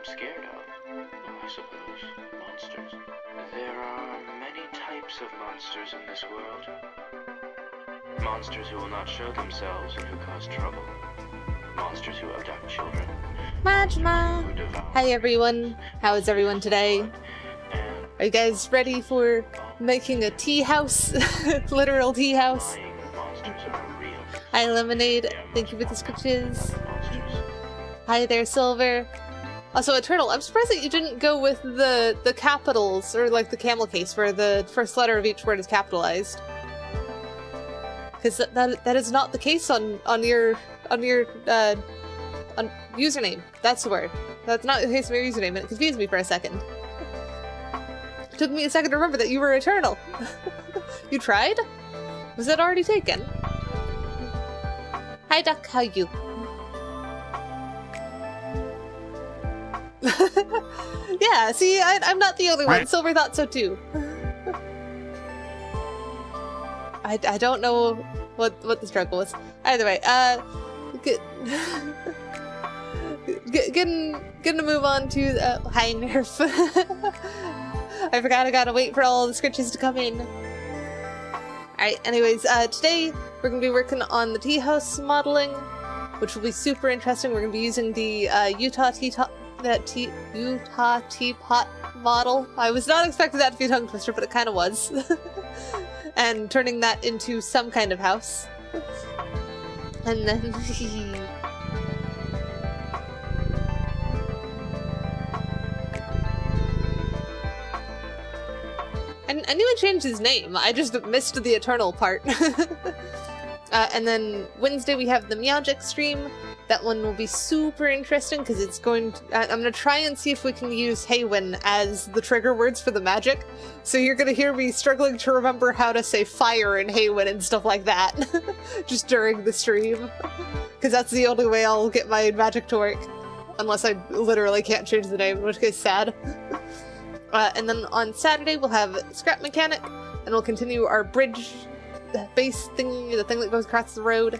scared of? Oh, I suppose monsters. There are many types of monsters in this world. Monsters who will not show themselves and who cause trouble. Monsters who abduct children. Majma! Hi everyone, how is everyone today? Are you guys ready for making a tea house? Literal tea house? Hi Lemonade, thank you for the scriptures. Hi there Silver. Also Eternal, I'm surprised that you didn't go with the capitals, or like the camel case where the first letter of each word is capitalized. Because that is not the case on your username. That's the word. That's not the case of your username, and it confused me for a second. It took me a second to remember that you were Eternal. You tried? Was that already taken? Hi Duck, how you? Yeah, see, I'm not the only one. Silver thought so too. I don't know what the struggle was. Either way, gonna move on to hi Nerf. I forgot I gotta wait for all the scritches to come in. Alright, anyways, today we're gonna be working on the Teahouse modeling, which will be super interesting. We're gonna be using the Utah Teapot model. I was not expecting that to be a tongue twister, but it kind of was. And turning that into some kind of house. And then I knew it changed his name, I just missed the Eternal part. And then Wednesday we have the Meowgic stream. That one will be super interesting because it's going to, I'm going to try and see if we can use Haywen as the trigger words for the magic. So you're going to hear me struggling to remember how to say fire in Haywen and stuff like that. Just during the stream. Because that's the only way I'll get my magic to work. Unless I literally can't change the name, in which case sad. And then on Saturday we'll have Scrap Mechanic. And we'll continue our bridge base thingy, the thing that goes across the road.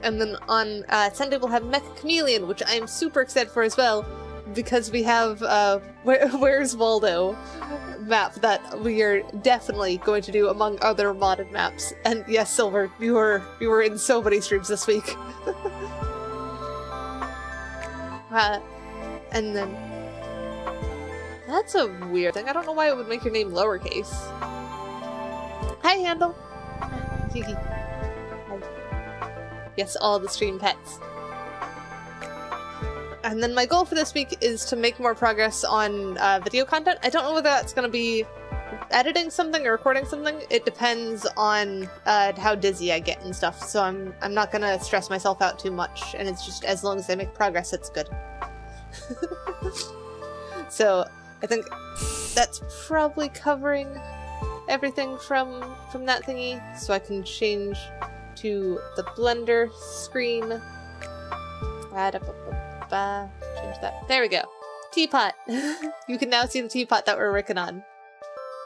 And then on Sunday we'll have Mecha Chameleon, which I'm super excited for as well, because we have Where's Waldo map that we are definitely going to do among other modded maps. And yes, Silver, you were in so many streams this week. And then that's a weird thing. I don't know why it would make your name lowercase. Hi, Handle. Kiki. Yes, all the stream pets. And then my goal for this week is to make more progress on video content. I don't know whether that's going to be editing something or recording something. It depends on how dizzy I get and stuff. So I'm not going to stress myself out too much. And it's just as long as I make progress, it's good. So I think that's probably covering everything from that thingy. So I can change to the Blender screen. Change that. There we go. Teapot. You can now see the teapot that we're working on.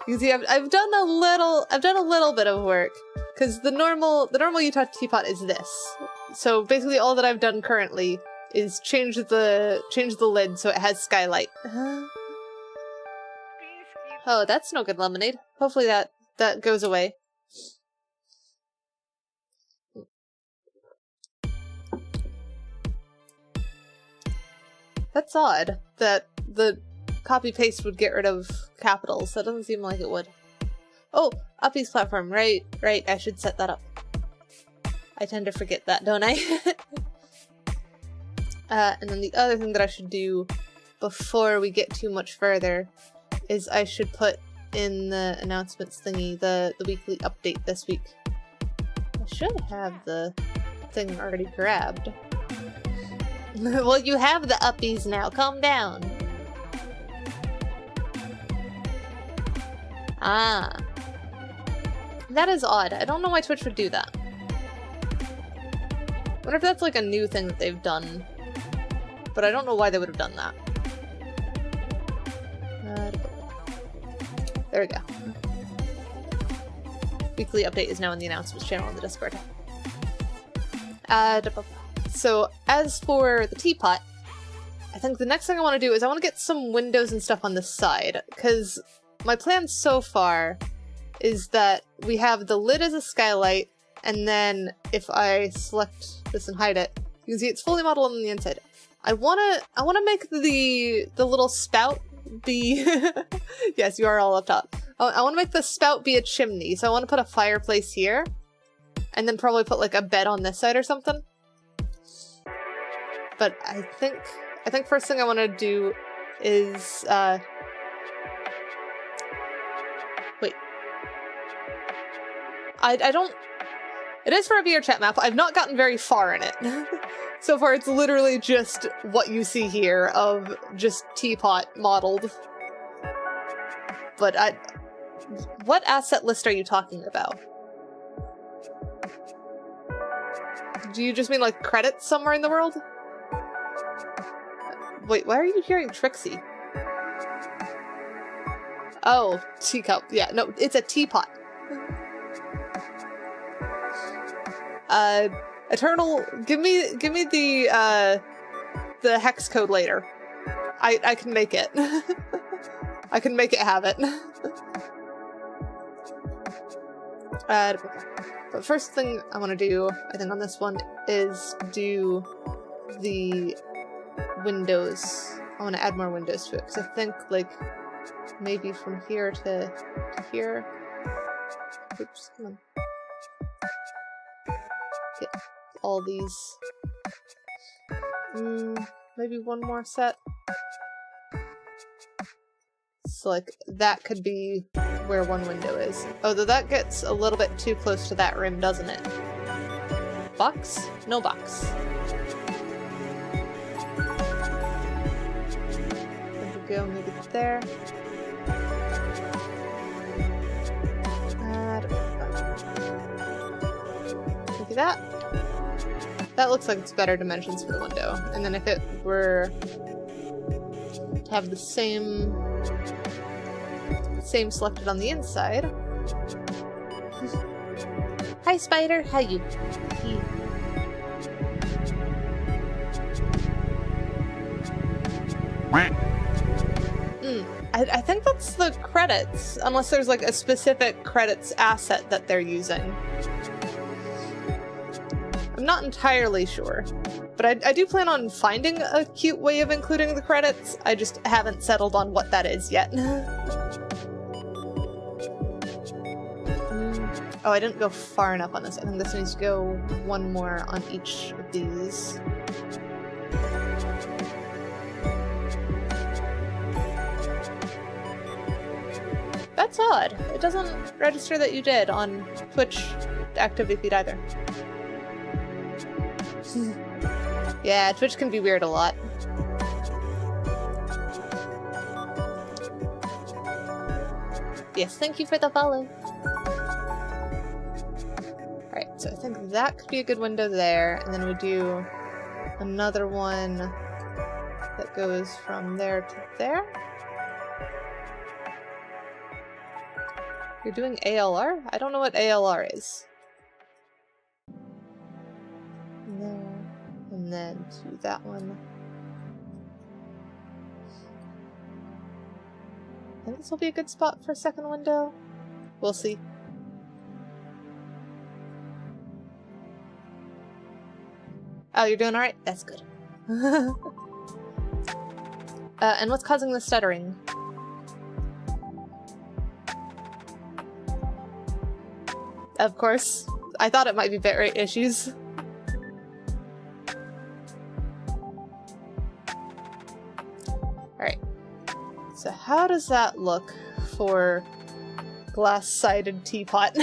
You can see I've done a little bit of work because the normal Utah teapot is this. So basically all that I've done currently is change the lid so it has skylight. Oh, that's no good, Lemonade. Hopefully that goes away. That's odd that the copy-paste would get rid of capitals. That doesn't seem like it would. Oh, Uppy's platform. Right. I should set that up. I tend to forget that, don't I? And then the other thing that I should do before we get too much further is I should put in the announcements thingy the weekly update this week. I should have the thing already grabbed. Well, you have the uppies now. Calm down. Ah. That is odd. I don't know why Twitch would do that. I wonder if that's like a new thing that they've done. But I don't know why they would have done that. There we go. Weekly update is now in the announcements channel on the Discord. So, as for the teapot, I think the next thing I want to do is I want to get some windows and stuff on the side, because my plan so far is that we have the lid as a skylight, and then if I select this and hide it, you can see it's fully modeled on the inside. I wanna make the little spout be yes, you are all up top. I want to make the spout be a chimney, so I want to put a fireplace here, and then probably put like a bed on this side or something. But I think first thing I want to do is wait. I don't. It is for a VRChat map. I've not gotten very far in it. So far, it's literally just what you see here of just Teapot modeled. But what asset list are you talking about? Do you just mean like credits somewhere in the world? Wait, why are you hearing Trixie? Oh, teacup. Yeah, no, it's a teapot. Eternal, give me the hex code later. I can make it. I can make it have it. But first thing I want to do, I think on this one, is do the windows. I want to add more windows to it, because I think, like, maybe from here to here. Oops, come on. Get all these. Maybe one more set. So, like, that could be where one window is. Oh, though that gets a little bit too close to that rim, doesn't it? Box? No box. There we go, maybe there. Maybe that. That looks like it's better dimensions for the window. And then if it were to have the same selected on the inside. Hi, spider. How you? I think that's the credits, unless there's like a specific credits asset that they're using. I'm not entirely sure, but I do plan on finding a cute way of including the credits. I just haven't settled on what that is yet. Oh, I didn't go far enough on this. I think this needs to go one more on each of these. That's odd. It doesn't register that you did on Twitch activity feed either. Yeah, Twitch can be weird a lot. Yes, thank you for the follow. Alright, so I think that could be a good window there, and then we do another one that goes from there to there. You're doing ALR? I don't know what ALR is. There, and then to that one. I think this will be a good spot for a second window. We'll see. Oh, you're doing alright? That's good. And what's causing the stuttering? Of course. I thought it might be bitrate issues. Alright. So how does that look for glass-sided teapot?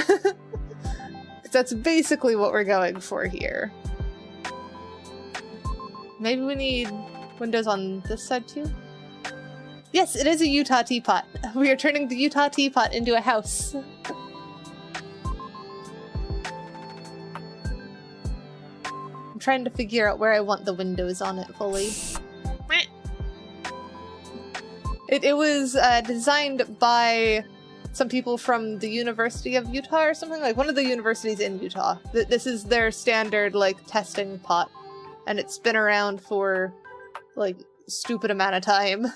That's basically what we're going for here. Maybe we need windows on this side too? Yes, it is a Utah teapot. We are turning the Utah teapot into a house. I'm trying to figure out where I want the windows on it fully. It was designed by some people from the University of Utah or something, like one of the universities in Utah. This is their standard like testing pot, and it's been around for like stupid amount of time.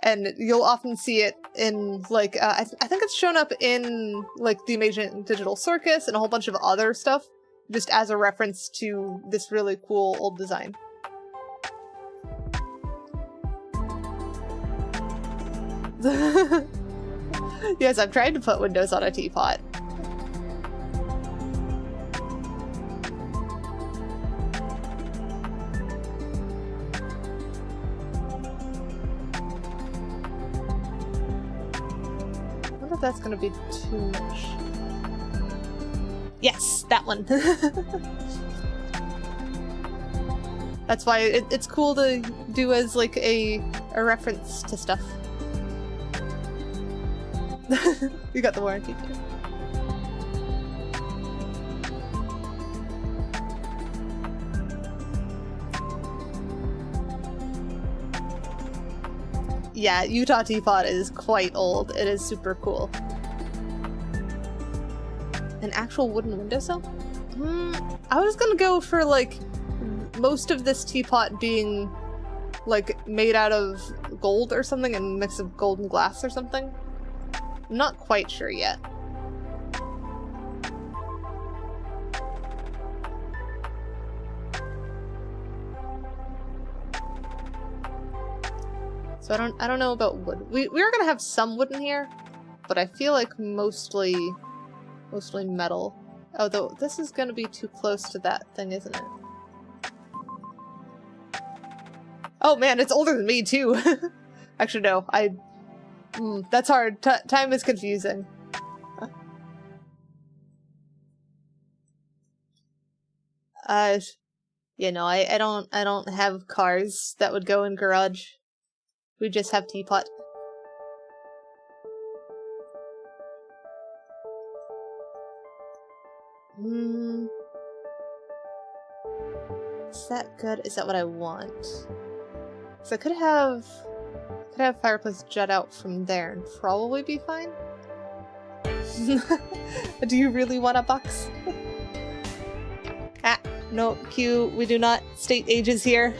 And you'll often see it in, like, I think it's shown up in, like, the Amazing Digital Circus and a whole bunch of other stuff, just as a reference to this really cool old design. Yes, I've tried to put windows on a teapot. I wonder if that's gonna be too much. Yes, that one. That's why it's cool to do as like a reference to stuff. You got the warranty too. Yeah, Utah Teapot is quite old. It is super cool. An actual wooden windowsill? I was gonna go for like most of this teapot being like made out of gold or something, and a mix of gold and glass or something. I'm not quite sure yet. So I don't know about wood. We are gonna have some wood in here, but I feel like mostly metal. Although this is gonna be too close to that thing, isn't it? Oh man, it's older than me too. Actually, no. That's hard. Time is confusing. You know, I don't have cars that would go in garage. We just have Teapot. Is that good? Is that what I want? So I could have fireplace jut out from there and probably be fine. Do you really want a box? Ah, no, Q, we do not state ages here.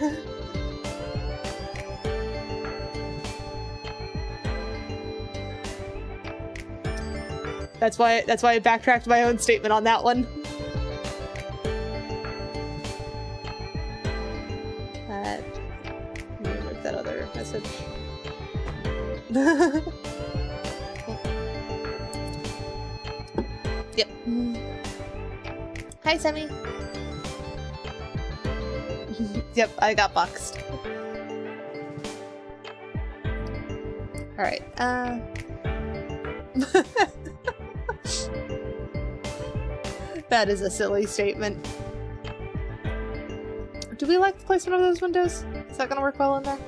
That's why I backtracked my own statement on that one. Remove that other message. Yep. Hi, Semi. Yep, I got boxed. Alright, that is a silly statement. Do we like the placement of those windows? Is that gonna work well in there?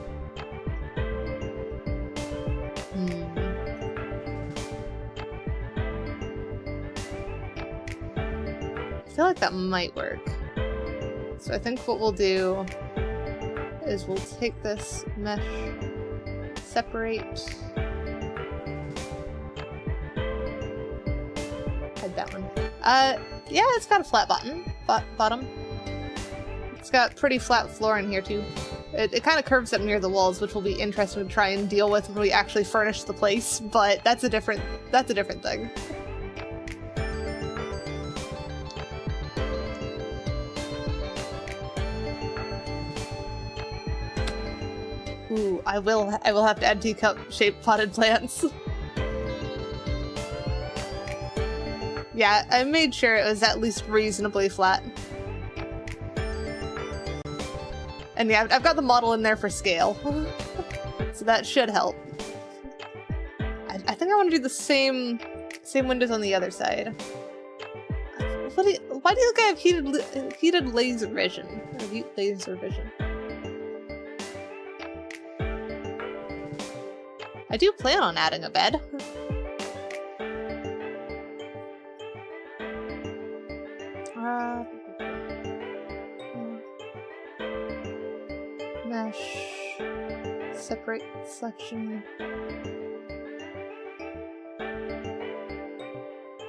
I feel like that might work. So I think what we'll do is we'll take this mesh, separate, hide that one. Yeah, it's got a flat bottom. It's got pretty flat floor in here too. It kind of curves up near the walls, which will be interesting to try and deal with when we actually furnish the place, but that's a different thing. Ooh, I will have to add teacup-shaped potted plants. Yeah, I made sure it was at least reasonably flat. And yeah, I've got the model in there for scale. So that should help. I think I want to do the same windows on the other side. Why do you think I have heated laser vision? Or laser vision. I do plan on adding a bed. Mesh. Separate selection.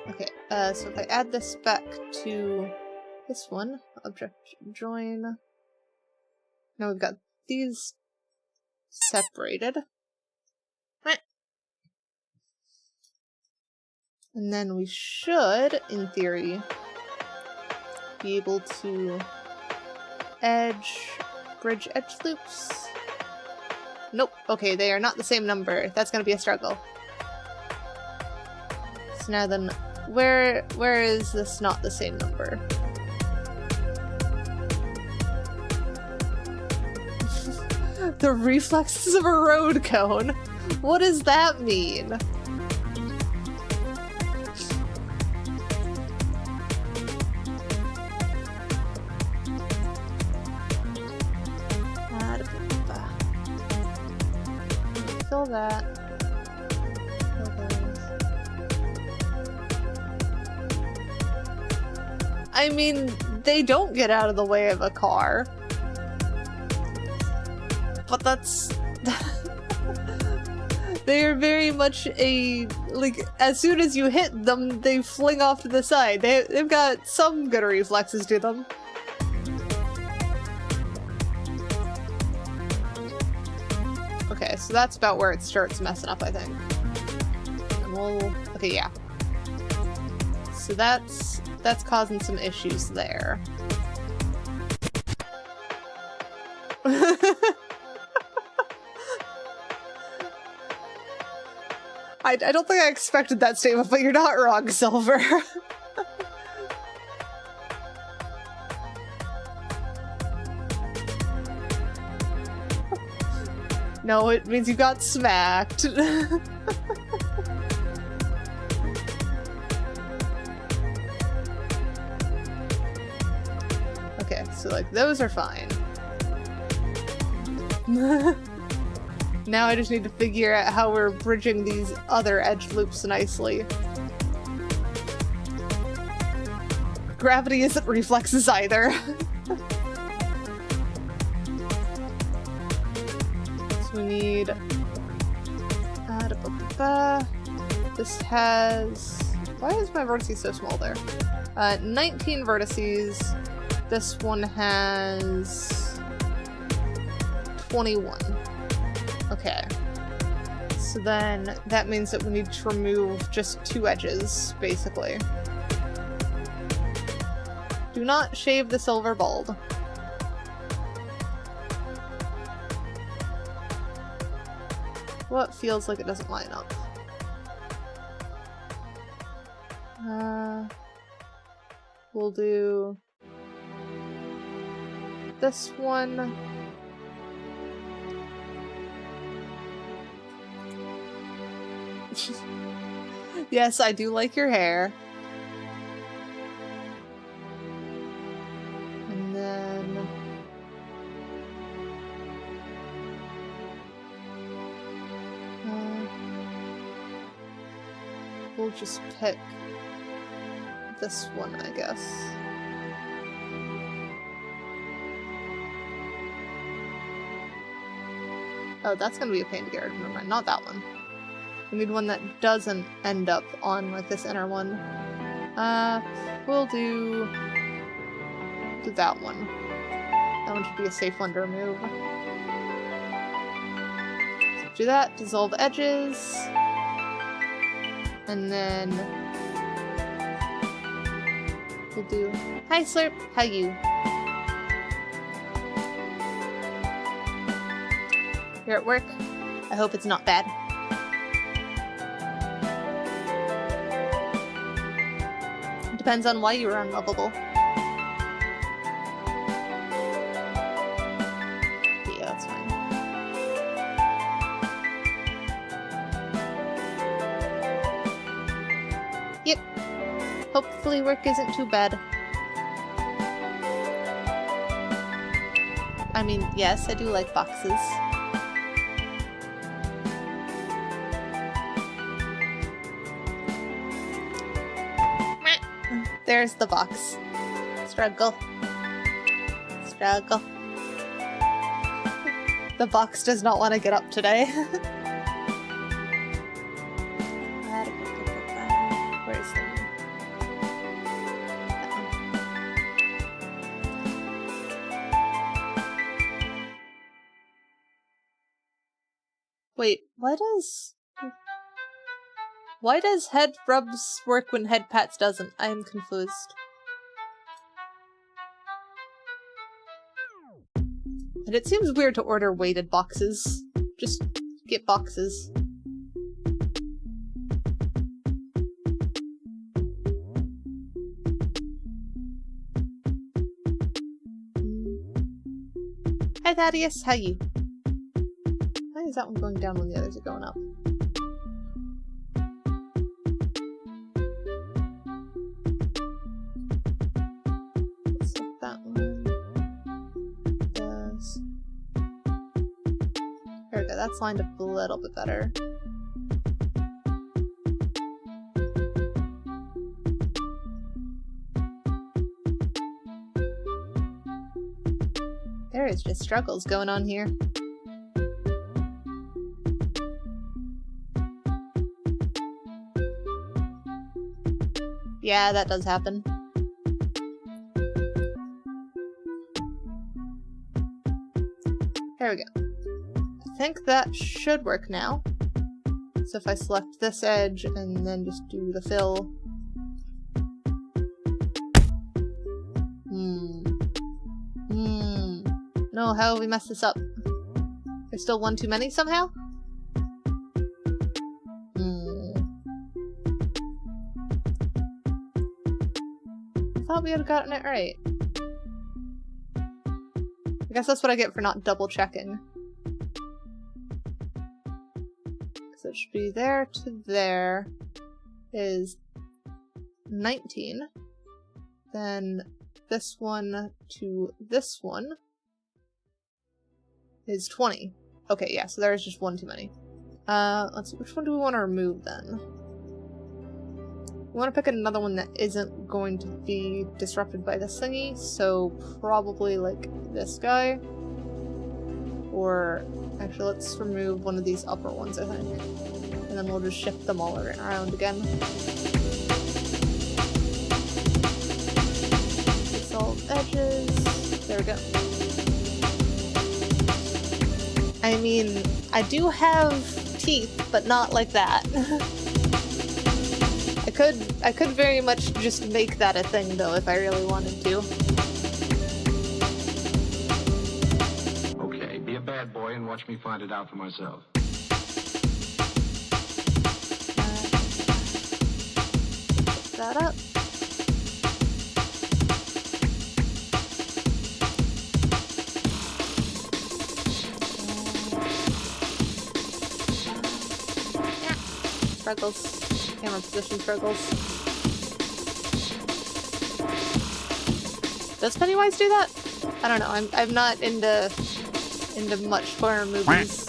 Okay, so if I add this back to this one, object join. Now we've got these separated. And then we should, in theory, be able to bridge edge loops. Nope. Okay, they are not the same number. That's gonna be a struggle. So now then, where is this not the same number? The reflexes of a road cone? What does that mean? Fill that. I mean, they don't get out of the way of a car. But that's... They are very much a... like, as soon as you hit them, they fling off to the side. They've got some good reflexes to them. Okay, so that's about where it starts messing up, I think. And we'll... okay, yeah. So that's causing some issues there. I don't think I expected that statement, but you're not wrong, Silver. No, it means you got smacked. Okay, so like those are fine. Now I just need to figure out how we're bridging these other edge loops nicely. Gravity isn't reflexes either. So we need... this has... why is my vertices so small there? 19 vertices. This one has... 21. Okay. So then that means that we need to remove just 2 edges, basically. Do not shave the silver bulb. What feels like it doesn't line up? We'll do this one. Yes, I do like your hair. And then... we'll just pick this one, I guess. Oh, that's gonna be a pain to get rid of. Never mind, not that one. We need one that doesn't end up on like this inner one. We'll do that one. That one should be a safe one to remove. So do that, dissolve edges. And then we'll do, hi Slurp, how you? You're at work? I hope it's not bad. Depends on why you were unlovable. Yeah, that's fine. Yep. Hopefully work isn't too bad. I mean, yes, I do like boxes. There's the box. Struggle. Struggle. The box does not want to get up today. Wait, why does head rubs work when head pats doesn't? I am confused. And it seems weird to order weighted boxes. Just get boxes. Hi Thaddeus, how you? Why is that one going down when the others are going up? That one does. There we go, that's lined up a little bit better. There is just struggles going on here. Yeah, that does happen. There we go. I think that should work now. So if I select this edge and then just do the fill. No, how have we messed this up? There's still one too many somehow? I thought we had gotten it right. I guess that's what I get for not double checking. So it should be there to there is 19. Then this one to this one is 20. Okay, yeah, so there's just one too many. Let's see, which one do we want to remove then? We want to pick another one that isn't going to be disrupted by this thingy, so probably like this guy. Or, actually let's remove one of these upper ones, I think. And then we'll just shift them all around again. Solve edges. There we go. I mean, I do have teeth, but not like that. I could very much just make that a thing though if I really wanted to. Okay, be a bad boy and watch me find it out for myself. Put that up. Struggles. Camera position struggles. Does Pennywise do that? I don't know. I'm not into much horror movies.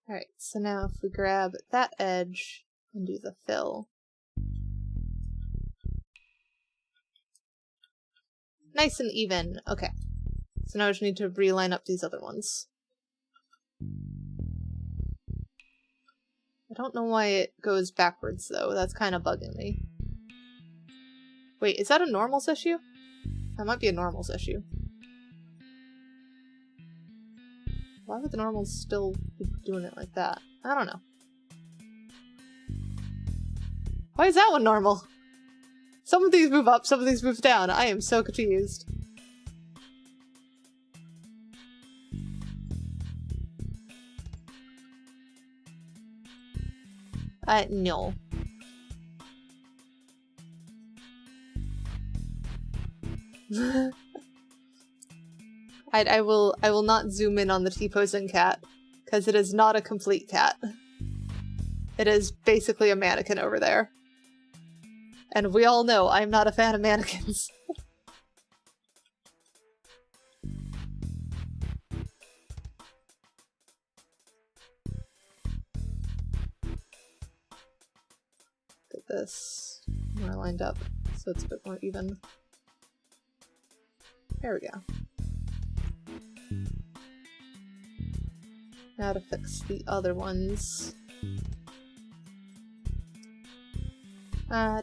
Alright, so now if we grab that edge and do the fill. Nice and even. Okay. So now I just need to reline up these other ones. I don't know why it goes backwards though. That's kind of bugging me. Wait, is that a normals issue? That might be a normals issue. Why would the normals still be doing it like that? I don't know. Why is that one normal? Some of these move up, some of these move down. I am so confused. No. I will not zoom in on the T-posing cat, because it is not a complete cat. It is basically a mannequin over there. And we all know I'm not a fan of mannequins. Get this more lined up so it's a bit more even. There we go. Now to fix the other ones. We're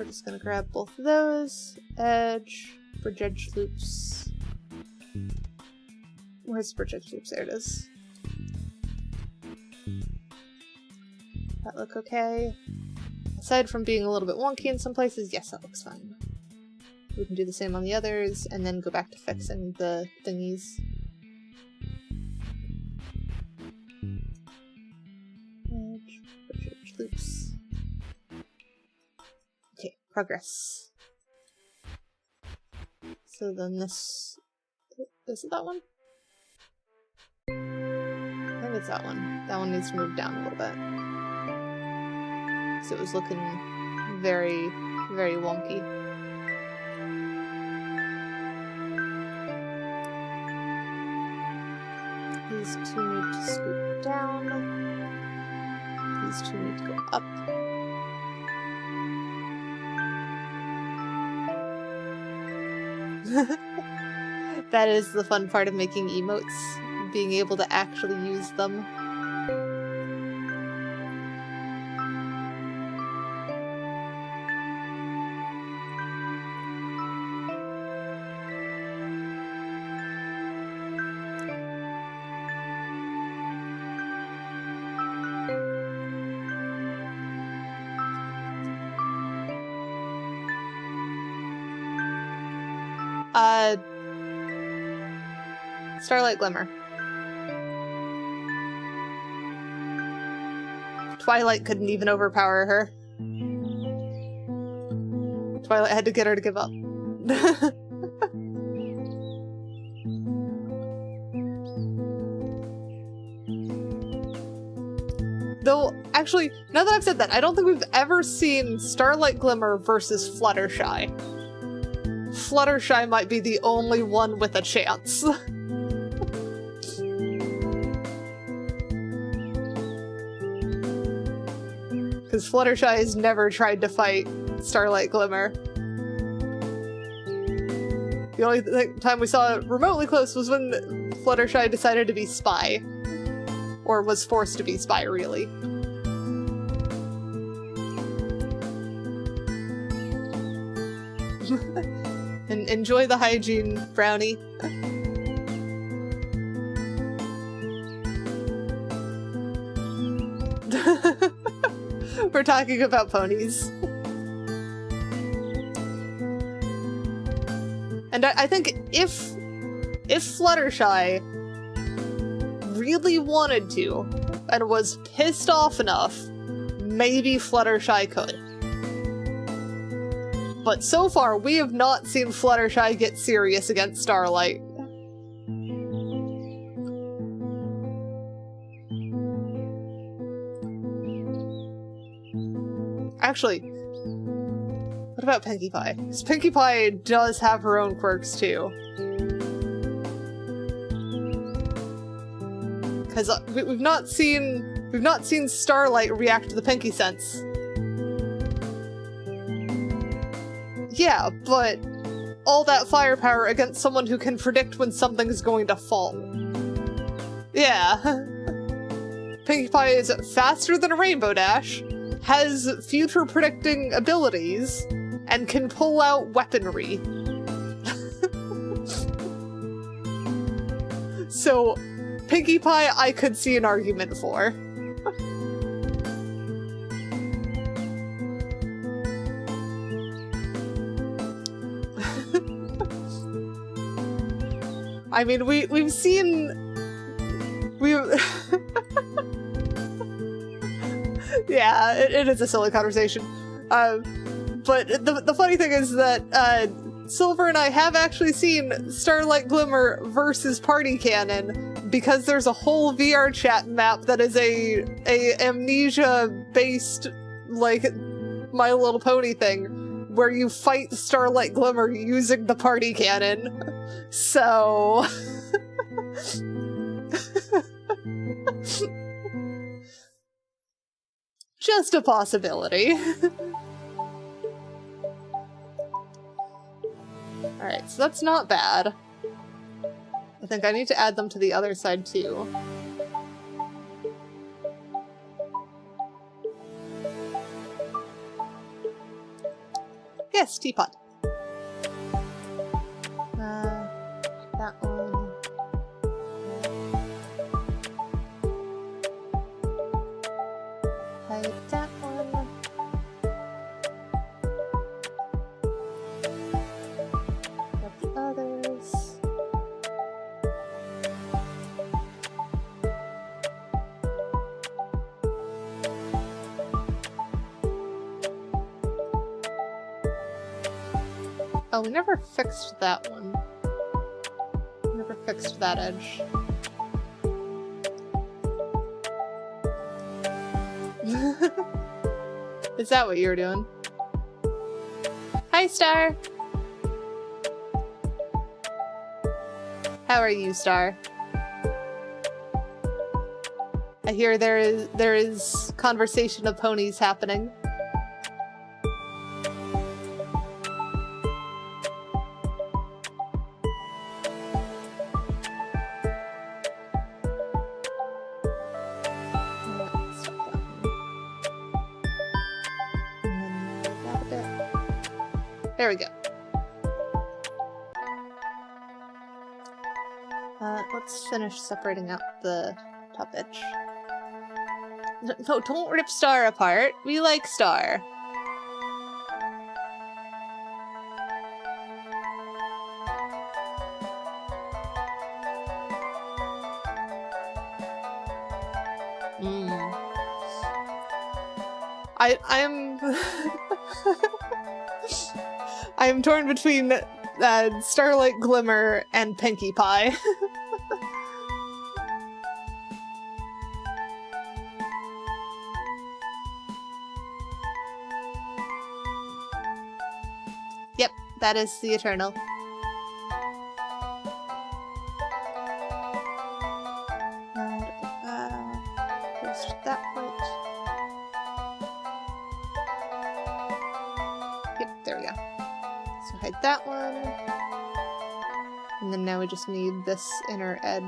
just gonna grab both of those. Edge, bridge edge loops. Where's bridge edge loops? There it is. That look okay? Aside from being a little bit wonky in some places, yes, that looks fine. We can do the same on the others, and then go back to fixing the thingies. Edge, bridge edge loops. Okay, progress. So then this... Is it that one? I think it's that one. That one needs to move down a little bit. So it was looking very, very wonky. These two need to scoot down. These two need to go up. That is the fun part of making emotes, being able to actually use them. Starlight Glimmer. Twilight couldn't even overpower her. Twilight had to get her to give up. Though, actually, now that I've said that, I don't think we've ever seen Starlight Glimmer versus Fluttershy. Fluttershy might be the only one with a chance. Because Fluttershy has never tried to fight Starlight Glimmer. The only time we saw it remotely close was when Fluttershy decided to be Spy. Or was forced to be Spy, really. And enjoy the hygiene, Brownie. We're talking about ponies. And I think if Fluttershy really wanted to, and was pissed off enough, maybe Fluttershy could. But so far, we have not seen Fluttershy get serious against Starlight. Actually, what about Pinkie Pie? Because Pinkie Pie does have her own quirks too. Because we've not seen Starlight react to the Pinkie sense. Yeah, but all that firepower against someone who can predict when something is going to fall. Yeah. Pinkie Pie is faster than a Rainbow Dash, has future predicting abilities, and can pull out weaponry. So, Pinkie Pie I could see an argument for. I mean, we've seen... Yeah, it is a silly conversation. But the funny thing is that Silver and I have actually seen Starlight Glimmer versus Party Cannon, because there's a whole VRChat map that is a amnesia-based, like, My Little Pony thing, where you fight Starlight Glimmer using the Party Cannon. So... just a possibility. Alright, so that's not bad. I think I need to add them to the other side too. yes, Teapot. That one. Hide that one. Got the others. Oh, we never fixed that one. Never fixed that edge. Is that what you were doing? Hi, Star! How are you, Star? I hear there is conversation of ponies happening. There we go. Let's finish separating out the top edge. No, don't rip Star apart. We like Star. I'm I'm torn between Starlight Glimmer and Pinkie Pie. Yep, that is the Eternal. Close to that point. Yep, there we go. So hide that one. And then now we just need this inner edge.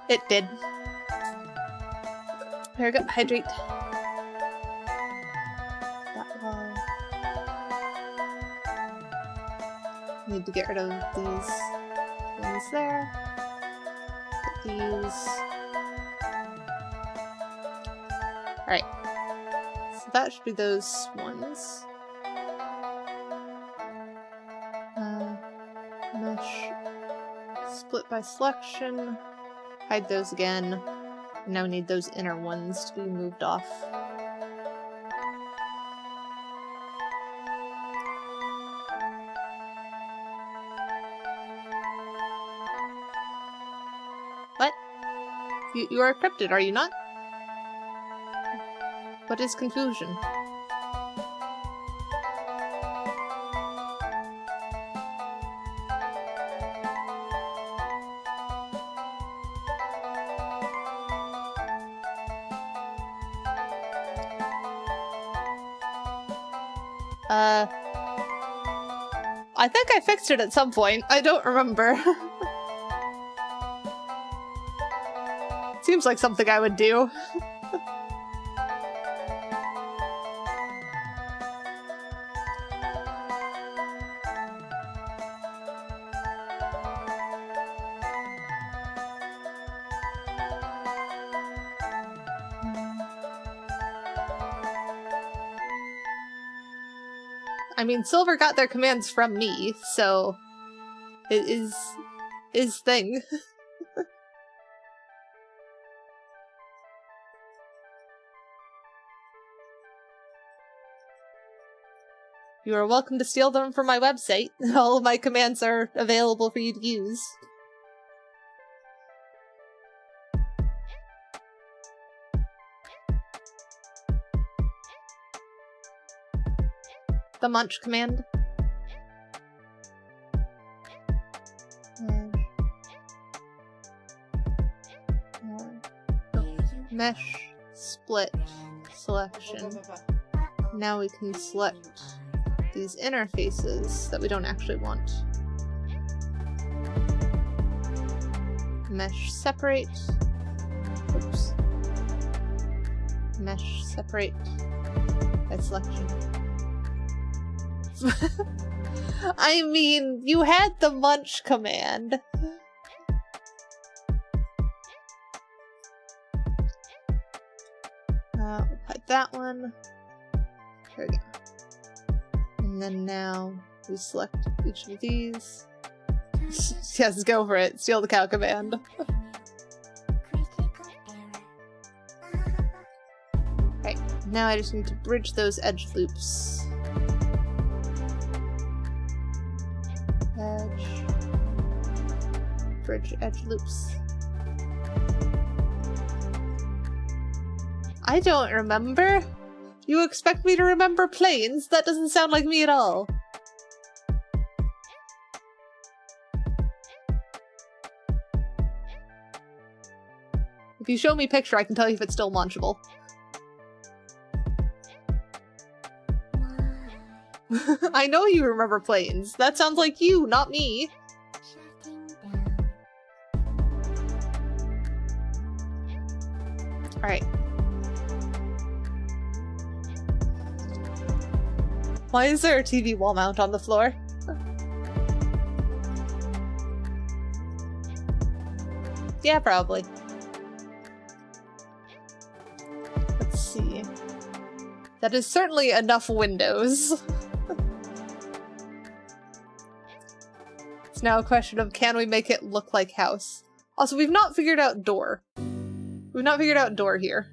It did. There we go. Hydrate. That wall. Need to get rid of these ones there. Put these. Alright. So that should be those ones. Mesh. Split by selection. Hide those again. Now we need those inner ones to be moved off. What? You are cryptid, are you not? What is confusion? I think I fixed it at some point. I don't remember. Seems like something I would do. I mean, Silver got their commands from me, so it is thing. You are welcome to steal them from my website. All of my commands are available for you to use. The munch command. Mesh, split, selection. Now we can select these inner faces that we don't actually want. Mesh, separate. Oops. Mesh separate by selection. I mean, you had the munch command. Hide that one. There we go. And then now we select each of these. Yes, go for it. Steal the cow command. Right, now I just need to bridge those edge loops. Edge. Bridge edge loops. I don't remember. You expect me to remember planes? That doesn't sound like me at all. If you show me a picture, I can tell you if it's still launchable. I know you remember planes. That sounds like you, not me. Alright. Why is there a TV wall mount on the floor? Yeah, probably. Let's see. That is certainly enough windows. It's now a question of, can we make it look like house? Also, we've not figured out door. We've not figured out door here.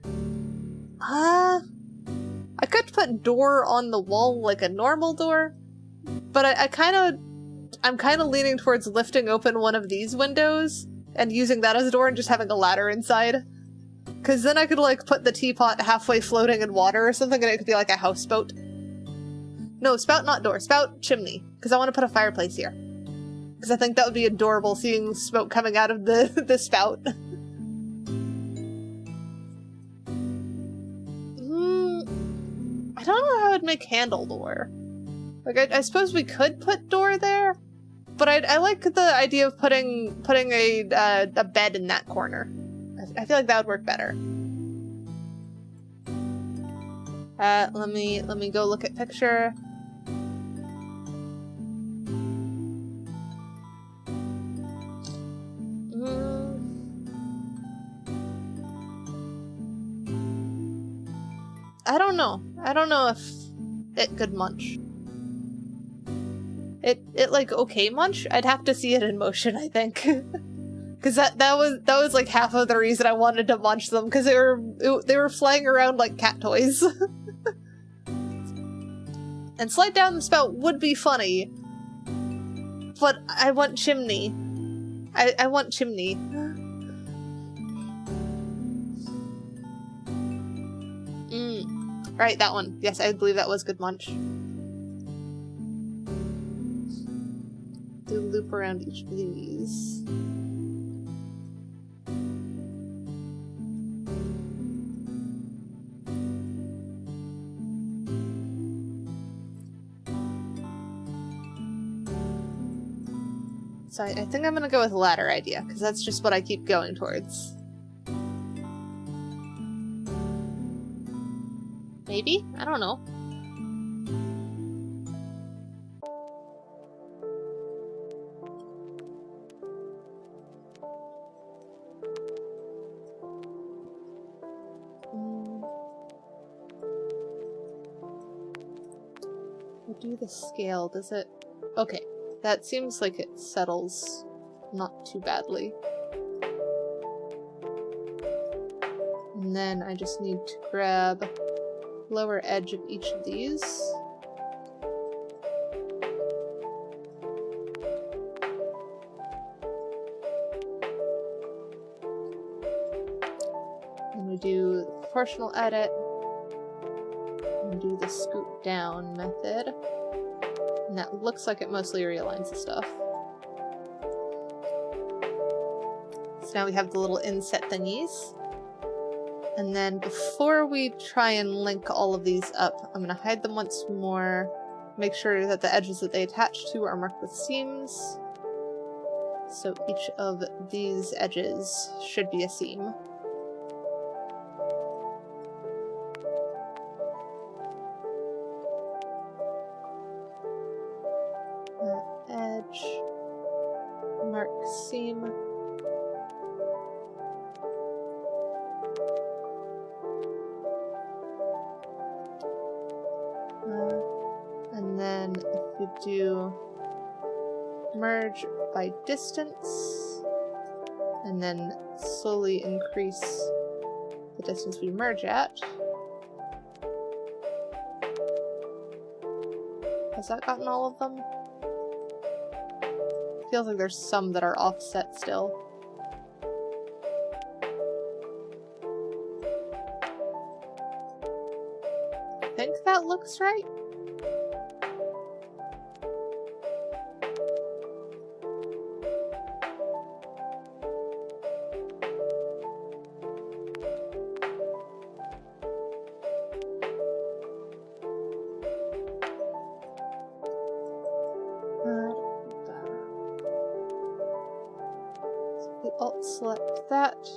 I could put door on the wall like a normal door, but I'm kind of leaning towards lifting open one of these windows and using that as a door and just having a ladder inside. Because then I could like put the teapot halfway floating in water or something and it could be like a houseboat. No, spout not door, spout chimney, because I want to put a fireplace here. Because I think that would be adorable seeing smoke coming out of the spout. I don't know how I'd make handle door. Like, I suppose we could put door there, but I like the idea of putting a bed in that corner. I feel like that would work better. Let me go look at picture. I don't know. I don't know if it could munch. It like okay munch? I'd have to see it in motion, I think. Cause that was like half of the reason I wanted to munch them, because they were flying around like cat toys. And slide down the spout would be funny. But I want chimney. I want chimney. Right, that one. Yes, I believe that was good munch. Do a loop around each of these. So I think I'm gonna go with the latter idea, because that's just what I keep going towards. Maybe? I don't know. We'll do the scale, does it? Okay, that seems like it settles not too badly. And then I just need to grab lower edge of each of these. And we do the proportional edit. And do the scoot down method. And that looks like it mostly realigns the stuff. So now we have the little inset thingies. And then before we try and link all of these up, I'm going to hide them once more, make sure that the edges that they attach to are marked with seams. So each of these edges should be a seam. Mark seam. And then if you do merge by distance, and then slowly increase the distance we merge at. Has that gotten all of them? Feels like there's some that are offset still. I think that looks right. Select that.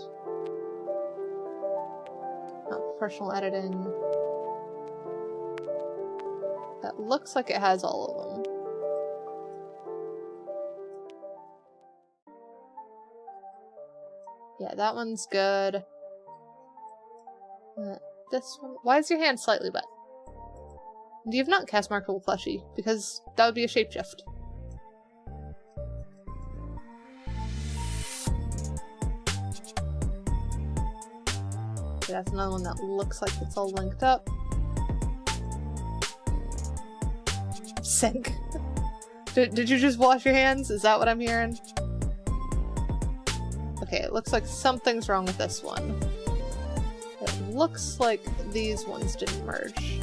Professional editing. That looks like it has all of them. Yeah, that one's good. This one. Why is your hand slightly wet? Do you have not cast markable plushie? Because that would be a shapeshift. That's another one that looks like it's all linked up. Sink. Did you just wash your hands? Is that what I'm hearing? Okay, it looks like something's wrong with this one. It looks like these ones didn't merge.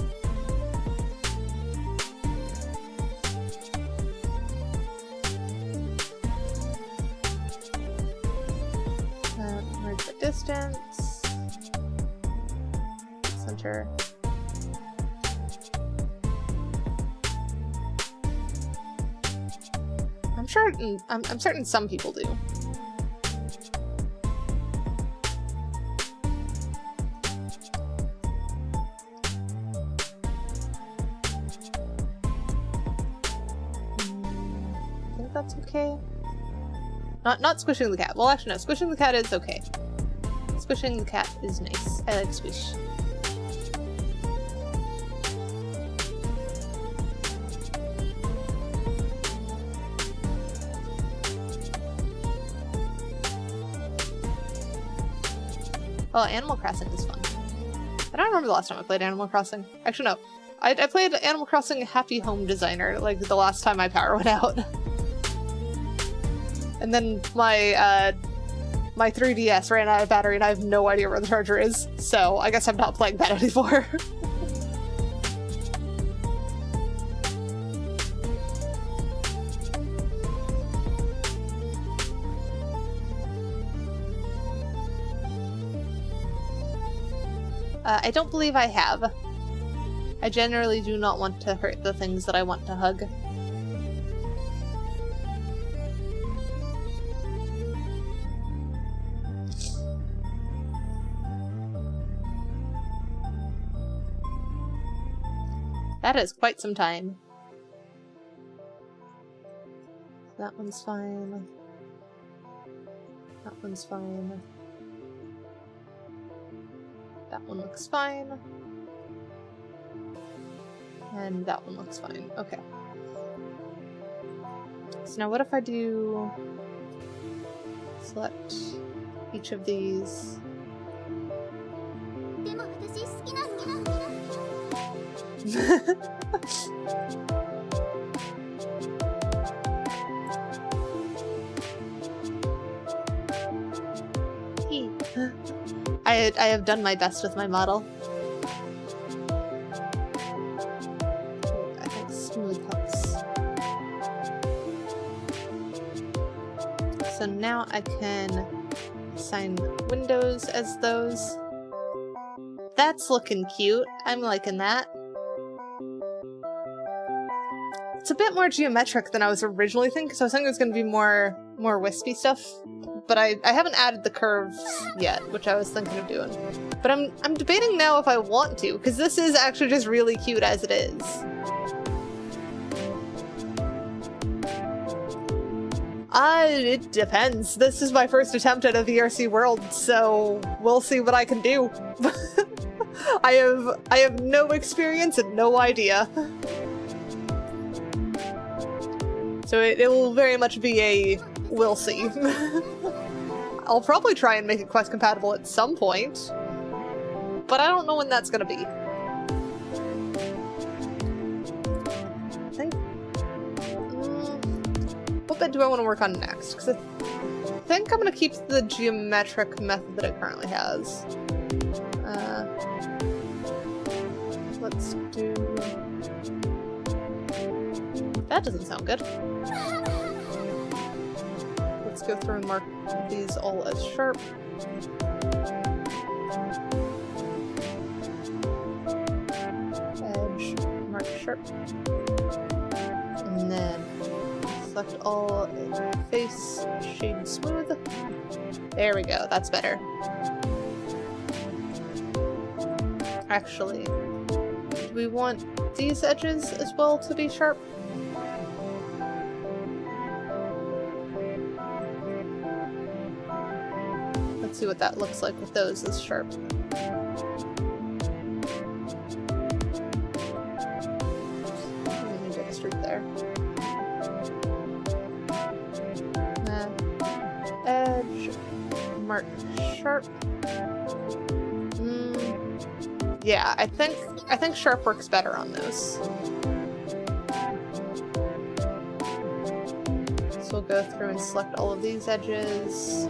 Merge the distance. Center. I'm certain some people do. I think that's okay. Not squishing the cat. Well, actually, no. Squishing the cat is okay. Squishing the cat is nice. I like squish. Oh, Animal Crossing is fun. I don't remember the last time I played Animal Crossing. Actually, no. I played Animal Crossing Happy Home Designer, like, the last time my power went out. And then my 3DS ran out of battery and I have no idea where the charger is, so I guess I'm not playing that anymore. I don't believe I have. I generally do not want to hurt the things that I want to hug. That is quite some time. That one's fine. That one's fine. That one looks fine. And that one looks fine. Okay. So now what if I do... select each of these... I have done my best with my model. I think smooth hooks. So now I can assign windows as those. That's looking cute. I'm liking that. It's a bit more geometric than I was originally thinking, because I was thinking it was going to be more wispy stuff. But I haven't added the curves yet, which I was thinking of doing. But I'm debating now if I want to, because this is actually just really cute as it is. It depends. This is my first attempt at a VRC world, so we'll see what I can do. I have no experience and no idea. So it will very much be a we'll see. I'll probably try and make it quest compatible at some point, but I don't know when that's gonna be. I think what bit do I want to work on next? Because I think I'm going to keep the geometric method that it currently has. Let's do... That doesn't sound good. Let's go through and mark these all as sharp. Edge, mark sharp. And then select all face, shade smooth. There we go, that's better. Actually, do we want these edges as well to be sharp? Let's see what that looks like with those as sharp. We need to extrude there. Edge, mark sharp. Yeah, I think sharp works better on those. So we'll go through and select all of these edges.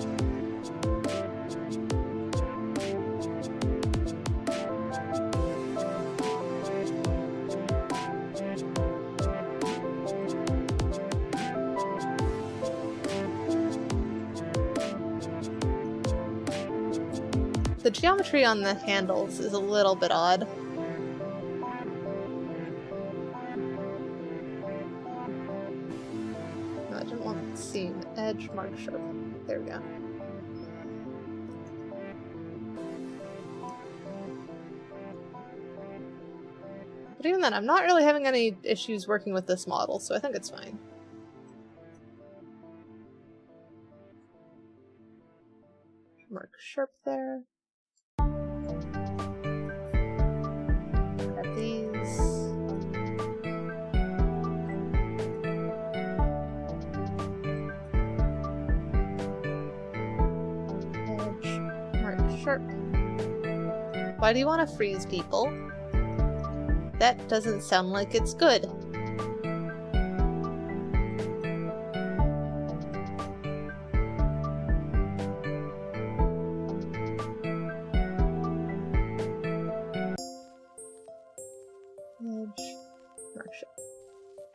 The geometry on the handles is a little bit odd. No, I didn't want the seam. Edge, mark sharp. There we go. But even then, I'm not really having any issues working with this model, so I think it's fine. Mark sharp there. Grab these. Edge, mark sharp. Why do you want to freeze people? That doesn't sound like it's good.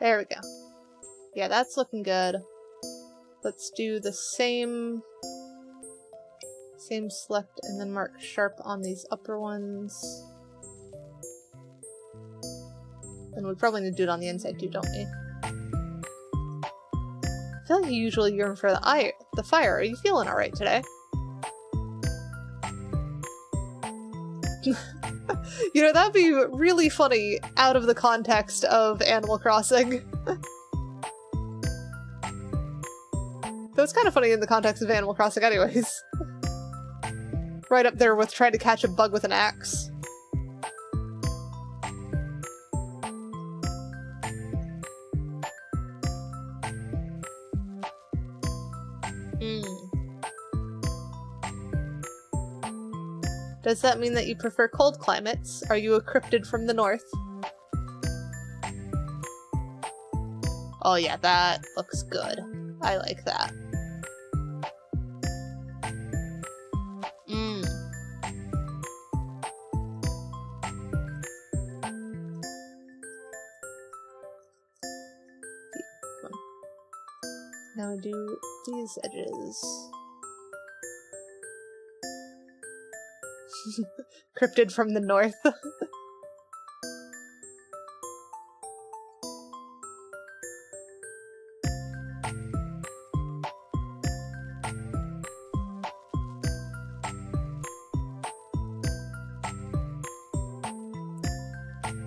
There we go. Yeah, that's looking good. Let's do the same select and then mark sharp on these upper ones. And we probably need to do it on the inside too, don't we? I feel like you usually yearn for the fire. Are you feeling alright today? You know, that'd be really funny out of the context of Animal Crossing. Though it's kind of funny in the context of Animal Crossing anyways. Right up there with trying to catch a bug with an axe. Does that mean that you prefer cold climates? Are you a cryptid from the north? Oh yeah, that looks good. I like that. Now do these edges. Cryptid from the north.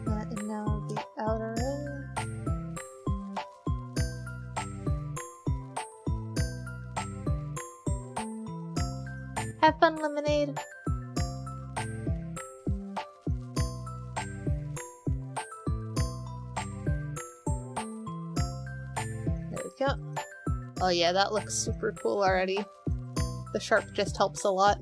And now the outer ring. Have fun, lemonade. There we go. Oh yeah, that looks super cool already. The shark just helps a lot.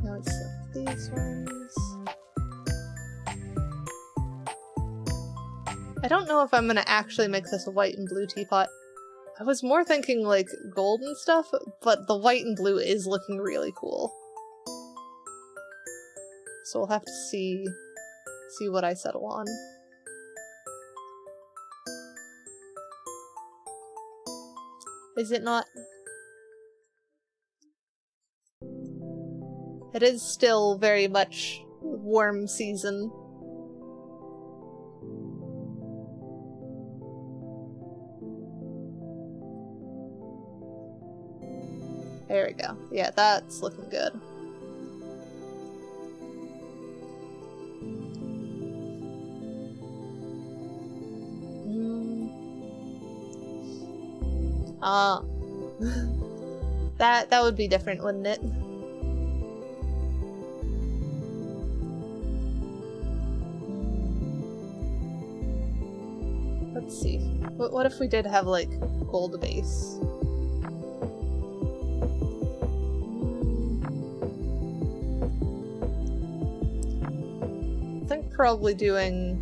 Now let's set these ones. I don't know if I'm gonna actually make this a white and blue teapot. I was more thinking like gold and stuff, but the white and blue is looking really cool. So we'll have to see what I settle on. Is it not? It is still very much warm season. There we go. Yeah, that's looking good. That would be different, wouldn't it? Let's see. What if we did have like gold base? I think probably doing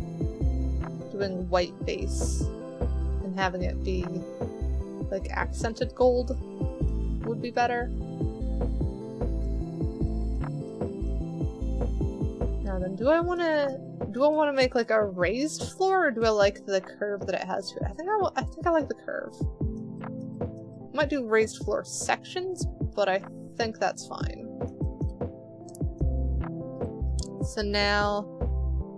white base and having it be like accented gold would be better. Now then, do I want to make like a raised floor, or do I like the curve that it has here? I think I like the curve. Might do raised floor sections, but I think that's fine. So now,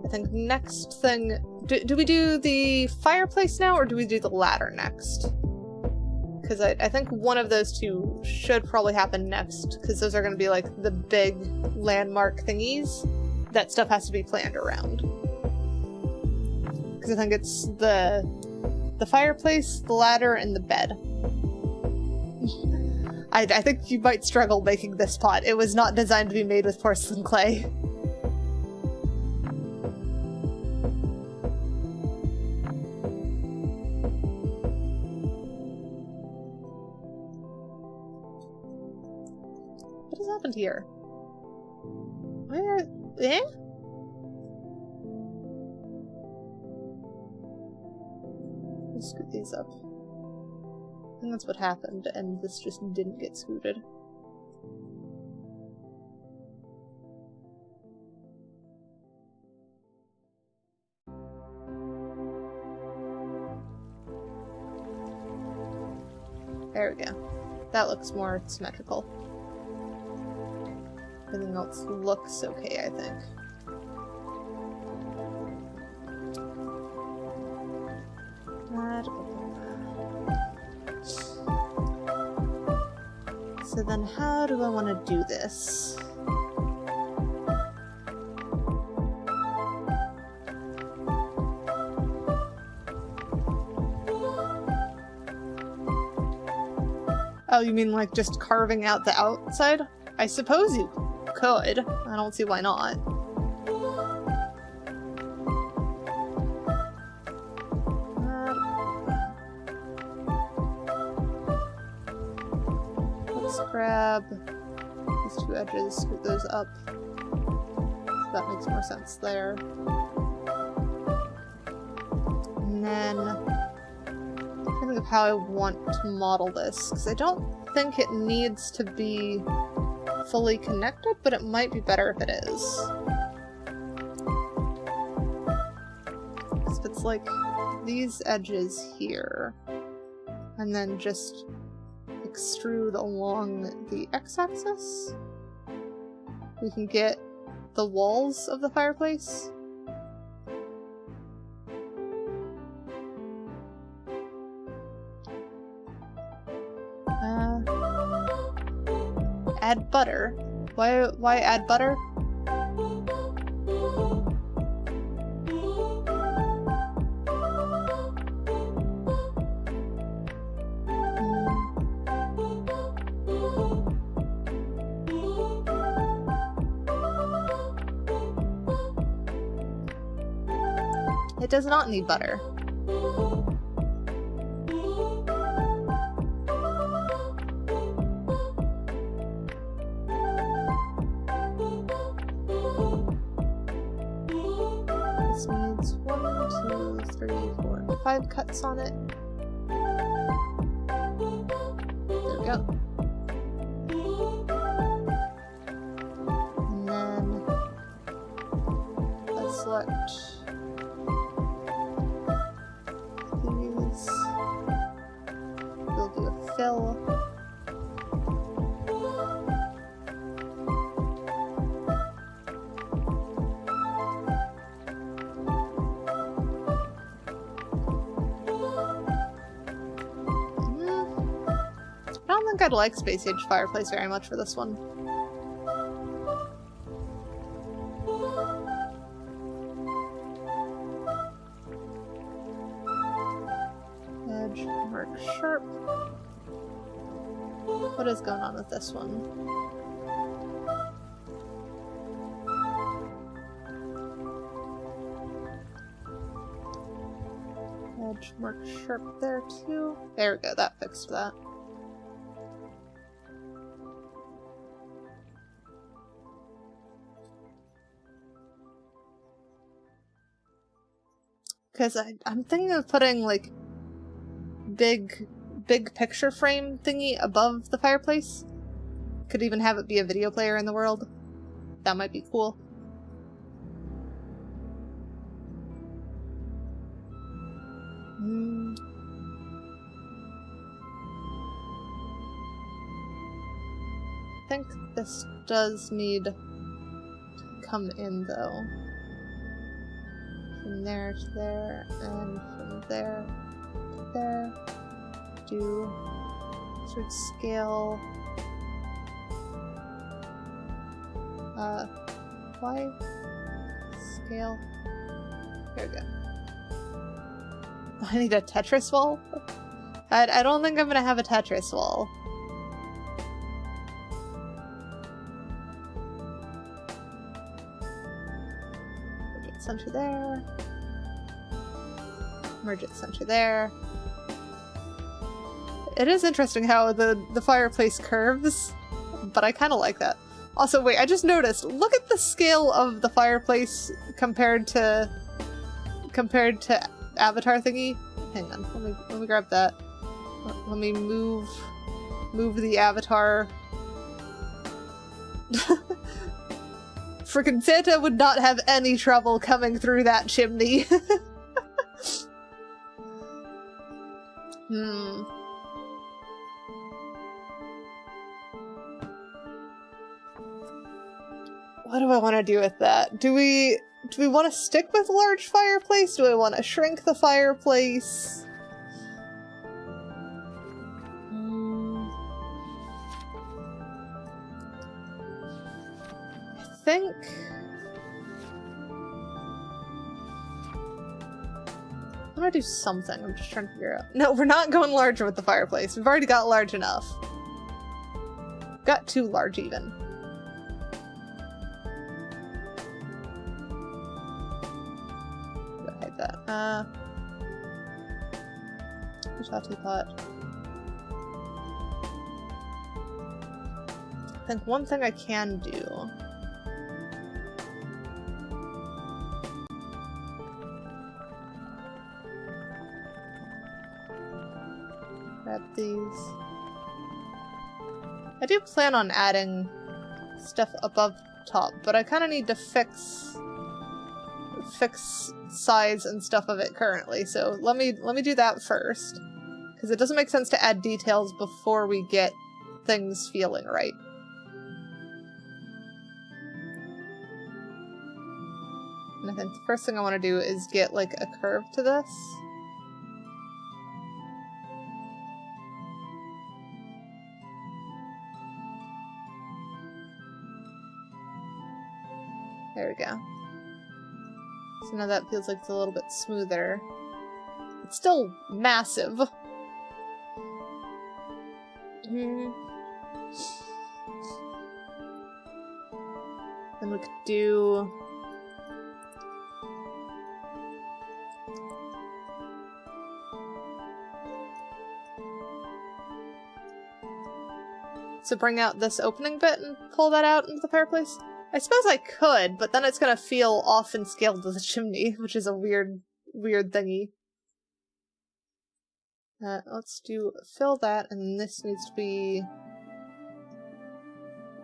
I think next thing, do we do the fireplace now, or do we do the ladder next? Because I think one of those two should probably happen next, because those are going to be like the big landmark thingies that stuff has to be planned around. Because I think it's the fireplace, the ladder, and the bed. I think you might struggle making this pot. It was not designed to be made with porcelain clay. Here. Where? Eh? Let's scoot these up. I think that's what happened, and this just didn't get scooted. There we go. That looks more symmetrical. Everything else looks okay, I think. So then how do I want to do this? Oh, you mean like just carving out the outside? I suppose you could. I don't see why not. Let's grab these two edges, scoot those up. So that makes more sense there. And then I'm thinking of how I want to model this, because I don't think it needs to be fully connected, but it might be better if it is. So it's like these edges here, and then just extrude along the x-axis. We can get the walls of the fireplace. Add butter. Why add butter? It does not need butter. This needs 1, 2, 3, 4, 5 cuts on it. There we go. And then let's select these. We'll do a fill. I don't think I'd like Space Age Fireplace very much for this one. Edge, mark sharp. What is going on with this one? Edge, mark sharp there too. There we go, that fixed that. Because I'm thinking of putting, like, big picture frame thingy above the fireplace. Could even have it be a video player in the world. That might be cool. I think this does need to come in, though. From there to there, and from there to there. Do sort of scale. Why? Scale. There we go. I need a Tetris wall? I don't think I'm gonna have a Tetris wall. Center there. Merge it center there. It is interesting how the fireplace curves, but I kind of like that. Also, wait, I just noticed, look at the scale of the fireplace compared to Avatar thingy. Hang on, let me grab that. Let me move the Avatar. Frickin' Santa would not have any trouble coming through that chimney. What do I want to do with that? Do we want to stick with large fireplace? Do I want to shrink the fireplace? I think I'm gonna do something. I'm just trying to figure out. No, we're not going larger with the fireplace. We've already got large enough. Got too large even. Go hide that. Where's that teapot? I think one thing I can do. Grab these. I do plan on adding stuff above top, but I kind of need to fix size and stuff of it currently. So let me do that first, because it doesn't make sense to add details before we get things feeling right. And I think the first thing I want to do is get like a curve to this. we go. So now that feels like it's a little bit smoother. It's still massive. Then we could do... So bring out this opening bit and pull that out into the fireplace? I suppose I could, but then it's gonna feel off in scale to the chimney, which is a weird thingy. Let's fill that, and this needs to be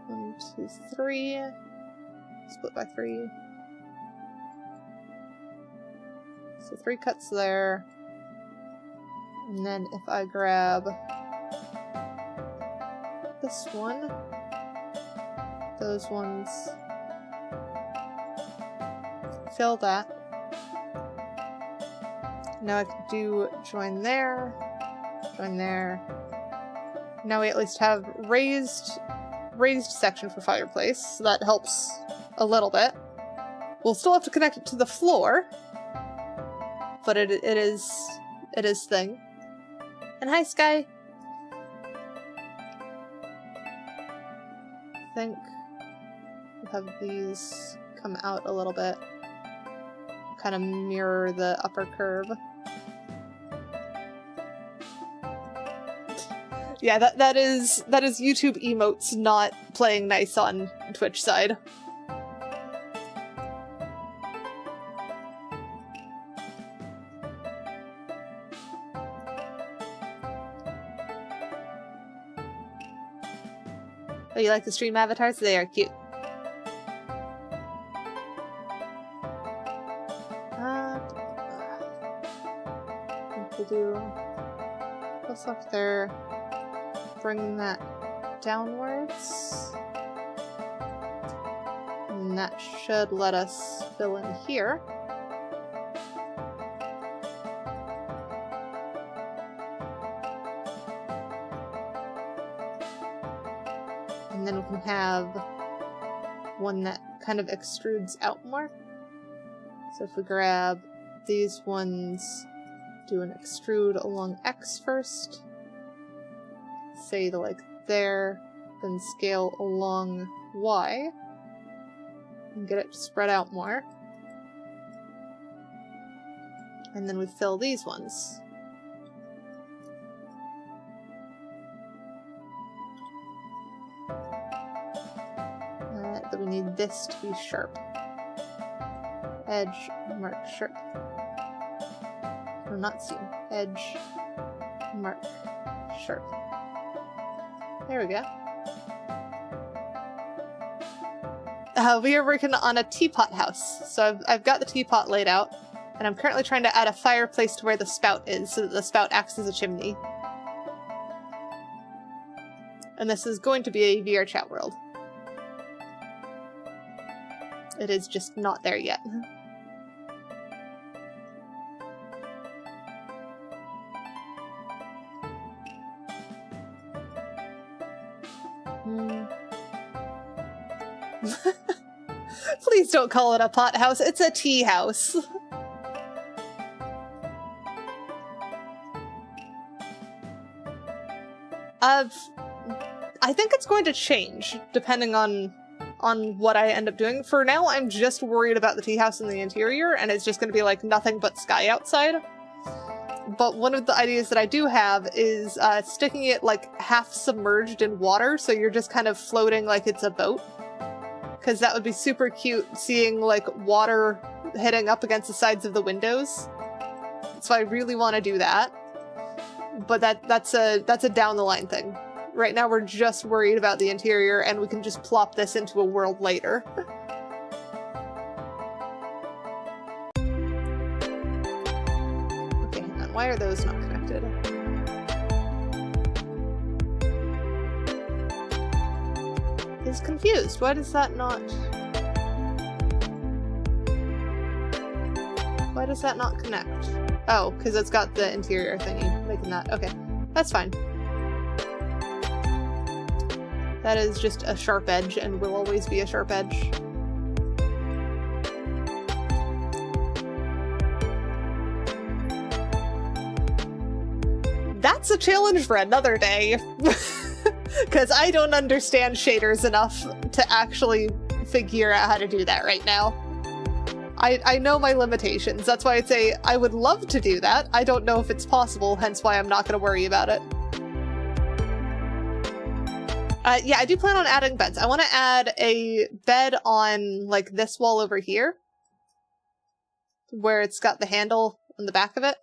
1, 2, 3. Split by 3. So 3 cuts there. And then if I grab this one, those ones, fill that. Now I can do join there, join there. Now we at least have raised section for fireplace, so that helps a little bit. We'll still have to connect it to the floor, but it is thing. And hi, Sky. I think we'll have these come out a little bit, kind of mirror the upper curve. Yeah, that is YouTube emotes not playing nice on Twitch side. Oh, you like the stream avatars? They are cute. We'll do what's up there. Bring that downwards. And that should let us fill in here. And then we can have one that kind of extrudes out more. So if we grab these ones, do an extrude along X first. Say to like there, then scale along Y, and get it to spread out more. And then we fill these ones. Then we need this to be sharp. Edge, mark, sharp. No, not seam. Edge, mark, sharp. There we go. We are working on a teapot house. So I've got the teapot laid out, and I'm currently trying to add a fireplace to where the spout is, so that the spout acts as a chimney. And this is going to be a VRChat world. It is just not there yet. Please don't call it a pot house. It's a tea house. I think it's going to change depending on what I end up doing. For now, I'm just worried about the tea house and the interior, and it's just going to be like nothing but sky outside. But one of the ideas that I do have is sticking it like half submerged in water, so you're just kind of floating like it's a boat. Because that would be super cute, seeing like water hitting up against the sides of the windows. So I really want to do that. But that's a down the line thing. Right now we're just worried about the interior, and we can just plop this into a world later. Okay, hang on. Why are those not connected? Is confused. Why does that not... Why does that not connect? Oh, because it's got the interior thingy making that. Okay, that's fine. That is just a sharp edge and will always be a sharp edge. That's a challenge for another day. Because I don't understand shaders enough to actually figure out how to do that right now. I know my limitations. That's why I'd say I would love to do that. I don't know if it's possible, hence why I'm not going to worry about it. Yeah, I do plan on adding beds. I want to add a bed on, like, this wall over here, where it's got the handle on the back of it.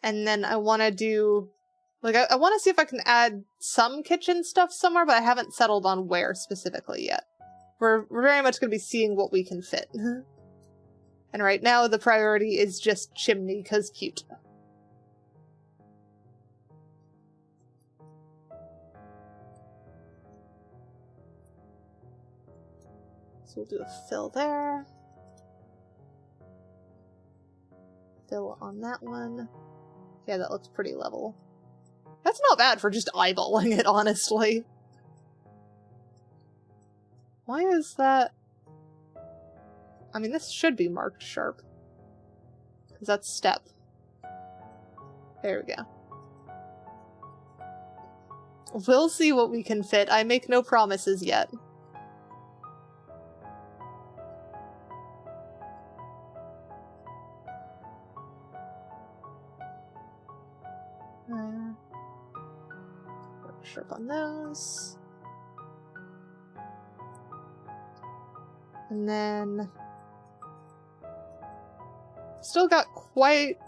And then I want to do, like, I want to see if I can add some kitchen stuff somewhere, but I haven't settled on where specifically yet. We're very much going to be seeing what we can fit. And right now, the priority is just chimney, because cute. So we'll do a fill there. Fill on that one. Yeah, that looks pretty level. That's not bad for just eyeballing it, honestly. Why is that? I mean, this should be marked sharp. Because that's step. There we go. We'll see what we can fit. I make no promises yet. Sharp on those. And then still got quite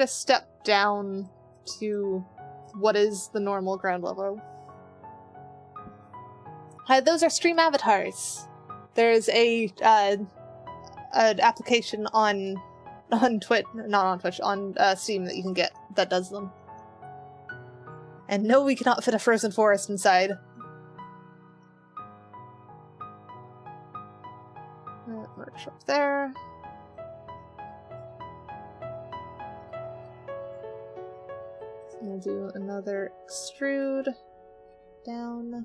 a step down to what is the normal ground level. Hi, those are stream avatars. There's an application on Twitch, not on Twitch, on Steam that you can get that does them. And no, we cannot fit a frozen forest inside. Workshop there. So we'll do another extrude down.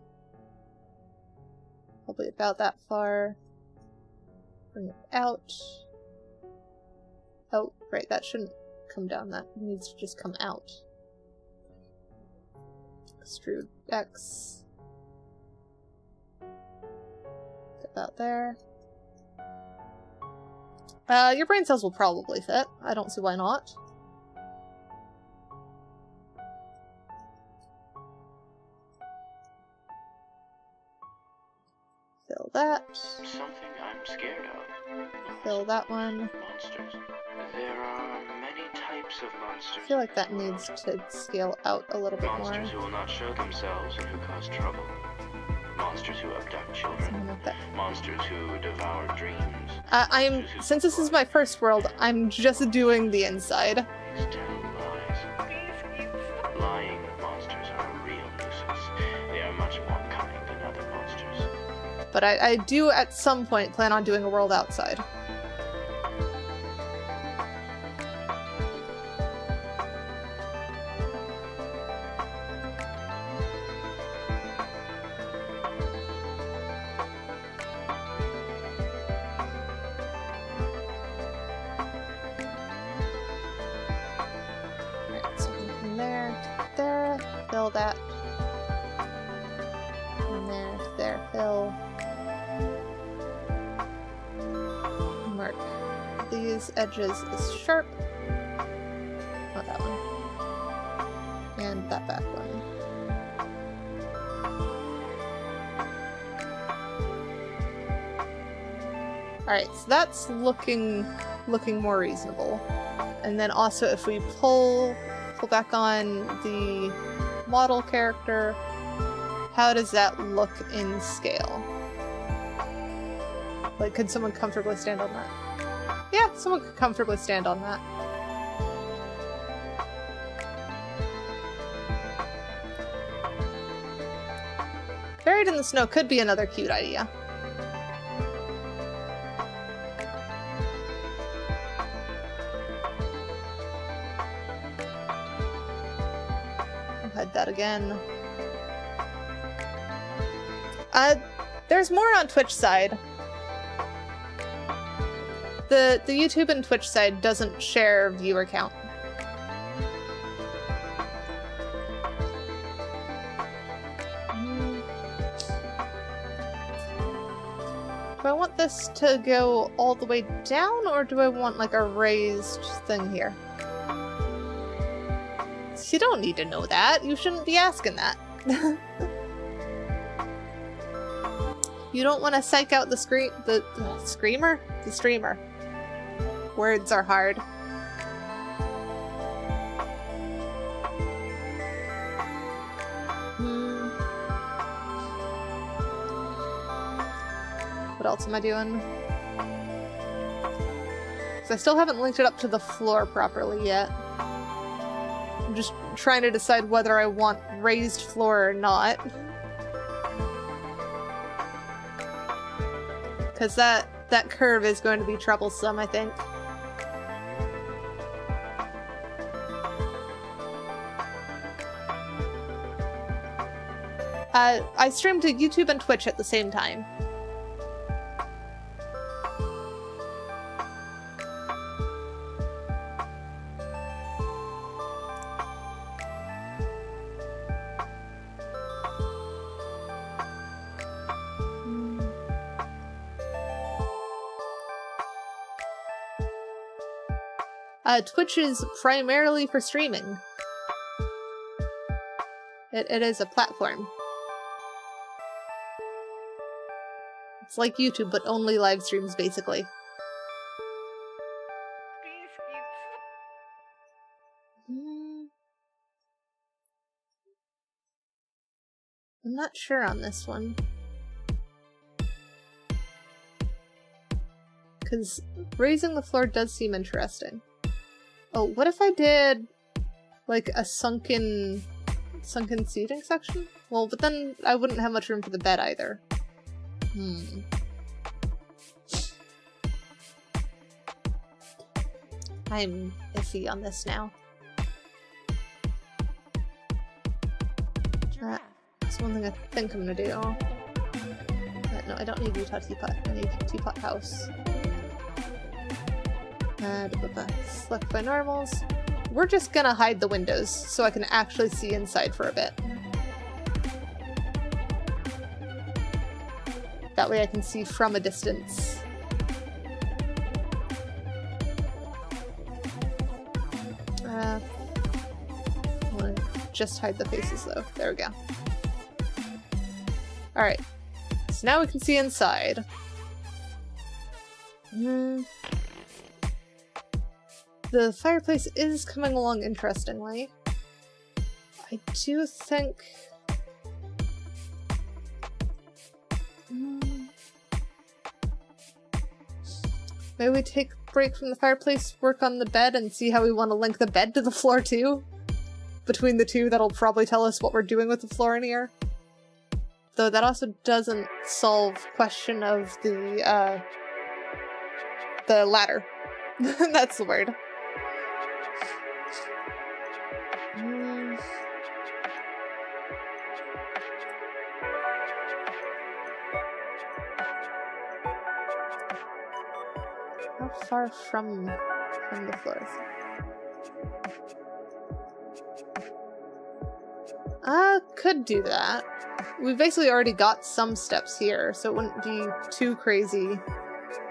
Probably about that far. Bring it out. Oh, right, that shouldn't come down. That needs to just come out. Extrude X. About there. Your brain cells will probably fit. I don't see why not. Fill that. Something I'm scared of. Fill that one. Monsters. There are many types of monsters. I feel like that needs to scale out a little bit more. Monsters who will not show themselves and who cause trouble. Monsters who abduct children. Monsters who devour dreams. Since this is my first world, I'm just doing the inside. These tell lies. Lying monsters are a real nuisance. They are much more cunning than other monsters. But I do at some point plan on doing a world outside. Fill that. And there, fill. Mark these edges as sharp. Not that one. And that back one. Alright, so that's looking more reasonable. And then also if we pull back on the model character, how does that look in scale? Like, could someone comfortably stand on that? Yeah, someone could comfortably stand on that. Buried in the snow could be another cute idea. That again. There's more on Twitch side. The YouTube and Twitch side doesn't share viewer count. Do I want this to go all the way down, or do I want like a raised thing here? You don't need to know that. You shouldn't be asking that. You don't want to psych out the screamer? The streamer. Words are hard. What else am I doing? Because I still haven't linked it up to the floor properly yet. I'm just trying to decide whether I want raised floor or not. Because that curve is going to be troublesome, I think. I stream to YouTube and Twitch at the same time. Twitch is primarily for streaming. It is a platform. It's like YouTube, but only live streams, basically. I'm not sure on this one. Because raising the floor does seem interesting. Oh, what if I did like a sunken seating section? Well, but then I wouldn't have much room for the bed either. I'm iffy on this now. That's one thing I think I'm gonna do. No, I don't need Utah Teapot. I need Teapot House. Select by normals. We're just gonna hide the windows so I can actually see inside for a bit. That way I can see from a distance. I want to just hide the faces though. There we go. Alright. So now we can see inside. The fireplace is coming along interestingly. I do think... maybe we take a break from the fireplace, work on the bed, and see how we want to link the bed to the floor too? Between the two, that'll probably tell us what we're doing with the floor in here. Though that also doesn't solve question of the ladder. That's the word. How far from the floors? Could do that. We've basically already got some steps here, so it wouldn't be too crazy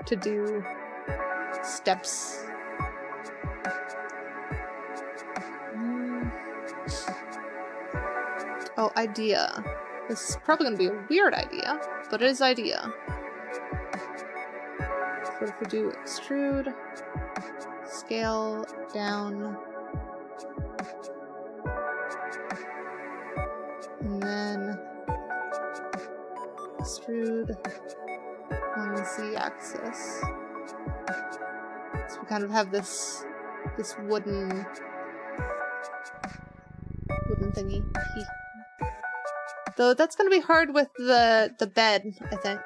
to do steps. Oh, idea. This is probably going to be a weird idea, but it is idea. So what if we do extrude, scale down, and then extrude on the z-axis. So we kind of have this wooden thingy. Though that's gonna be hard with the bed, I think.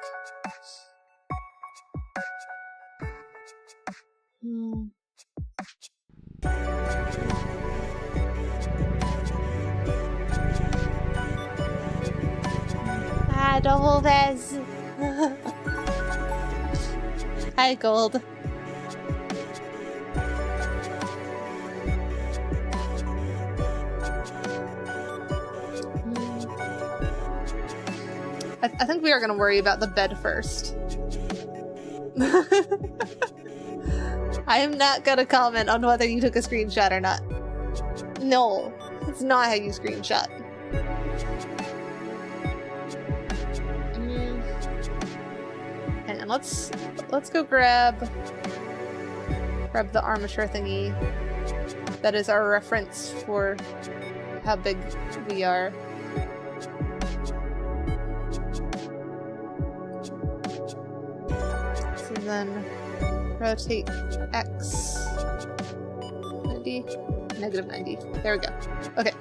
Adolves. Hi, Gold. I think we are going to worry about the bed first. I am not gonna comment on whether you took a screenshot or not. No, it's not how you screenshot. Hang on, let's go grab the armature thingy. That is our reference for how big we are. So then rotate X 90, -90. There we go. Okay.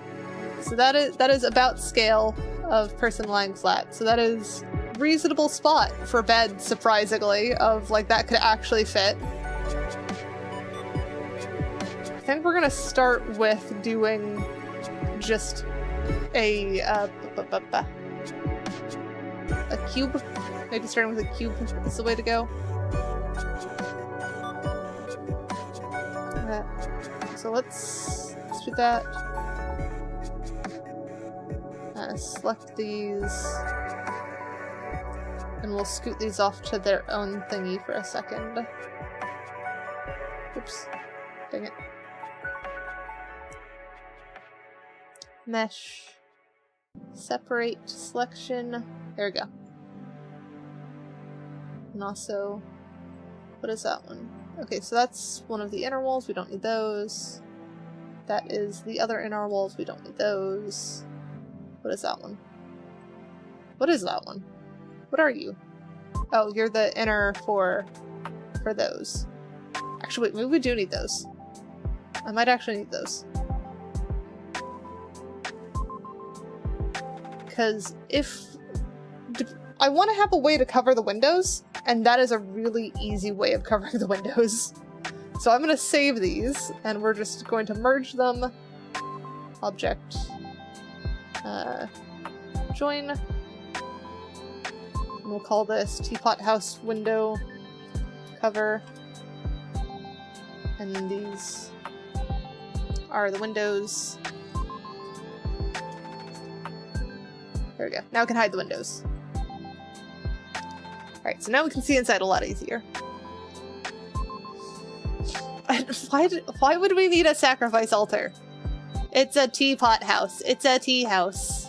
So that is about scale of person lying flat. So that is reasonable spot for bed, surprisingly, of like that could actually fit. I think we're gonna start with doing just a cube. Maybe starting with a cube is the way to go. So let's do that. Select these. And we'll scoot these off to their own thingy for a second. Oops. Dang it. Mesh. Separate selection. There we go. And also, what is that one? Okay, so that's one of the inner walls. We don't need those. That is the other inner walls. We don't need those. What is that one? What is that one? What are you? Oh, you're the inner for those. Actually, wait, maybe we do need those. I might actually need those. Because I want to have a way to cover the windows, and that is a really easy way of covering the windows. So I'm going to save these, and we're just going to merge them. Object. Join. And we'll call this Teapot House window cover. And then these are the windows. There we go. Now we can hide the windows. Alright, so now we can see inside a lot easier. Why would we need a sacrifice altar? It's a teapot house. It's a tea house.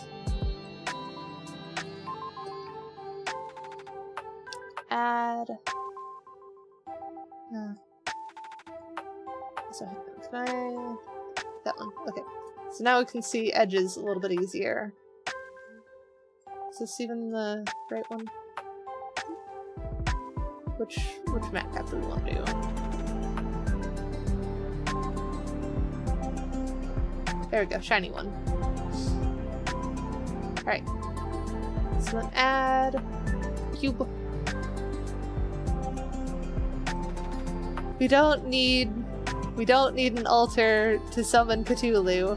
Add. So can I? That one. Okay. So now we can see edges a little bit easier. Is this even the right one? Which map cap do we want to do? There we go, shiny one. Alright. So then add cube. We don't need an altar to summon Cthulhu.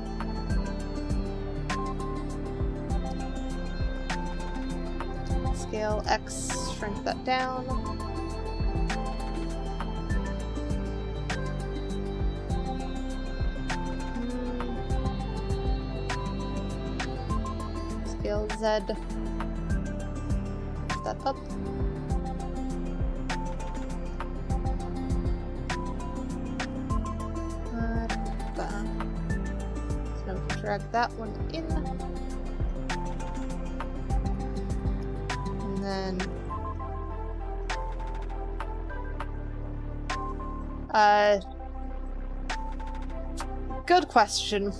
Scale X, shrink that down. Scale Z. Lift that up. So now we can drag that one in. And then good question.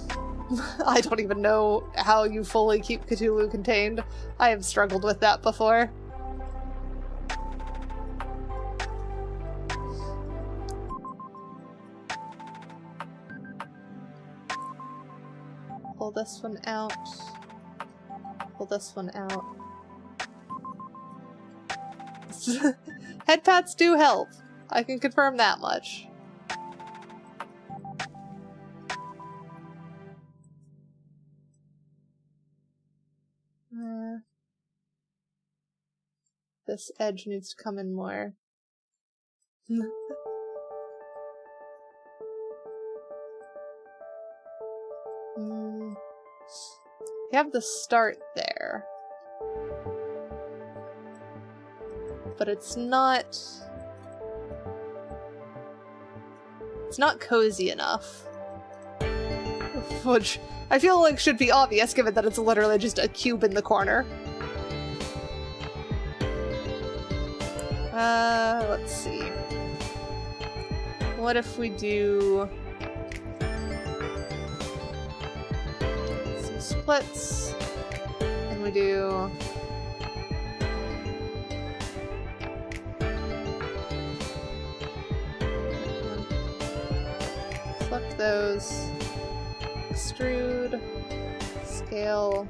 I don't even know how you fully keep Cthulhu contained. I have struggled with that before. Pull this one out. Pull this one out. Head pats do help. I can confirm that much. This edge needs to come in more. You have the start there. But it's not It's not cozy enough. Which I feel like should be obvious given that it's literally just a cube in the corner. Let's see. What if we do some splits, and we do select those, extrude, scale,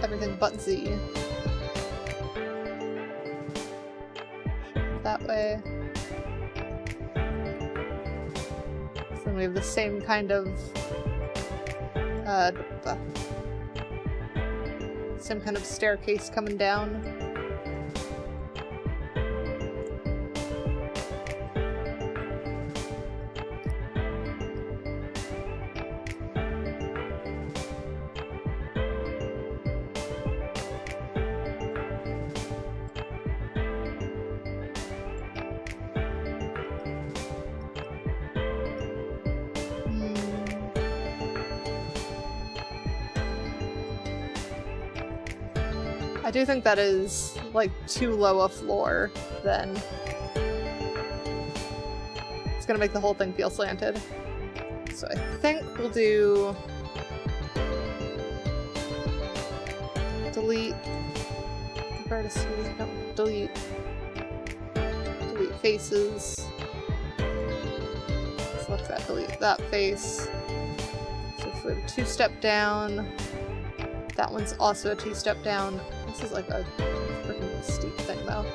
everything but Z. That way. So then we have the same kind of staircase coming down. I do think that is, like, too low a floor, then. It's gonna make the whole thing feel slanted. So I think we'll do... delete... vertices, no, delete... delete faces. Select that, delete that face. So if we have a 2-step down, that one's also a 2-step down. This is like a freaking steep thing, though.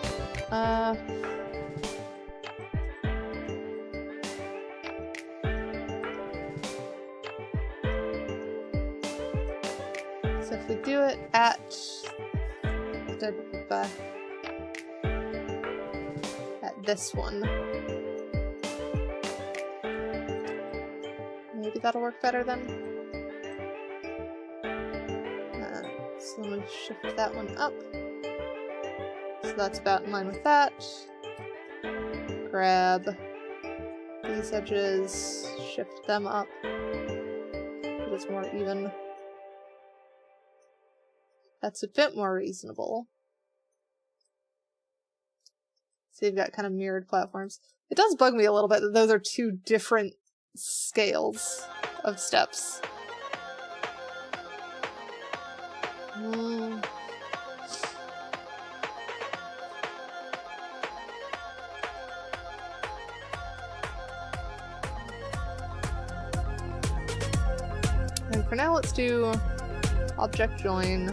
So if we do it at this one, maybe that'll work better then. So then we shift that one up. So that's about in line with that. Grab these edges, shift them up. It is more even. That's a bit more reasonable. So you've got kind of mirrored platforms. It does bug me a little bit that those are two different scales of steps. And for now, let's do object join.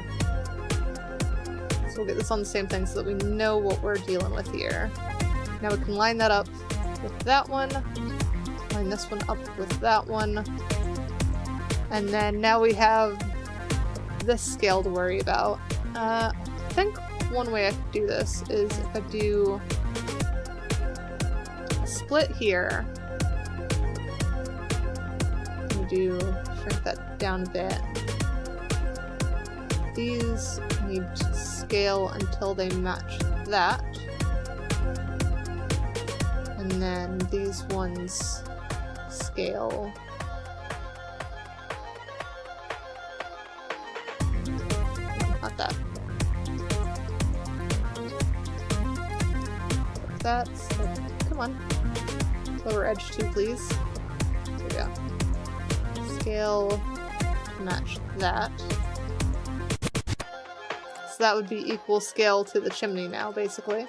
So we'll get this on the same thing so that we know what we're dealing with here. Now we can line that up with that one, line this one up with that one, and then now we have this scale to worry about. I think one way I could do this is if I do a split here, and shrink that down a bit. These need to scale until they match that. And then these ones scale. Not that. Like that. So, come on. Lower edge too, please. There we go. Scale to match that. So that would be equal scale to the chimney now, basically.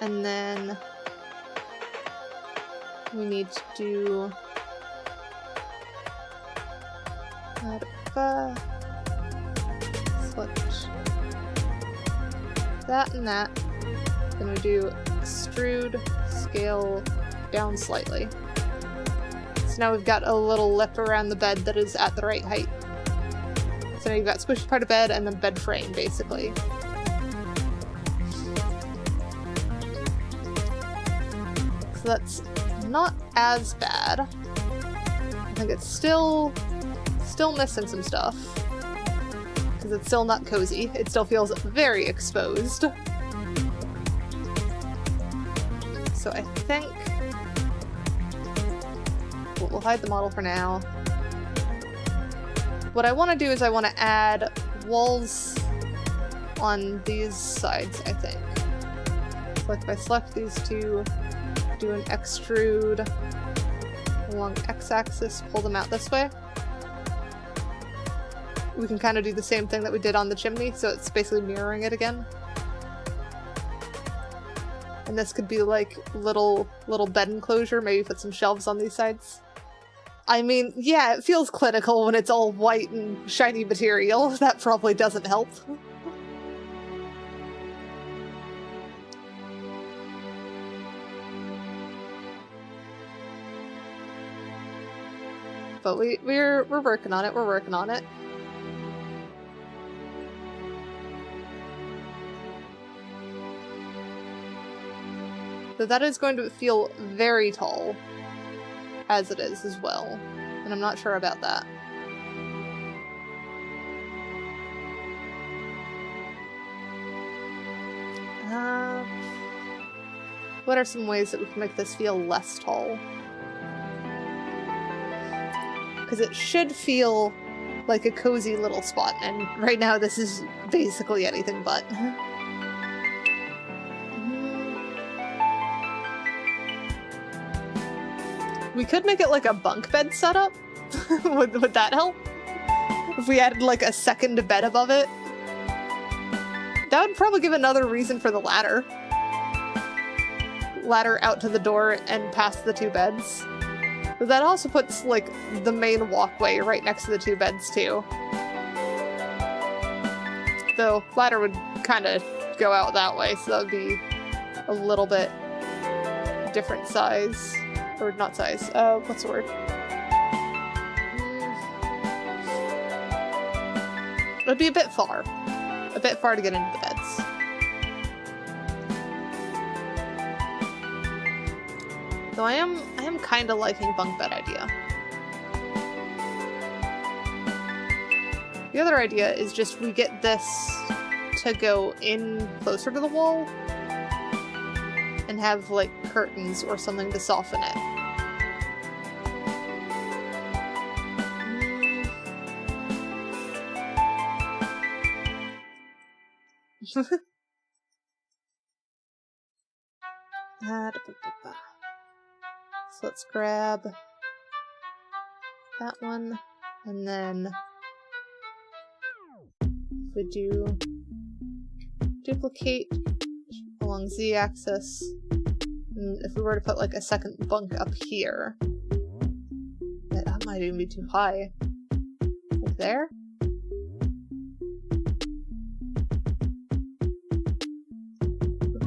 And then we need to do select that and that. Then we do extrude, scale down slightly. So now we've got a little lip around the bed that is at the right height. So now you've got squishy part of bed and then bed frame, basically. So that's not as bad. I think it's still missing some stuff. Because it's still not cozy. It still feels very exposed. So I think we'll hide the model for now. What I want to do is I want to add walls on these sides, I think. So like if I select these two, do an extrude along x-axis, pull them out this way. We can kind of do the same thing that we did on the chimney, so it's basically mirroring it again. And this could be like little bed enclosure, maybe put some shelves on these sides. I mean, yeah, it feels clinical when it's all white and shiny material. That probably doesn't help. But we're working on it. We're working on it. So that is going to feel very tall, as it is as well, and I'm not sure about that. What are some ways that we can make this feel less tall? Because it should feel like a cozy little spot, and right now this is basically anything but. We could make it like a bunk bed setup. would that help? If we added like a second bed above it? That would probably give another reason for the ladder. Ladder out to the door and past the two beds. But that also puts like the main walkway right next to the two beds too. Though ladder would kind of go out that way, so that would be a little bit different size. Or not size, what's the word? It'd be a bit far. A bit far to get into the beds. Though I am kind of liking bunk bed idea. The other idea is just we get this to go in closer to the wall and have like curtains or something to soften it. So let's grab that one, and then if we do duplicate along z-axis, and if we were to put like a second bunk up here, that might even be too high. Like there?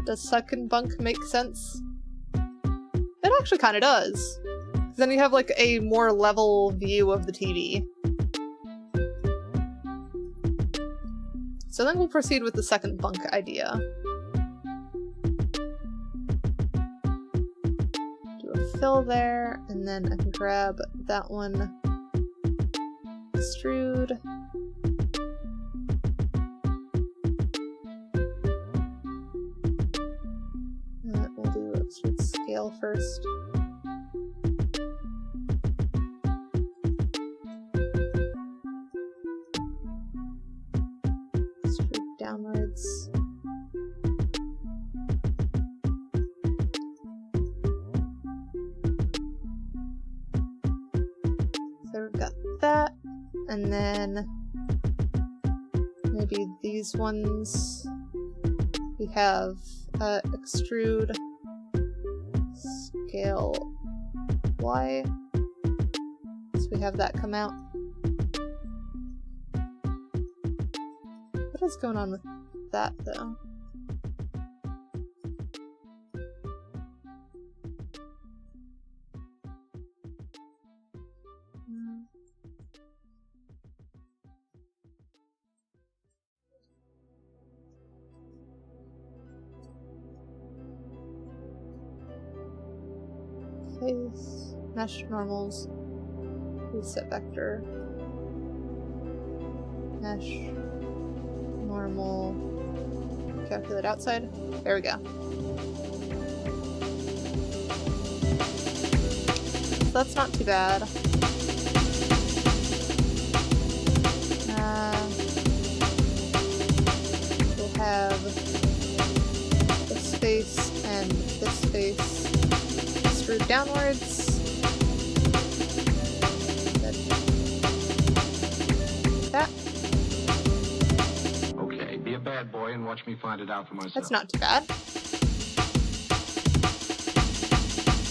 Does second bunk make sense? It actually kind of does. Then you have like a more level view of the TV. So then we'll proceed with the second bunk idea. Do a fill there, and then I can grab that one, extrude. We'll do extrude scale first. Extrude downwards. So we've got that, and then maybe these ones we have extrude scale Y. So we have that come out. What is going on with that though? Face, mesh normals, reset vector, mesh, normal, calculate outside. There we go. that's not too bad. We'll have this face and this face screwed downwards. That. Okay, be a bad boy and watch me find it out for myself. That's not too bad.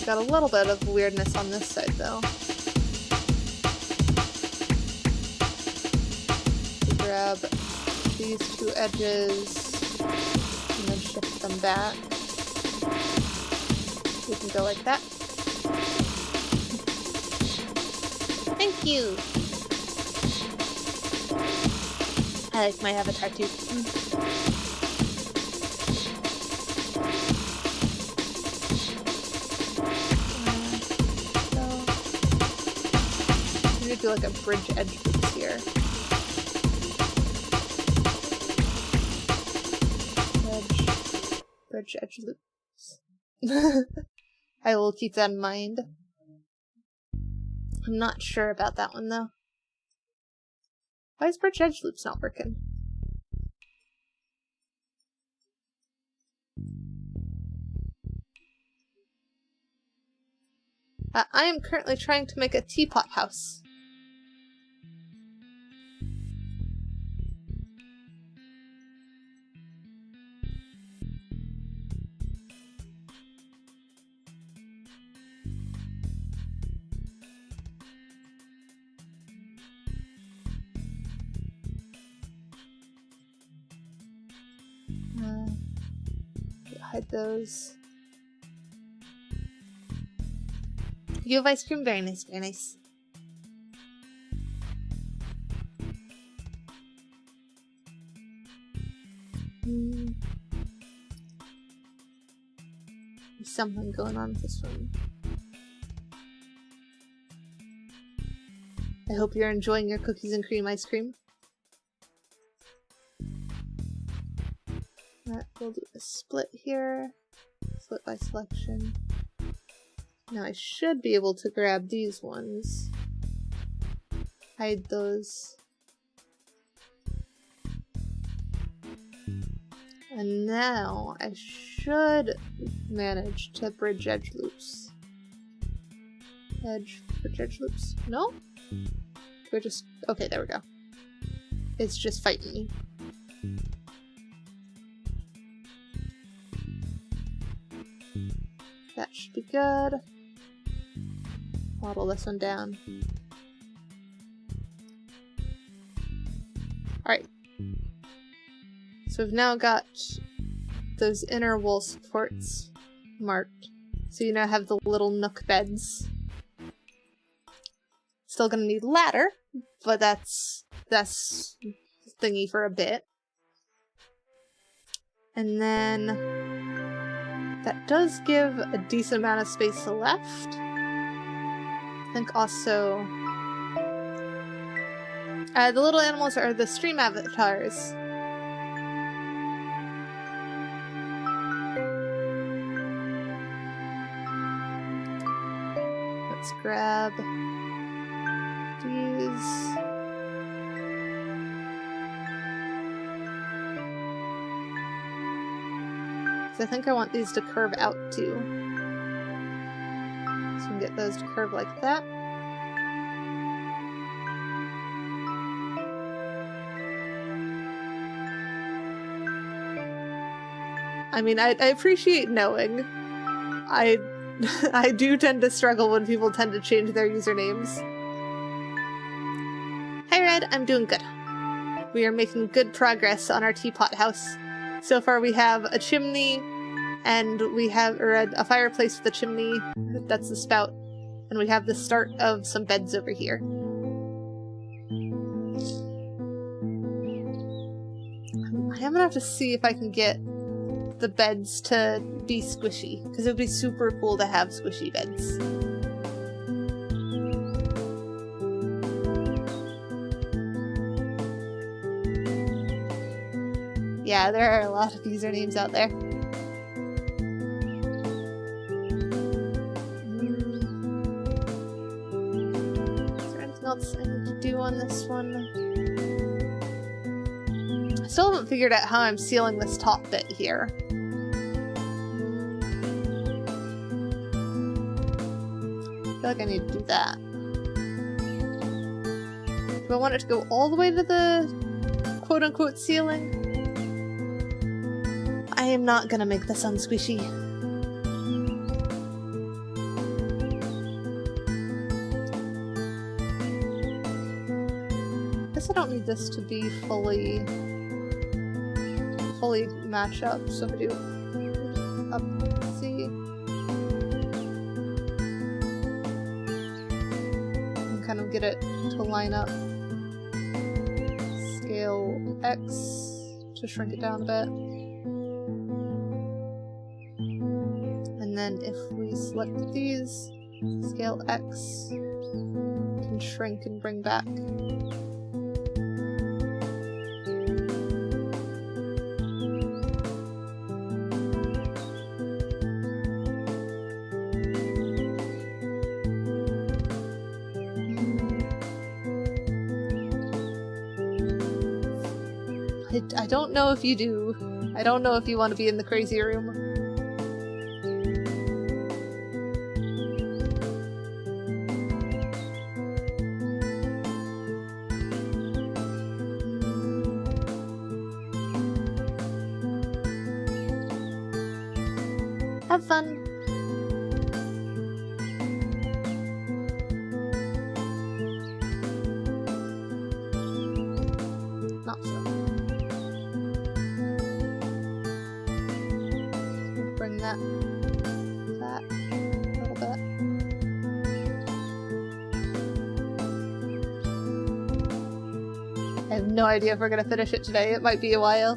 Got a little bit of weirdness on this side, though. Grab these two edges and then shift them back. We can go like that. Thank you! I like my avatar too. I'm gonna do like a bridge edge loops here. Bridge edge loops. I will keep that in mind. I'm not sure about that one though. Why is bridge edge loops not working? I am currently trying to make a teapot house. Hide those. You have ice cream? Very nice, very nice. There's something going on with this one. I hope you're enjoying your cookies and cream ice cream. We'll do a split here. Split by selection. Now I should be able to grab these ones. Hide those. And now I should manage to bridge edge loops. Bridge edge loops. No? We're just... Okay, there we go. It's just fighting me. That should be good. Model this one down. Alright. So we've now got those inner wall supports marked. So you now have the little nook beds. Still gonna need ladder, but that's thingy for a bit. And then that does give a decent amount of space left. I think also the little animals are the stream avatars. Let's grab these. I think I want these to curve out too. So we can get those to curve like that. I mean, I appreciate knowing. I do tend to struggle when people tend to change their usernames. Hi Red, I'm doing good. We are making good progress on our teapot house. So far we have a chimney, and we have a fireplace with a chimney, that's the spout, and we have the start of some beds over here. I am gonna have to see if I can get the beds to be squishy, because it would be super cool to have squishy beds. Yeah, there are a lot of usernames out there. else I need to do on this one. I still haven't figured out how I'm sealing this top bit here. I feel like I need to do that. Do I want it to go all the way to the quote-unquote ceiling? I am not gonna make this unsquishy. I don't need this to be fully match up, so if I do up C and kind of get it to line up. Scale X to shrink it down a bit. And then if we select these, scale X can shrink and bring back. I don't know if you do. I don't know if you want to be in the crazy room. Have fun. Not so. Bring that a little bit. I have no idea if we're gonna finish it today. It might be a while.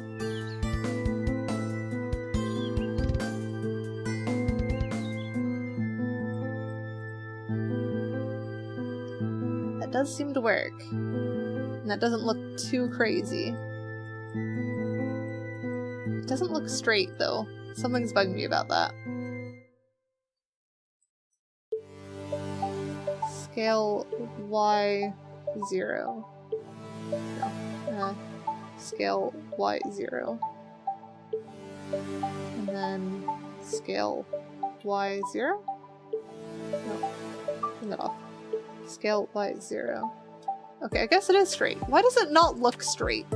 That does seem to work. And that doesn't look too crazy. It doesn't look straight though. Something's bugging me about that. Scale Y0. No. Scale Y0. And then scale Y0? No. Turn that off. Scale Y0. Okay, I guess it is straight. Why does it not look straight?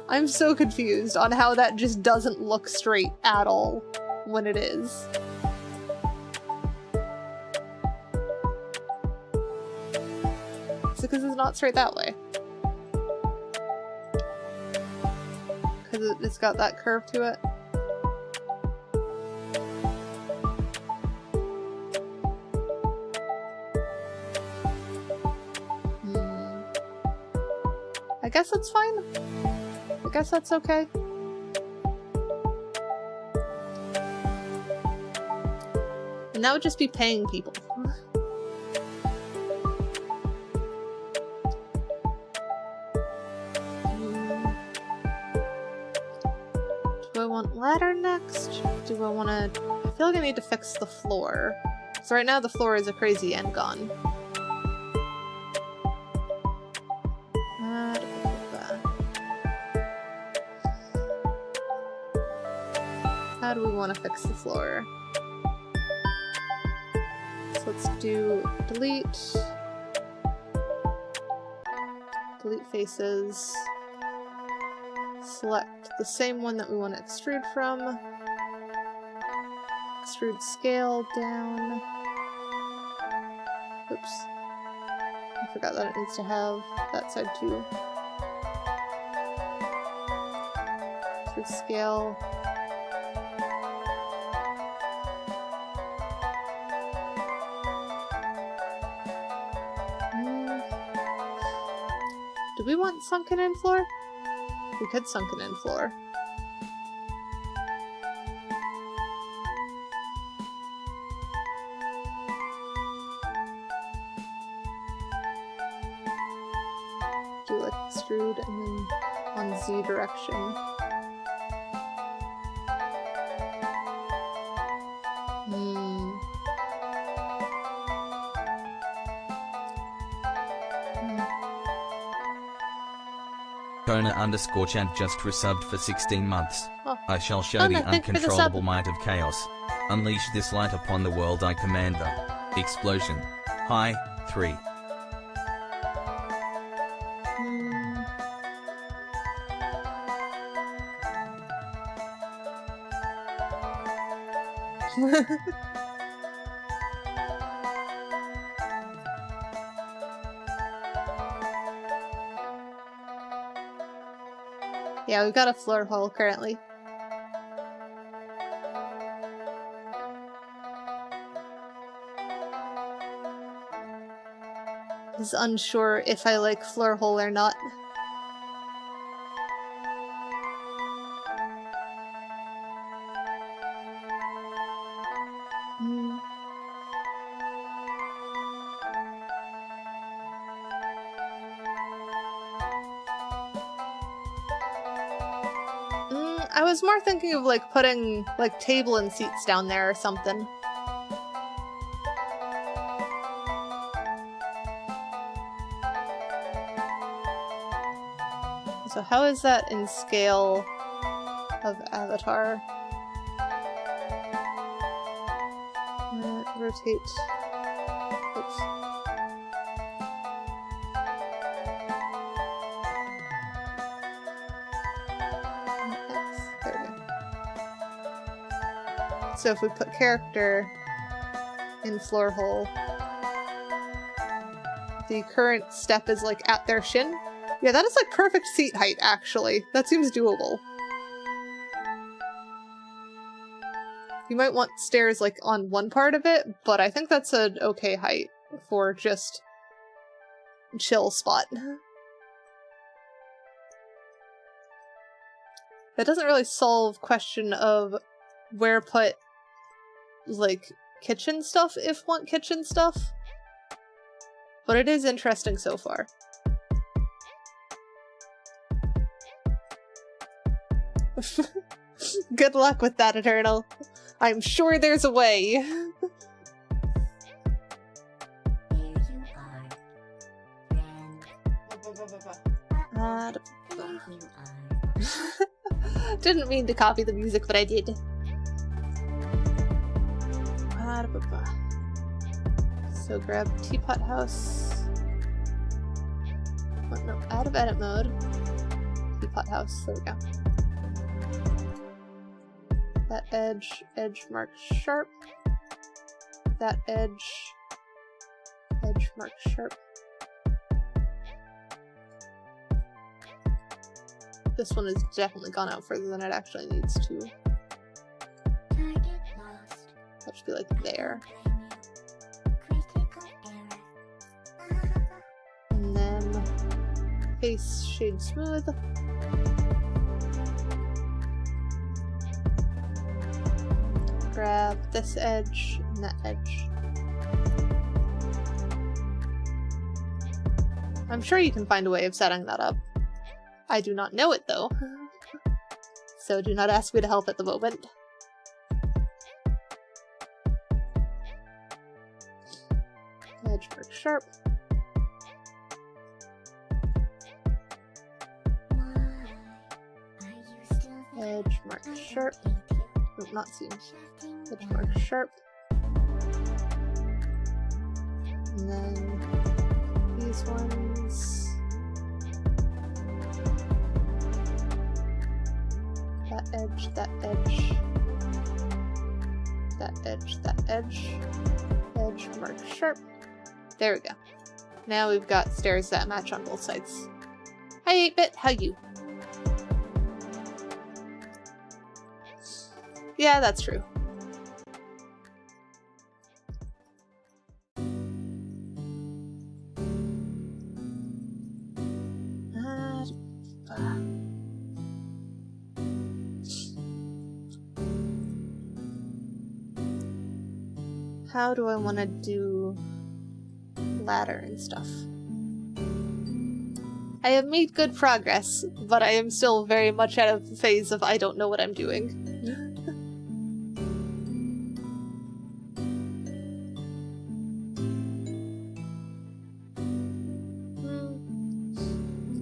I'm so confused on how that just doesn't look straight at all when it is. It's because it's not straight that way. Because it's got that curve to it. I guess that's fine. I guess that's okay. And that would just be paying people. Do I want ladder next? Do I want to... I feel like I need to fix the floor. So right now the floor is a crazy end gone. How do we want to fix the floor? So let's do delete. Delete faces. Select the same one that we want to extrude from. Extrude scale down. Oops. I forgot that it needs to have that side too. Extrude scale. Do we want sunken in floor? We could sunken in floor. Do like extrude and then on Z direction. Kona_chat just resubbed for 16 months. Oh. I shall show Kona, the thank you for the uncontrollable sub. might of chaos. Unleash this light upon the world, I command the explosion. Hi, 3. Yeah, we've got a floor hole currently. Is unsure if I like floor hole or not. I was more thinking of like putting like table and seats down there or something. So how is that in scale of avatar? Rotate. Oops. There we go. So if we put character in floor hole, the current step is like at their shin. Yeah, that is like perfect seat height, actually. That seems doable. You might want stairs like on one part of it, but I think that's an okay height for just chill spot. That doesn't really solve question of where put like kitchen stuff if want kitchen stuff, but it is interesting so far. Good luck with that, Eternal. I'm sure there's a way. Didn't mean to copy the music, but I did. So grab Teapot House. Oh, no, out of edit mode. Teapot House, there we go. That edge marked sharp. That edge marked sharp. This one has definitely gone out further than it actually needs to. That should be like there. And then face shade smooth. Grab this edge and that edge. I'm sure you can find a way of setting that up. I do not know it though, so do not ask me to help at the moment. Edge mark sharp. Edge mark sharp. Oh, not seams. Edge mark sharp. And then these ones. That edge, that edge. That edge, that edge. Edge mark sharp. There we go. Now we've got stairs that match on both sides. Hi 8-bit, how you? Yeah, that's true. How do I want to do ladder and stuff? I have made good progress, but I am still very much out of the phase of I don't know what I'm doing.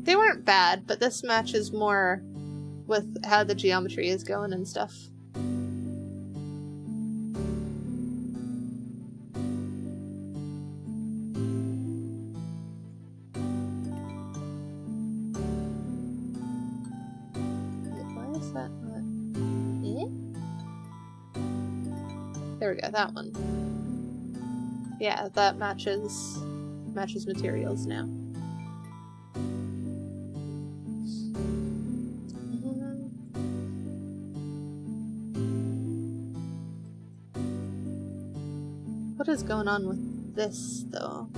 They weren't bad, but this matches more with how the geometry is going and stuff. Why is that not... There we go, that one. Yeah, that matches materials now. What is going on with this, though?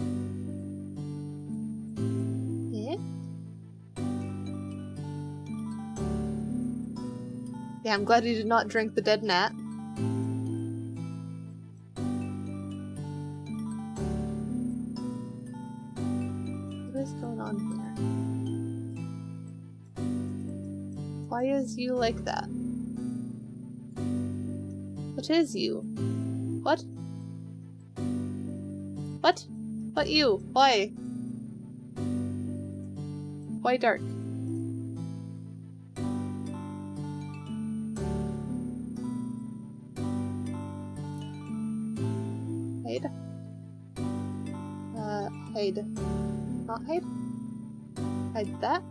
Yeah? Yeah, I'm glad you did not drink the dead gnat. What is going on here? Why is you like that? What is you? What? What? What you? Why? Why dark? Hide? Hide. Not hide? Hide that?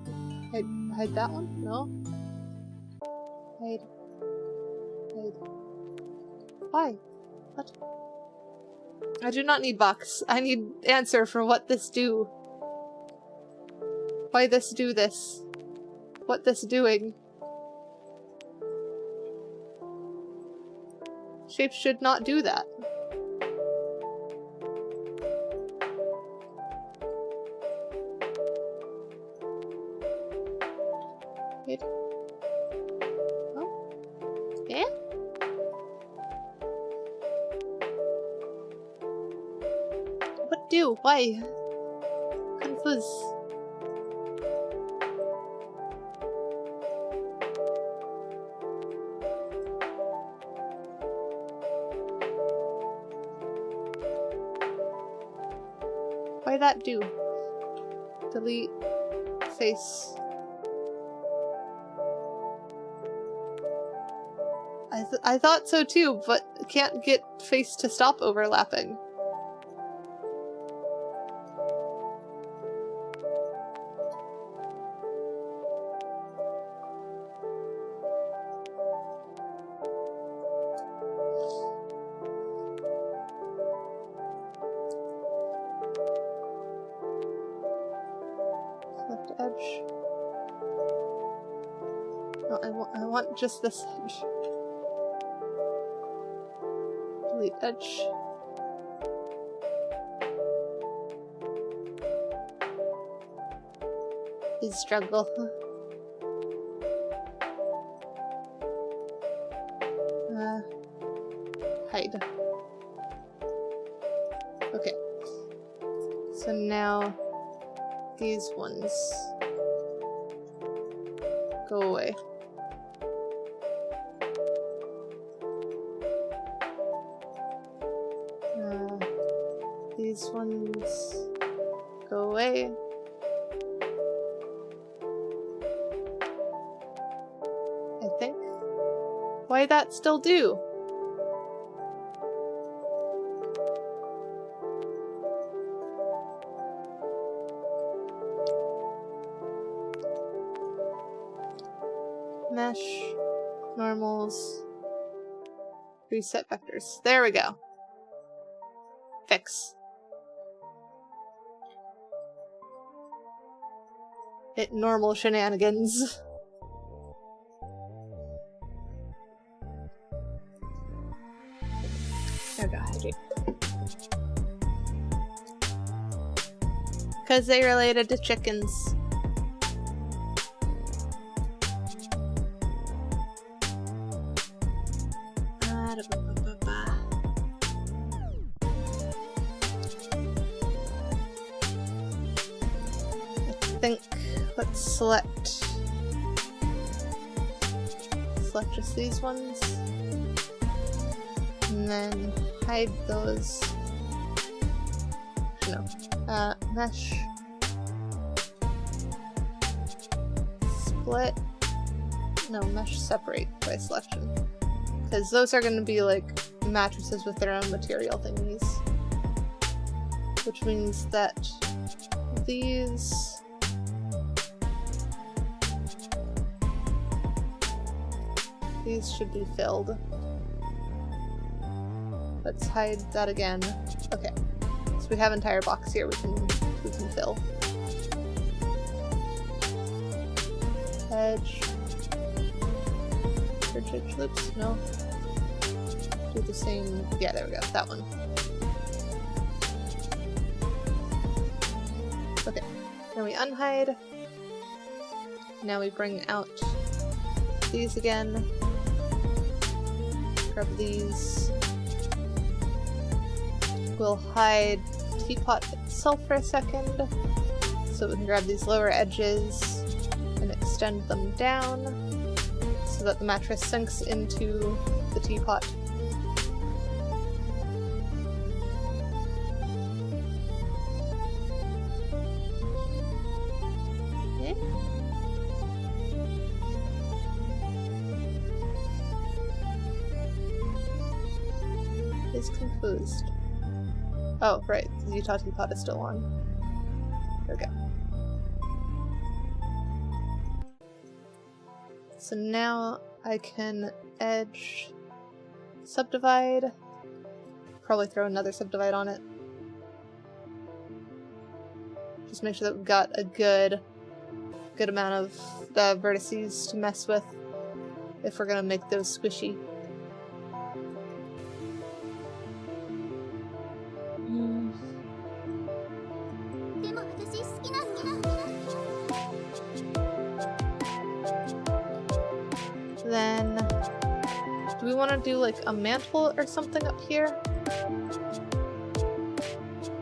Hide that one? No? Hide. Hide. Why? What? I do not need box. I need answer for what this do. Why this do this? What this doing? Shapes should not do that. Wait. Oh? Yeah? What do? Why? Confused. Why that do? Delete face. I thought so too, but can't get face to stop overlapping. Left edge. No, I want just this edge. Delete edge. Is struggle. Hide. Okay. So now these ones go away. These ones go away. I think. Why that still do? Mesh, normals, reset vectors. There we go. Fix. It normal shenanigans. Oh god. Because they related to chickens. Let's select just these ones and then hide those. No. Mesh. split. No, mesh separate by selection. Because those are going to be like mattresses with their own material thingies. Which means that these... these should be filled. Let's hide that again. Okay. So we have an entire box here we can fill. Edge. Edge loops? No. Do the same. Yeah, there we go. That one. Okay. Now we unhide. Now we bring out these again. Grab these. We'll hide Teapot itself for a second, so we can grab these lower edges and extend them down so that the mattress sinks into the teapot. Okay. Is confused. Oh, right, because Utah Teapot is still on. There we go. So now I can edge subdivide. Probably throw another subdivide on it. Just make sure that we've got a good amount of the vertices to mess with if we're gonna make those squishy. Then, do we want to do like a mantle or something up here?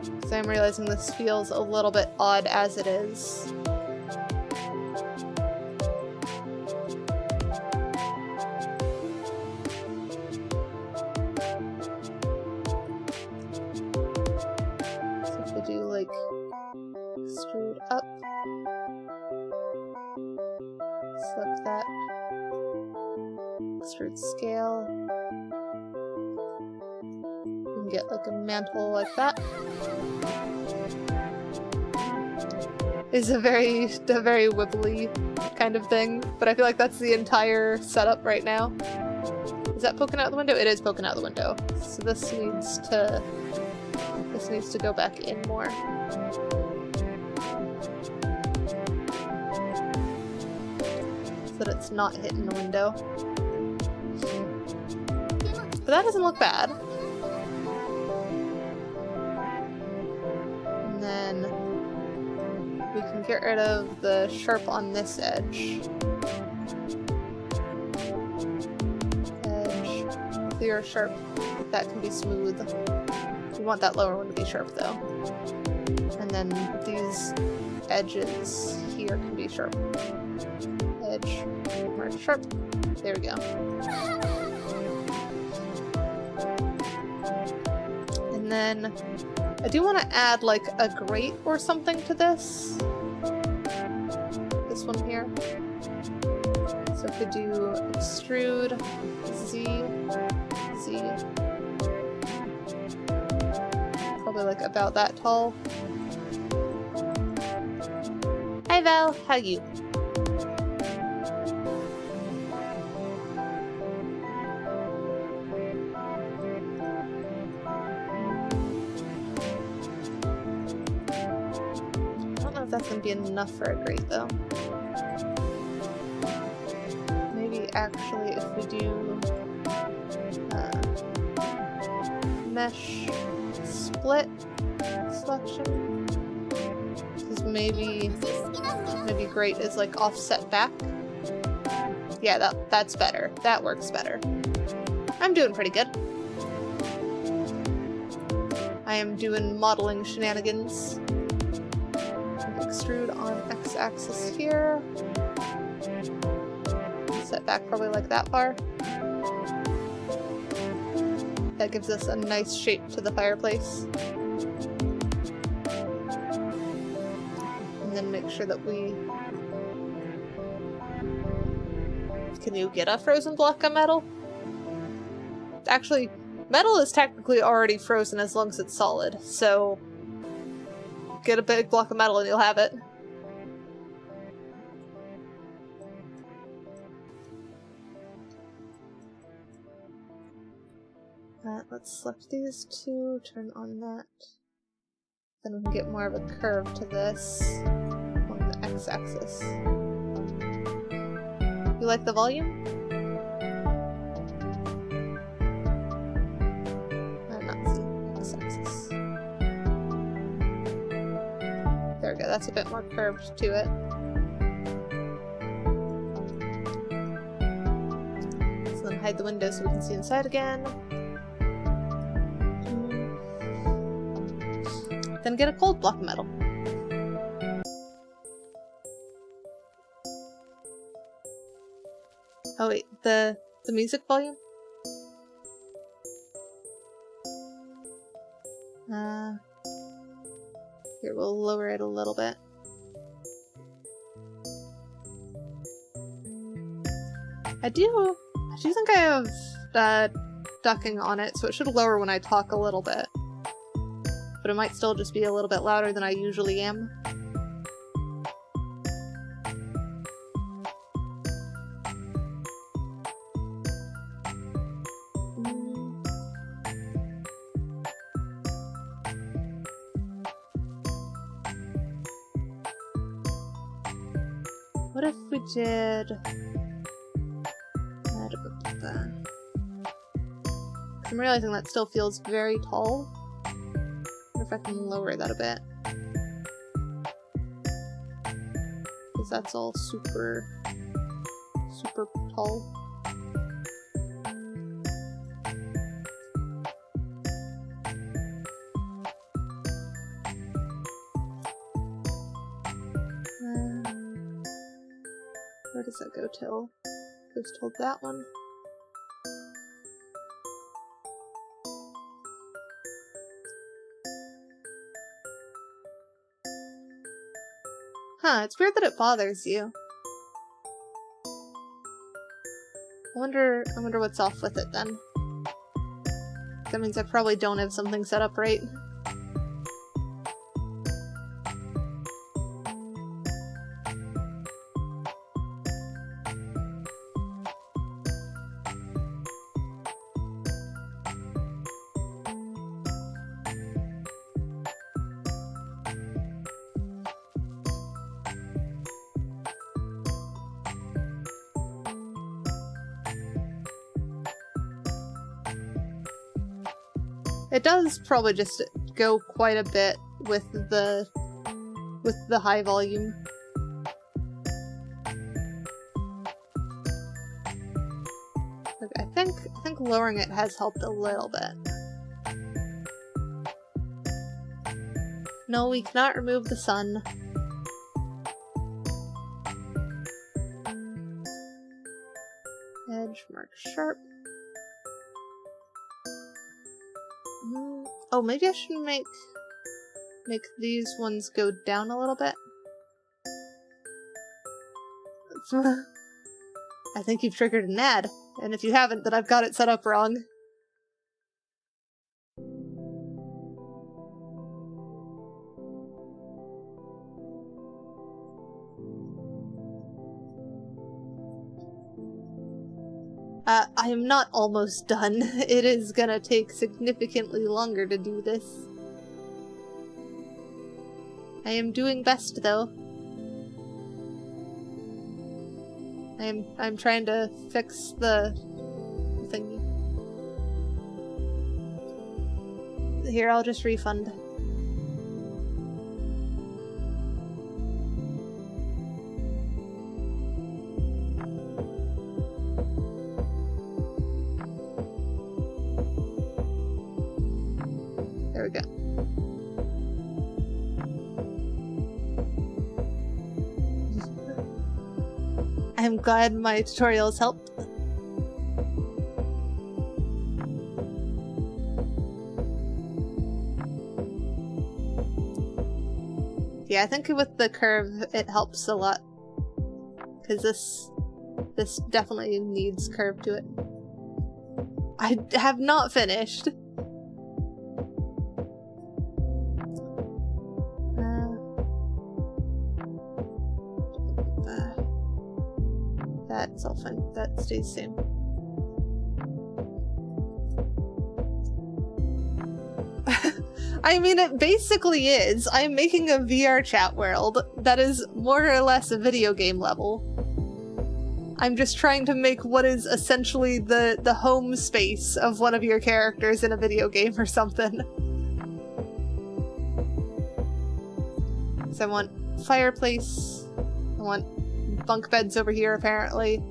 Because I'm realizing this feels a little bit odd as it is. So if we do like extrude up, select that. Extrude scale. You can get like a mantle like that. It's a very wibbly kind of thing, but I feel like that's the entire setup right now. Is that poking out the window? It is poking out the window. So this needs to go back in more. So that it's not hitting the window. But that doesn't look bad. And then we can get rid of the sharp on this edge. Edge. Clear sharp. That can be smooth. We want that lower one to be sharp though. And then these edges here can be sharp. Edge. More sharp. There we go. And then I do want to add like a grate or something to this. This one here. So if we do extrude, Z, probably like about that tall. Hi Val, how you? That's gonna be enough for a grate though. Maybe actually if we do mesh split selection, because maybe grate is like offset back. Yeah, that's better. That works better. I'm doing pretty good. I am doing modeling shenanigans. Extrude on x-axis here. Set back probably like that far. That gives us a nice shape to the fireplace. And then make sure that we can you get a frozen block of metal? Actually, metal is technically already frozen as long as it's solid, so get a big block of metal and you'll have it. Let's select these two, turn on that. Then we can get more of a curve to this on the x-axis. You like the volume? I'm not seeing x-axis. There we go, that's a bit more curved to it. So then hide the window so we can see inside again. Then get a cold block of metal. Oh wait, the music volume? Here, we'll lower it a little bit. I do think I have ducking on it, so it should lower when I talk a little bit. But it might still just be a little bit louder than I usually am. What if we did... I'm realizing that still feels very tall. If I can lower that a bit. Because that's all super tall. Where does that go till? Goes till that one. Huh, it's weird that it bothers you. I wonder what's off with it then. That means I probably don't have something set up right. It does probably just go quite a bit with the high volume. Okay, I think lowering it has helped a little bit. No, we cannot remove the sun. Edge mark sharp. Oh, maybe I should make these ones go down a little bit. I think you've triggered an ad, and if you haven't, then I've got it set up wrong. I am not almost done. It is gonna take significantly longer to do this. I am doing best, though. I'm trying to fix the thingy. Here, I'll just refund. There we go. I'm glad my tutorials helped. Yeah, I think with the curve it helps a lot. Because This definitely needs curve to it. I have not finished. That's all fine. That stays the same. I mean, it basically is. I'm making a VRChat world that is more or less a video game level. I'm just trying to make what is essentially the home space of one of your characters in a video game or something. So I want fireplace. I want bunk beds over here, apparently.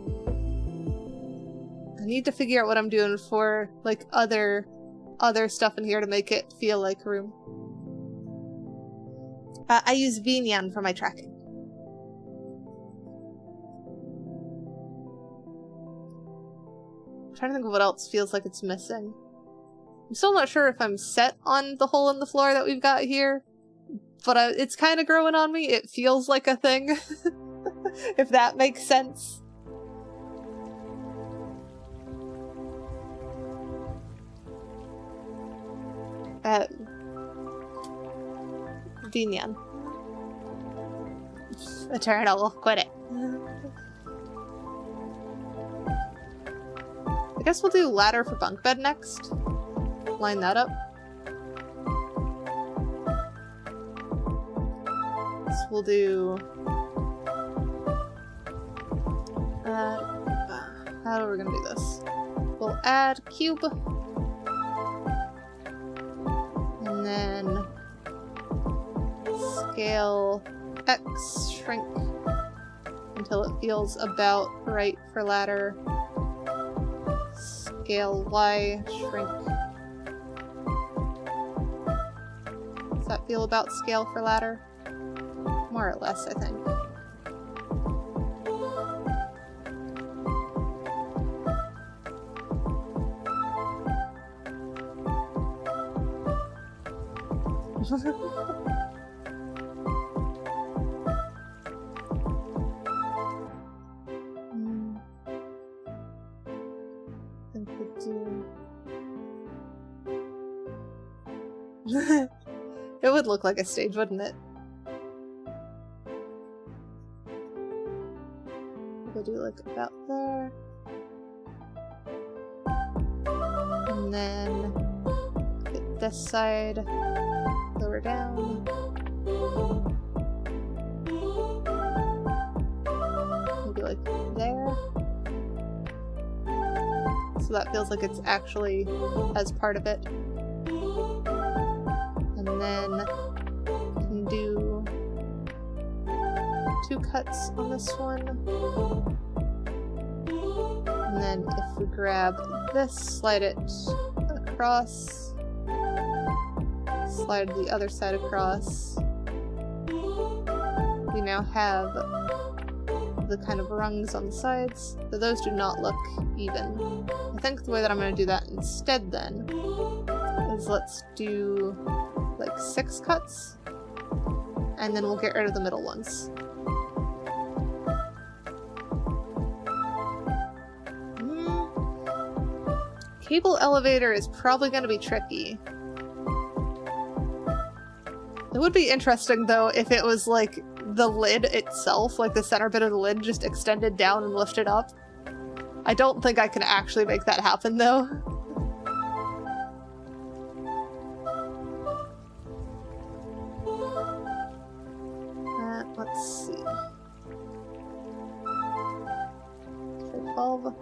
I need to figure out what I'm doing for, like, other stuff in here to make it feel like a room. I use VRChat for my tracking. I'm trying to think of what else feels like it's missing. I'm still not sure if I'm set on the hole in the floor that we've got here, but it's kind of growing on me. It feels like a thing, if that makes sense. VRChat. Eternal, quit it. I guess we'll do ladder for bunk bed next. Line that up. So we'll do... how are we gonna do this? We'll add cube. And then scale X, shrink until it feels about right for ladder. Scale Y, shrink. Does that feel about scale for ladder? More or less, I think. It would look like a stage, wouldn't it? We'll do like about there. And then get this side lower down. Maybe like there. So that feels like it's actually as part of it. And then we can do 2 cuts on this one. And then if we grab this, slide it across, slide the other side across, we now have the kind of rungs on the sides, but those do not look even. I think the way that I'm going to do that instead then is let's do like 6 cuts, and then we'll get rid of the middle ones. Cable elevator is probably going to be tricky. It would be interesting though if it was like the lid itself, like the center bit of the lid just extended down and lifted up. I don't think I can actually make that happen though. Let's see. 12.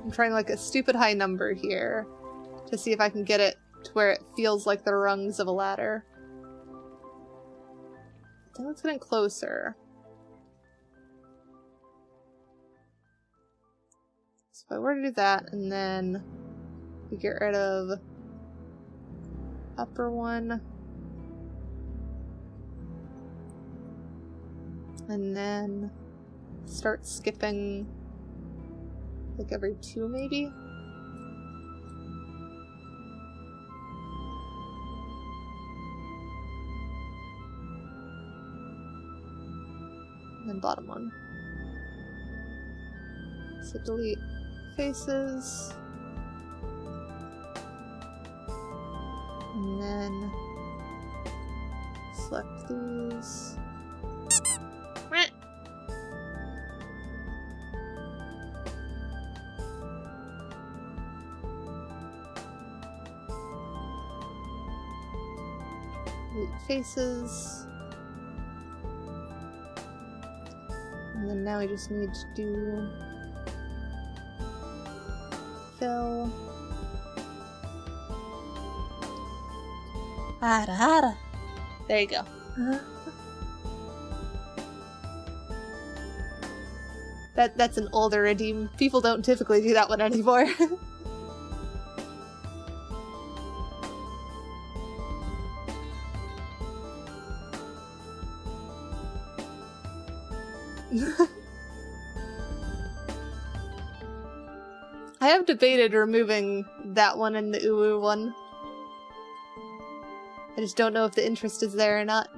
I'm trying like a stupid high number here to see if I can get it to where it feels like the rungs of a ladder. I think it's getting closer. So if I were to do that, and then we get rid of upper one, and then start skipping like every 2 maybe. And then bottom one. So delete faces. And then select these. Delete faces. And then now we just need to do fill. Hara hara. There you go. That's an older redeem. People don't typically do that one anymore. I have debated removing that one and the uwu one. I just don't know if the interest is there or not.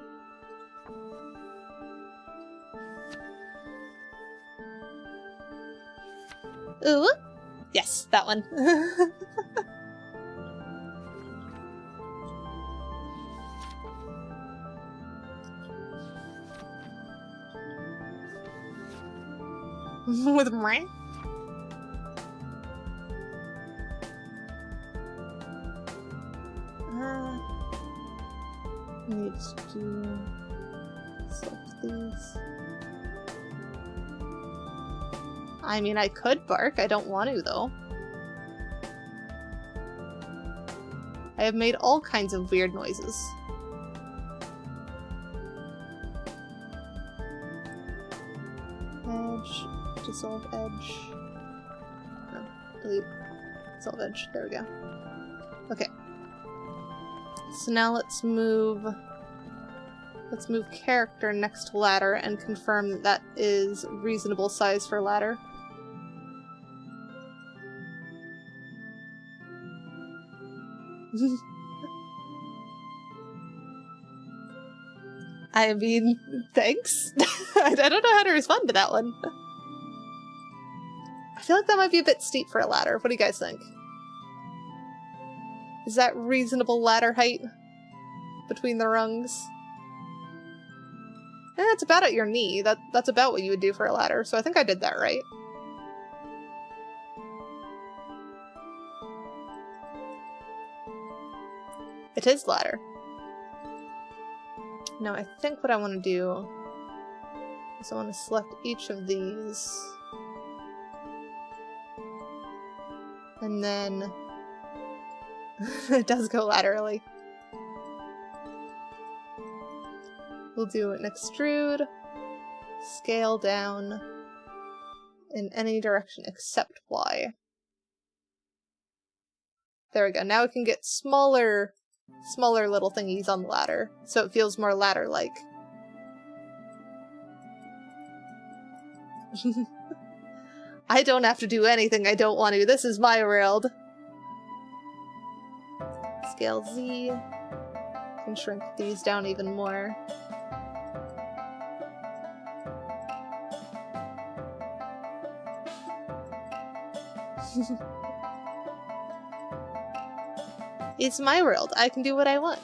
Ooh! Yes, that one. With mine? Need to select these. I mean, I could bark. I don't want to, though. I have made all kinds of weird noises. Edge. Dissolve edge. No. Delete. Dissolve edge. There we go. Okay. So now let's move character next to ladder and confirm that that is reasonable size for ladder. I mean, thanks. I don't know how to respond to that one. I feel like that might be a bit steep for a ladder. What do you guys think? Is that reasonable ladder height between the rungs? Eh, it's about at your knee. That's about what you would do for a ladder, so I think I did that right. It is ladder. Now I think what I want to do is I want to select each of these. And then it does go laterally. We'll do an extrude, scale down in any direction except Y. There we go. Now we can get smaller little thingies on the ladder, so it feels more ladder-like. I don't have to do anything I don't want to. This is my world. Scale Z. Can shrink these down even more. It's my world. I can do what I want.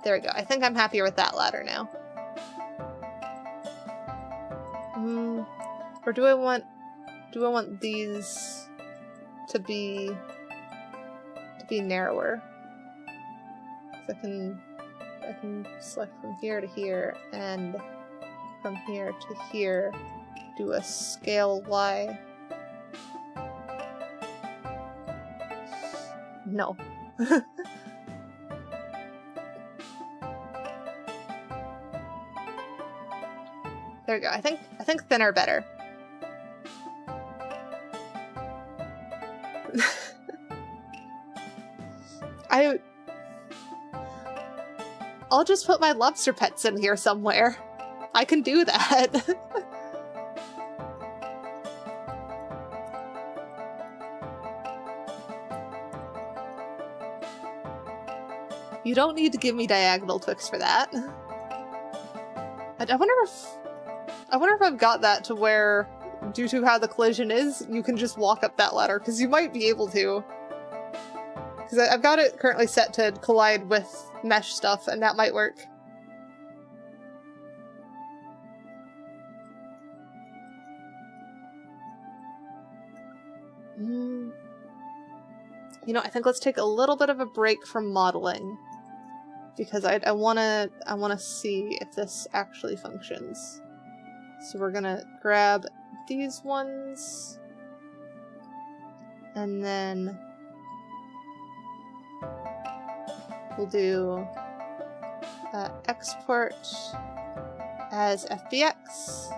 There we go. I think I'm happier with that ladder now. Or do I want these to be narrower? 'Cause I can select from here to here and from here to here, do a scale Y. No. There we go. I think thinner better. I'll just put my lobster pets in here somewhere. I can do that. You don't need to give me diagonal Twix for that. I wonder if I've got that to where, due to how the collision is, you can just walk up that ladder, because you might be able to. Because I've got it currently set to collide with mesh stuff, and that might work. You know, I think let's take a little bit of a break from modeling, because I wanna see if this actually functions. So we're gonna grab these ones, and then we'll do export as FBX.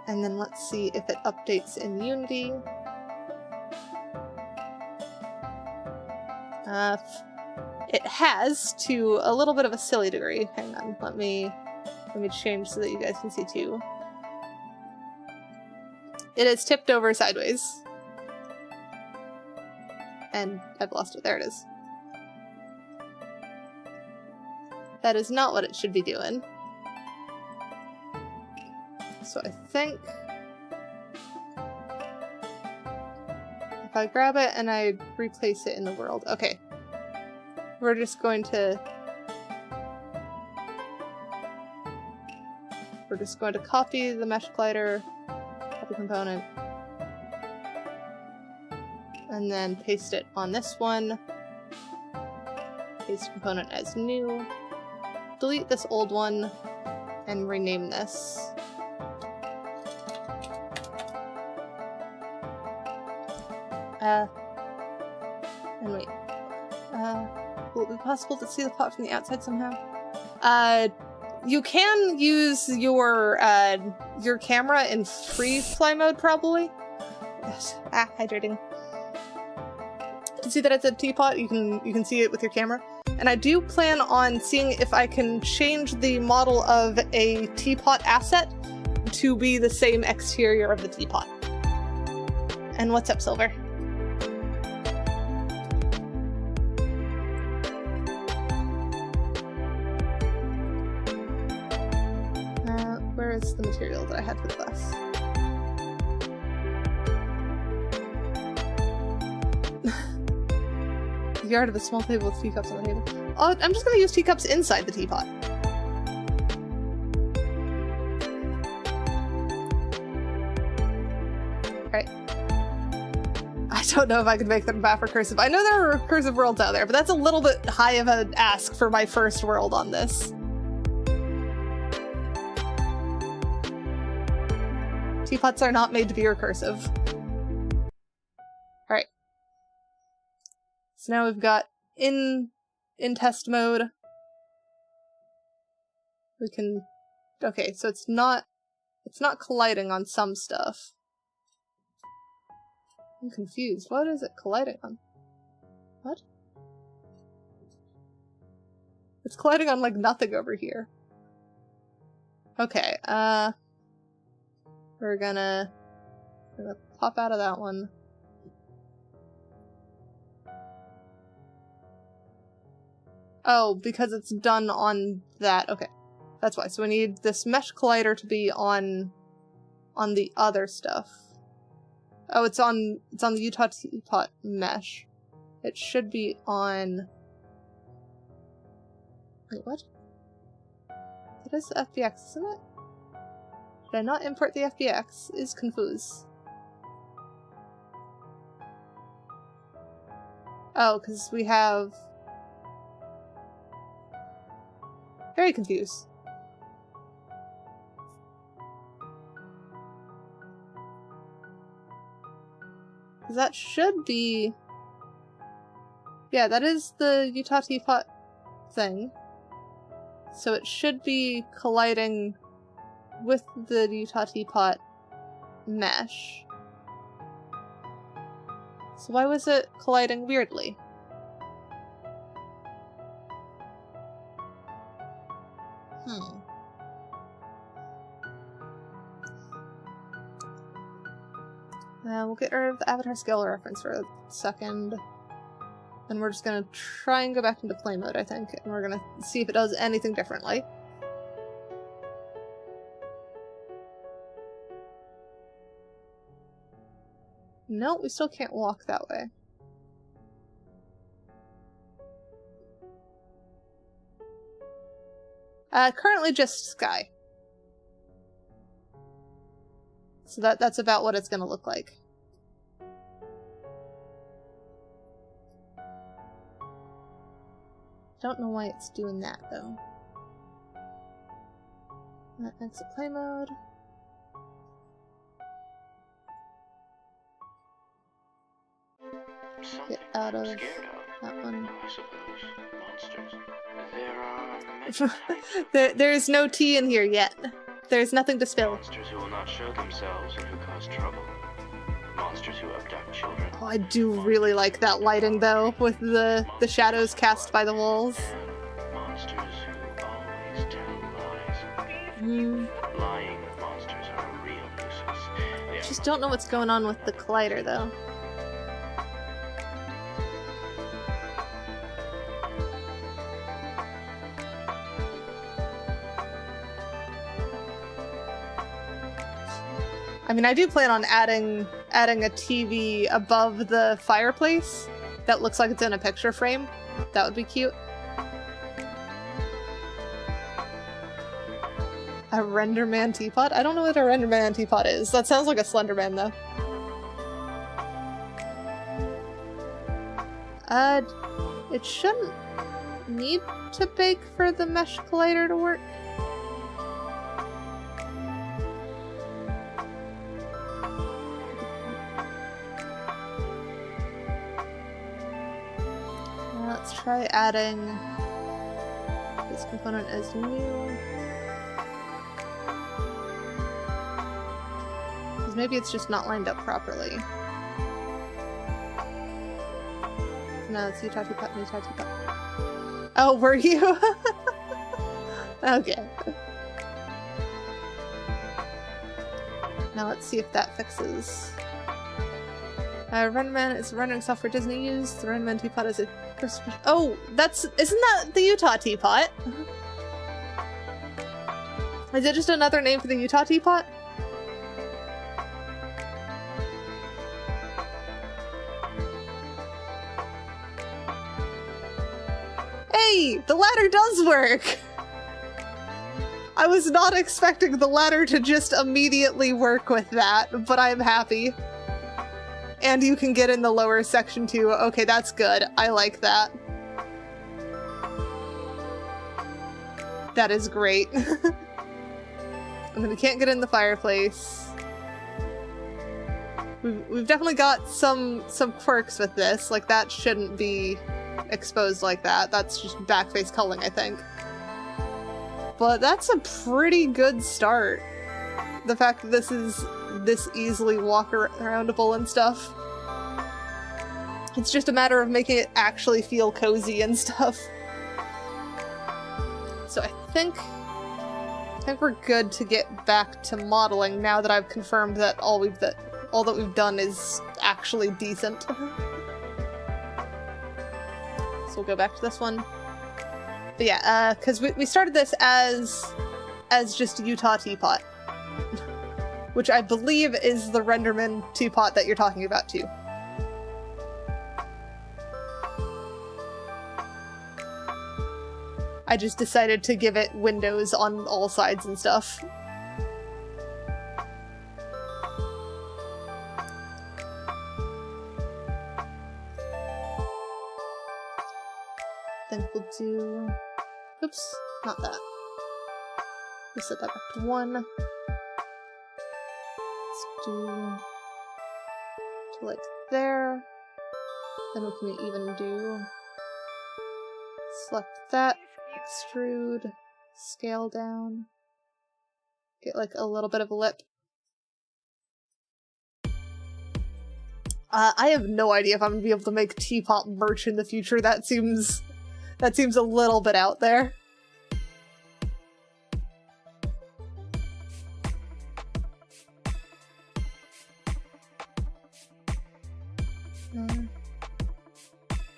And then let's see if it updates in Unity. It has, to a little bit of a silly degree. Hang on, let me change so that you guys can see too. It is tipped over sideways. And I've lost it. There it is. That is not what it should be doing. So I think if I grab it and I replace it in the world, okay. We're just going to copy the mesh collider, copy component, and then paste it on this one. Paste component as new. Delete this old one and rename this. And wait. Will it be possible to see the plot from the outside somehow? You can use your camera in free-fly mode, probably. Yes. Hydrating. To see that it's a teapot, you can see it with your camera. And I do plan on seeing if I can change the model of a teapot asset to be the same exterior of the teapot. And what's up, Silver? Where is the material that I had for the glass? The yard of a small table with teacups on the table. Oh, I'm just gonna use teacups inside the teapot. Alright. I don't know if I could make them back recursive. I know there are recursive worlds out there, but that's a little bit high of an ask for my first world on this. Teapots are not made to be recursive. Alright. So now we've got in test mode. We can... Okay, so it's not colliding on some stuff. I'm confused. What is it colliding on? What? It's colliding on, like, nothing over here. Okay, we're gonna pop out of that one. Oh, because it's done on that. Okay, that's why. So we need this mesh collider to be on the other stuff. Oh, it's on the Utah Teapot mesh. It should be on. Wait, what? That is the FBX, isn't it? Did I not import the FBX? Is confused. Oh, because we have... Very confused. Because that should be... Yeah, that is the Utah Teapot thing. So it should be colliding with the Utah Teapot mesh. So why was it colliding weirdly? We'll get rid of the avatar scale reference for a second. And we're just gonna try and go back into play mode, I think. And we're gonna see if it does anything differently. No, we still can't walk that way. Currently just sky. So that's about what it's gonna look like. Don't know why it's doing that, though. Exit play mode. Get out of that one. I suppose. Monsters. There are many types. There's no tea in here yet. There's nothing to spill. Monsters who will not show themselves and who cause trouble. Monsters who abduct children. Oh, I do really like that lighting, though, with the shadows cast by the walls. And monsters who always tell lies. Lying monsters are a real nuisance. Just don't know what's going on with the collider, though. I mean, I do plan on adding a TV above the fireplace that looks like it's in a picture frame. That would be cute. A Renderman teapot? I don't know what a Renderman teapot is. That sounds like a Slenderman, though. It shouldn't need to bake for the mesh collider to work. Let's try adding this component as new. Because maybe it's just not lined up properly. No, it's Utah Teapot, Utah Teapot. Oh, were you? Okay. Now let's see if that fixes. Renderman is rendering software Disney used. The Renderman Teapot is a... Oh, isn't that the Utah Teapot? Is it just another name for the Utah Teapot? Hey, the ladder does work! I was not expecting the ladder to just immediately work with that, but I'm happy. And you can get in the lower section too. Okay, that's good. I like that. That is great. And then we can't get in the fireplace. We've definitely got some quirks with this. Like, that shouldn't be exposed like that. That's just backface culling, I think. But that's a pretty good start. The fact that this is this easily walk-aroundable and stuff. It's just a matter of making it actually feel cozy and stuff. So I think we're good to get back to modeling now that I've confirmed that all that we've done is actually decent. So we'll go back to this one. But yeah, because we started this as just Utah Teapot. Which I believe is the Renderman teapot that you're talking about, too. I just decided to give it windows on all sides and stuff. I think we'll do... Oops, not that. We'll set that back to 1. Do to like there, then we can even do select that, extrude, scale down, get like a little bit of a lip. I have no idea if I'm gonna be able to make teapot merch in the future. That seems a little bit out there.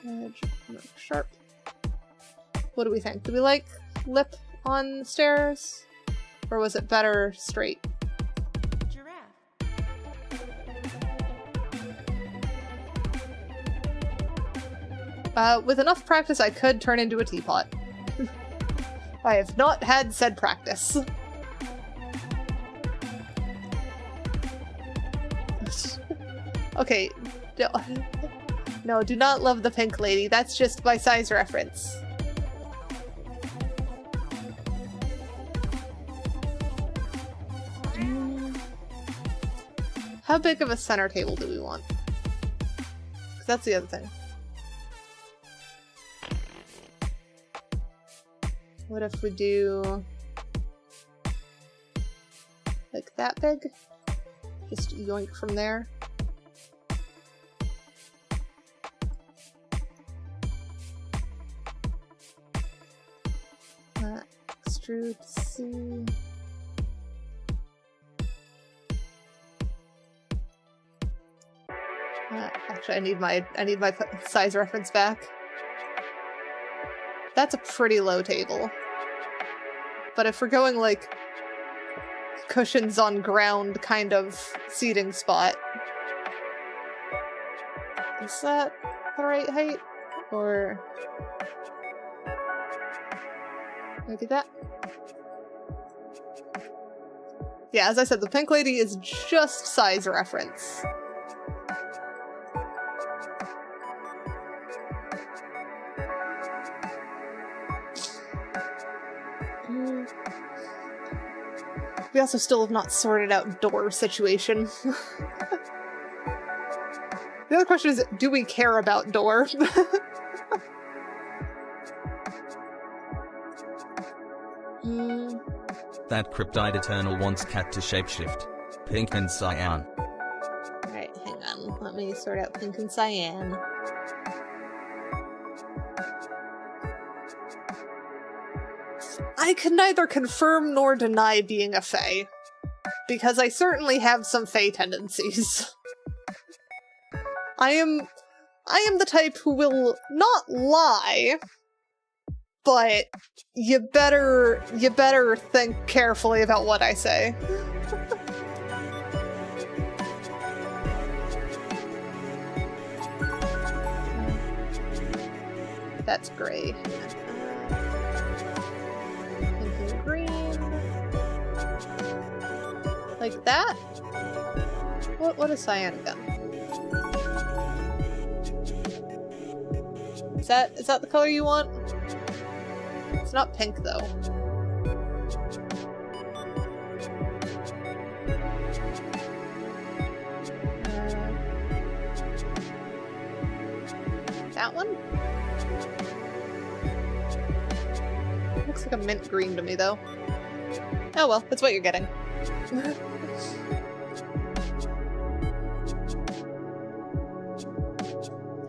Edge, sharp. What do we think? Do we like lip on stairs? Or was it better straight? With enough practice, I could turn into a teapot. I have not had said practice. Okay. No, do not love the pink lady. That's just by size reference. How big of a center table do we want? 'Cause that's the other thing. What if we do like that big? Just yoink from there. Extrude C. Actually, I need my size reference back. That's a pretty low table. But if we're going like cushions on ground kind of seating spot, is that the right height? Or maybe that? Yeah, as I said, the pink lady is just size reference. We also still have not sorted out door situation. The other question is, do we care about door? That Cryptide Eternal wants cat to shapeshift. Pink and cyan. Alright, hang on. Let me sort out pink and cyan. I can neither confirm nor deny being a fae, because I certainly have some fae tendencies. I am the type who will not lie, but you better think carefully about what I say. That's gray. Like that? What is cyan again? Is that the color you want? It's not pink though. That one? Looks like a mint green to me though. Oh well, that's what you're getting.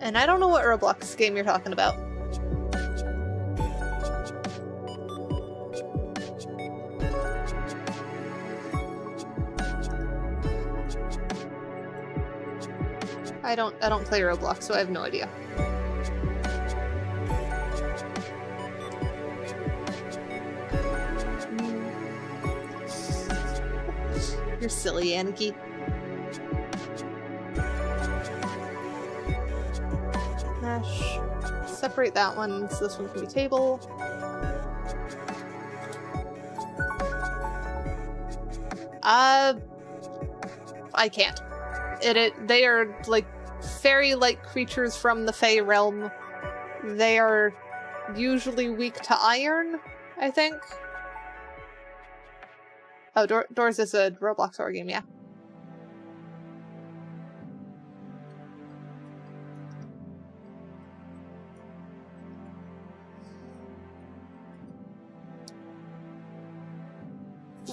And I don't know what Roblox game you're talking about. I don't play Roblox, so I have no idea. You're silly, Aniki. Mesh. Separate that one so this one can be table. I can't. They are like fairy-like creatures from the Fae realm. They are usually weak to iron, I think. Oh, Doors is a Roblox horror game, yeah.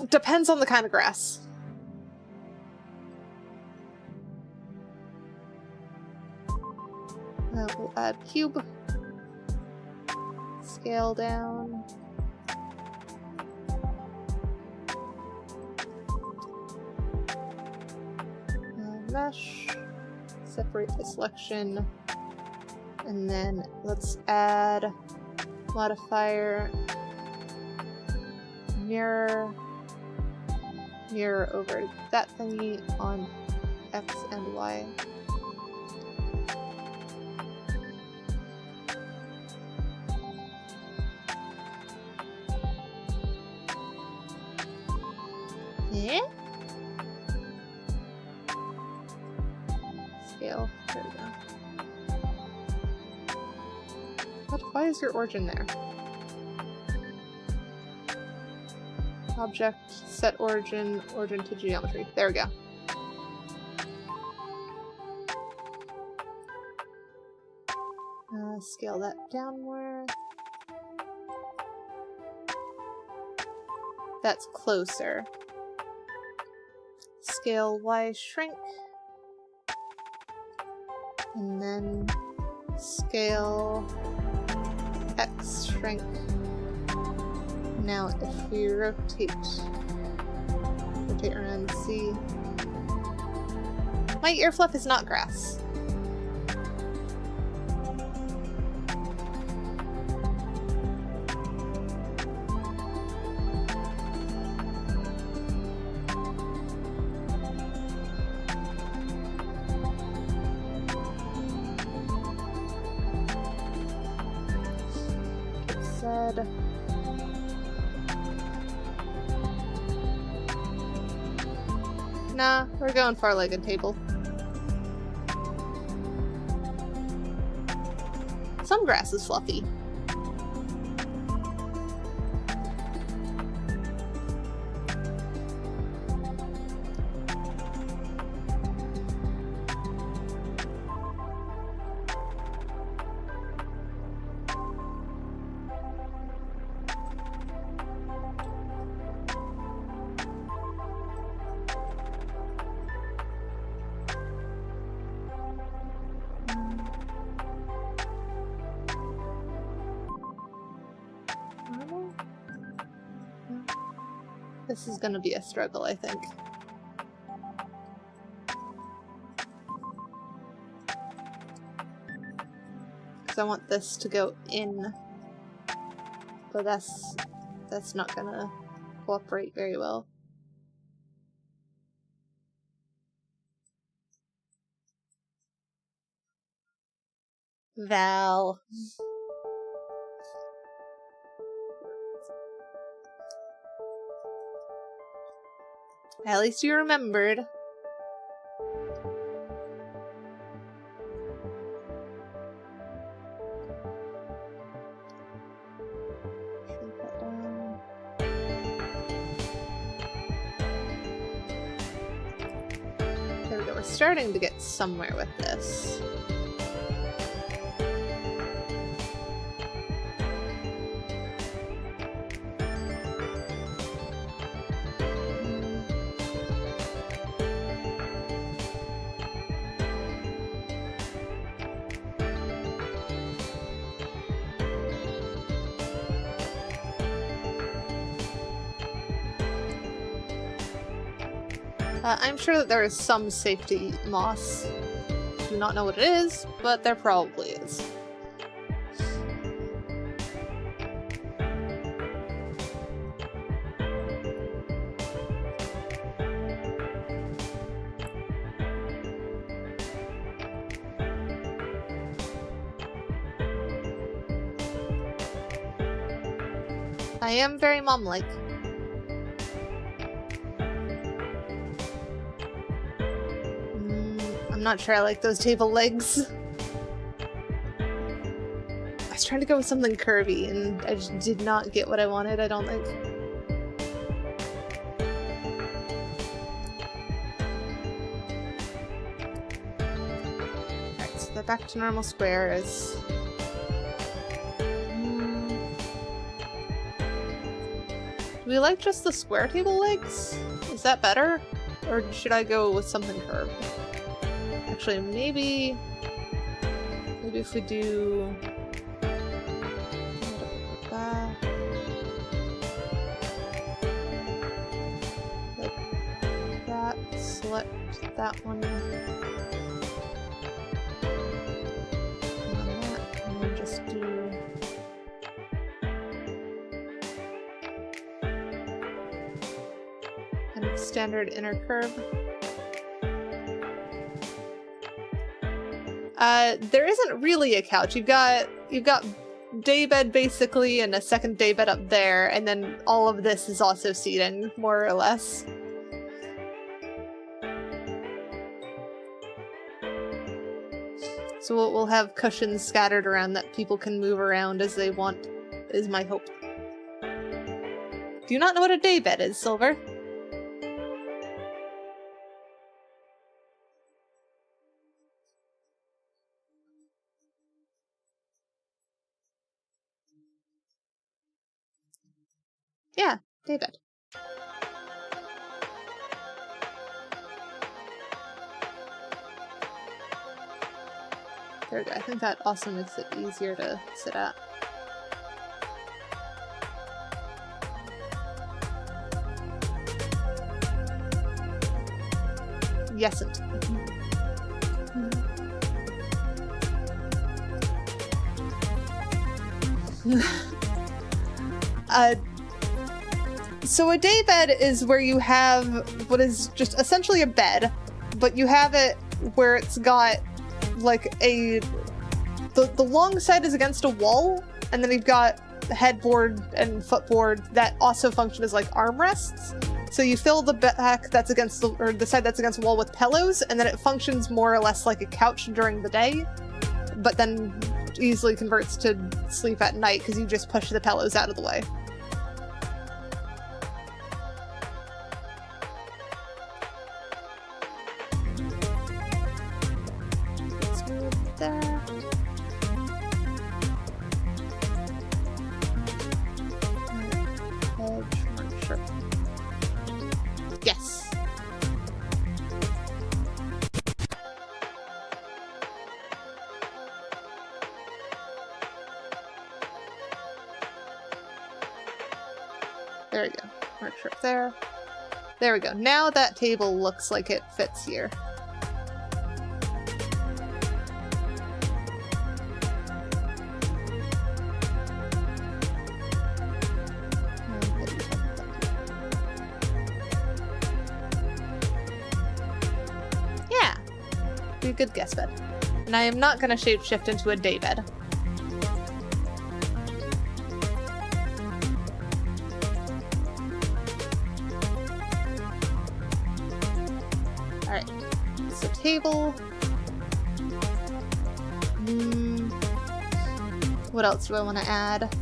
Depends on the kind of grass. We'll add cube. Scale down. Mesh. separate the selection. And then let's add modifier mirror over that thingy on X and Y. Yeah? Scale. There we go. What? Why is your origin there? Object, set origin to geometry. There we go. Scale that down more. That's closer. Scale Y shrink. And then scale X shrink. Now if we rotate around and see. My ear fluff is not grass. Nah, we're going far-legged table. Some grass is fluffy. This is gonna be a struggle, I think. Because I want this to go in. But that's not gonna cooperate very well. Val. At least you remembered. Shrink that down. There we go. We're starting to get somewhere with this. I'm sure that there is some safety moss. Do not know what it is, but there probably is. I am very mom-like. I'm not sure I like those table legs. I was trying to go with something curvy and I just did not get what I wanted, I don't think. Alright, so they're back to normal squares. Do we like just the square table legs? Is that better? Or should I go with something curved? Actually, maybe if we do like that, select that one. standard inner curve. There isn't really a couch. You've got daybed basically and a second daybed up there, and then all of this is also seating, more or less. So we'll have cushions scattered around that people can move around as they want, is my hope. Do you not know what a daybed is, Silver? Yeah, daybed. There we go. I think that also makes it easier to sit at. Yesn't. So a daybed is where you have what is just essentially a bed, but you have it where it's got like the long side is against a wall, and then you've got the headboard and footboard that also function as like armrests. So you fill the back that's against the side that's against the wall with pillows, and then it functions more or less like a couch during the day, but then easily converts to sleep at night because you just push the pillows out of the way. Let's move that. Sure. Yes. There we go. Mark sharp there. There we go. Now that table looks like it fits here. Yeah. Be a good guess bed. And I am not going to shapeshift into a daybed. Alright, so table. What else do I want to add?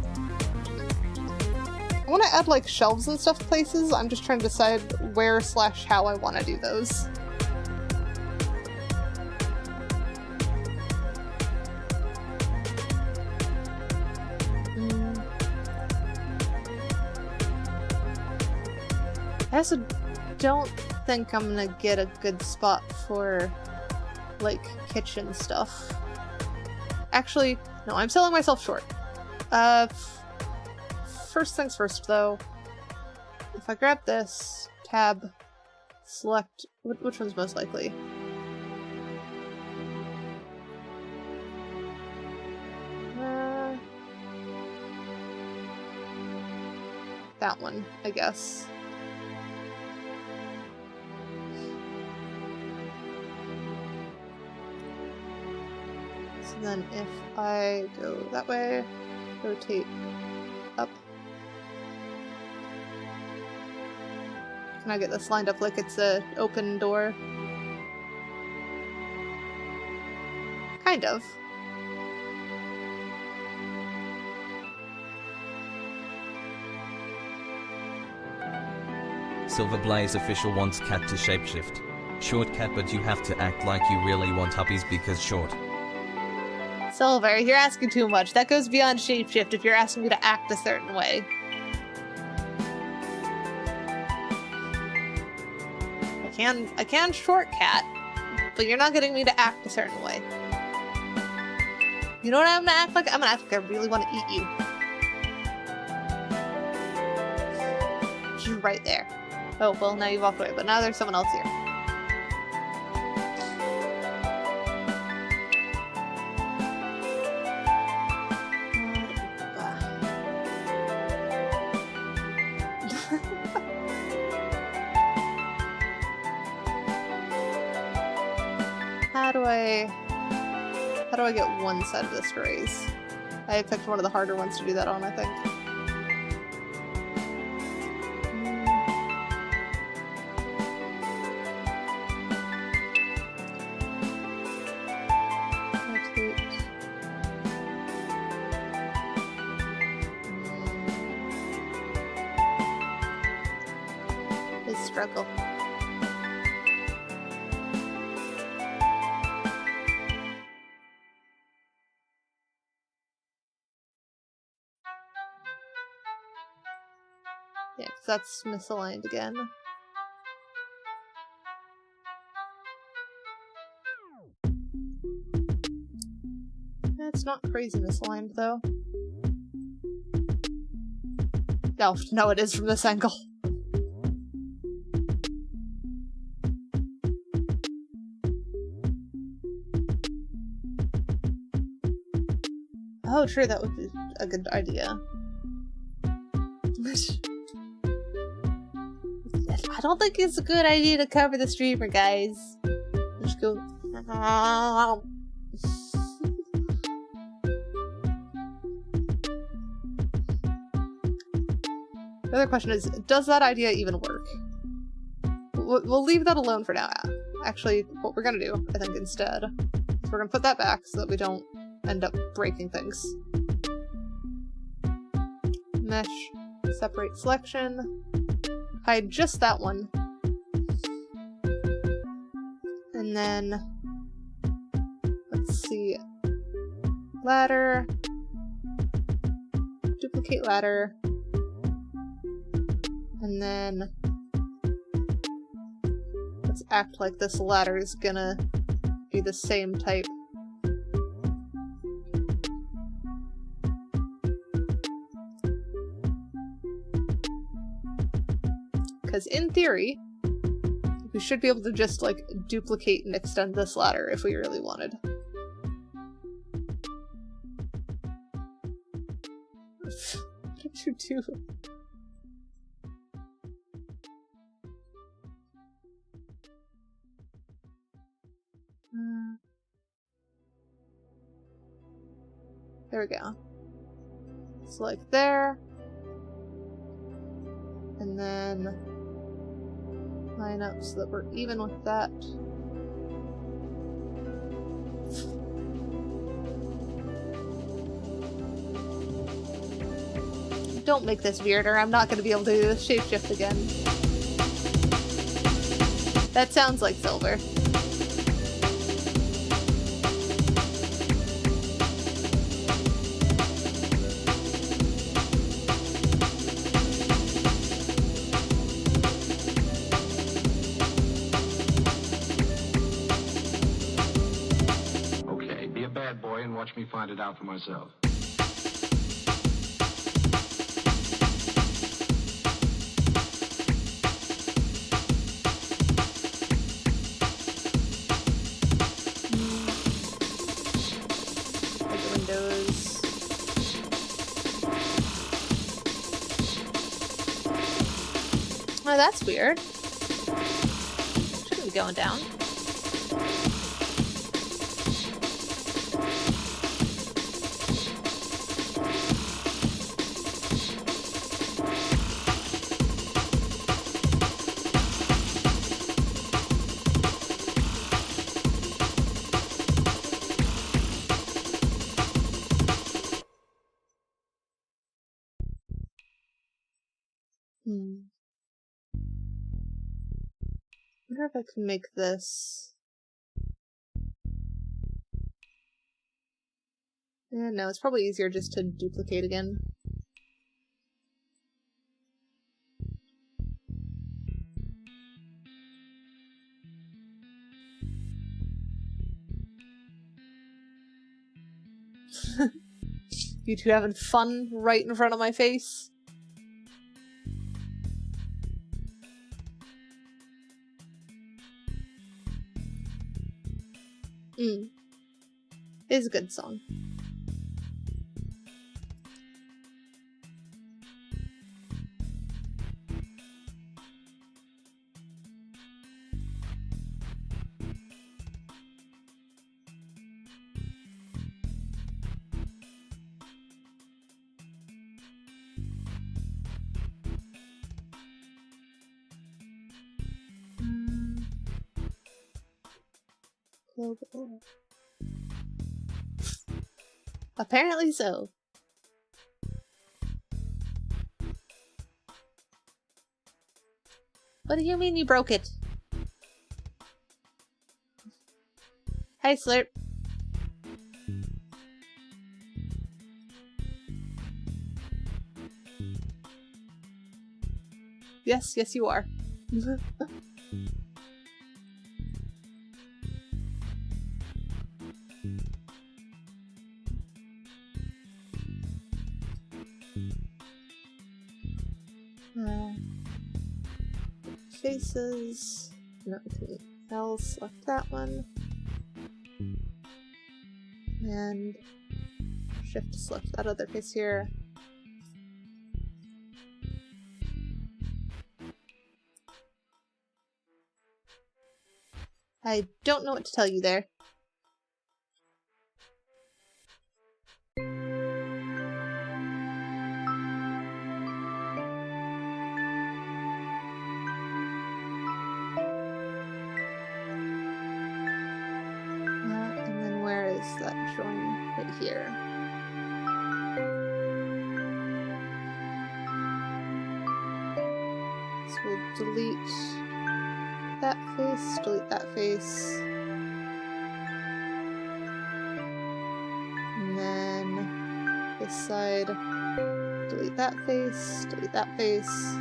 I want to add like shelves and stuff places. I'm just trying to decide where / how I want to do those. I also don't think I'm gonna get a good spot for like kitchen stuff. Actually, no, I'm selling myself short. First things first though, if I grab this, tab, select, which one's most likely? That one, I guess. So then if I go that way, rotate up. Can I get this lined up like it's an open door? Kind of. Silverblaze official wants cat to shapeshift. Short cat, but you have to act like you really want puppies because short. Silver, you're asking too much. That goes beyond shapeshift if you're asking me to act a certain way. I can short cat, but you're not getting me to act a certain way. You know what I'm gonna act like? I'm gonna act like I really want to eat you. She's right there. Oh, well, now you walked away, but now there's someone else here. do I get one side of this to raise? I picked one of the harder ones to do that on, I think. Struggle. Yeah, 'cause that's misaligned again. It's not crazy misaligned though. No, it is from this angle. Oh, sure, that would be a good idea. I don't think it's a good idea to cover the streamer, guys. Just go. The other question is, does that idea even work? We'll leave that alone for now. Actually, what we're gonna do, I think, instead, is we're gonna put that back so that we don't end up breaking things. Mesh, separate selection, hide just that one. And then, let's see, ladder, duplicate ladder, and then let's act like this ladder is gonna be the same type. Because in theory, we should be able to just, like, duplicate and extend this ladder if we really wanted. What did you do? There we go. So, like, there. And then line up so that we're even with that. Don't make this weirder. I'm not going to be able to do the shapeshift again. That sounds like silver. Watch me find it out for myself. Like the windows. Oh, that's weird. Shouldn't be going down. I wonder if I can make this. Yeah, no, it's probably easier just to duplicate again. You two having fun right in front of my face? It is a good song. Global. Apparently so. What do you mean you broke it? Hey, Slurp. Yes, yes you are. Faces. Nothing else. Select that one. And shift to select that other face here. I don't know what to tell you there. And then where is that join? Right here. So we'll delete that face, delete that face. And then this side, delete that face, delete that face.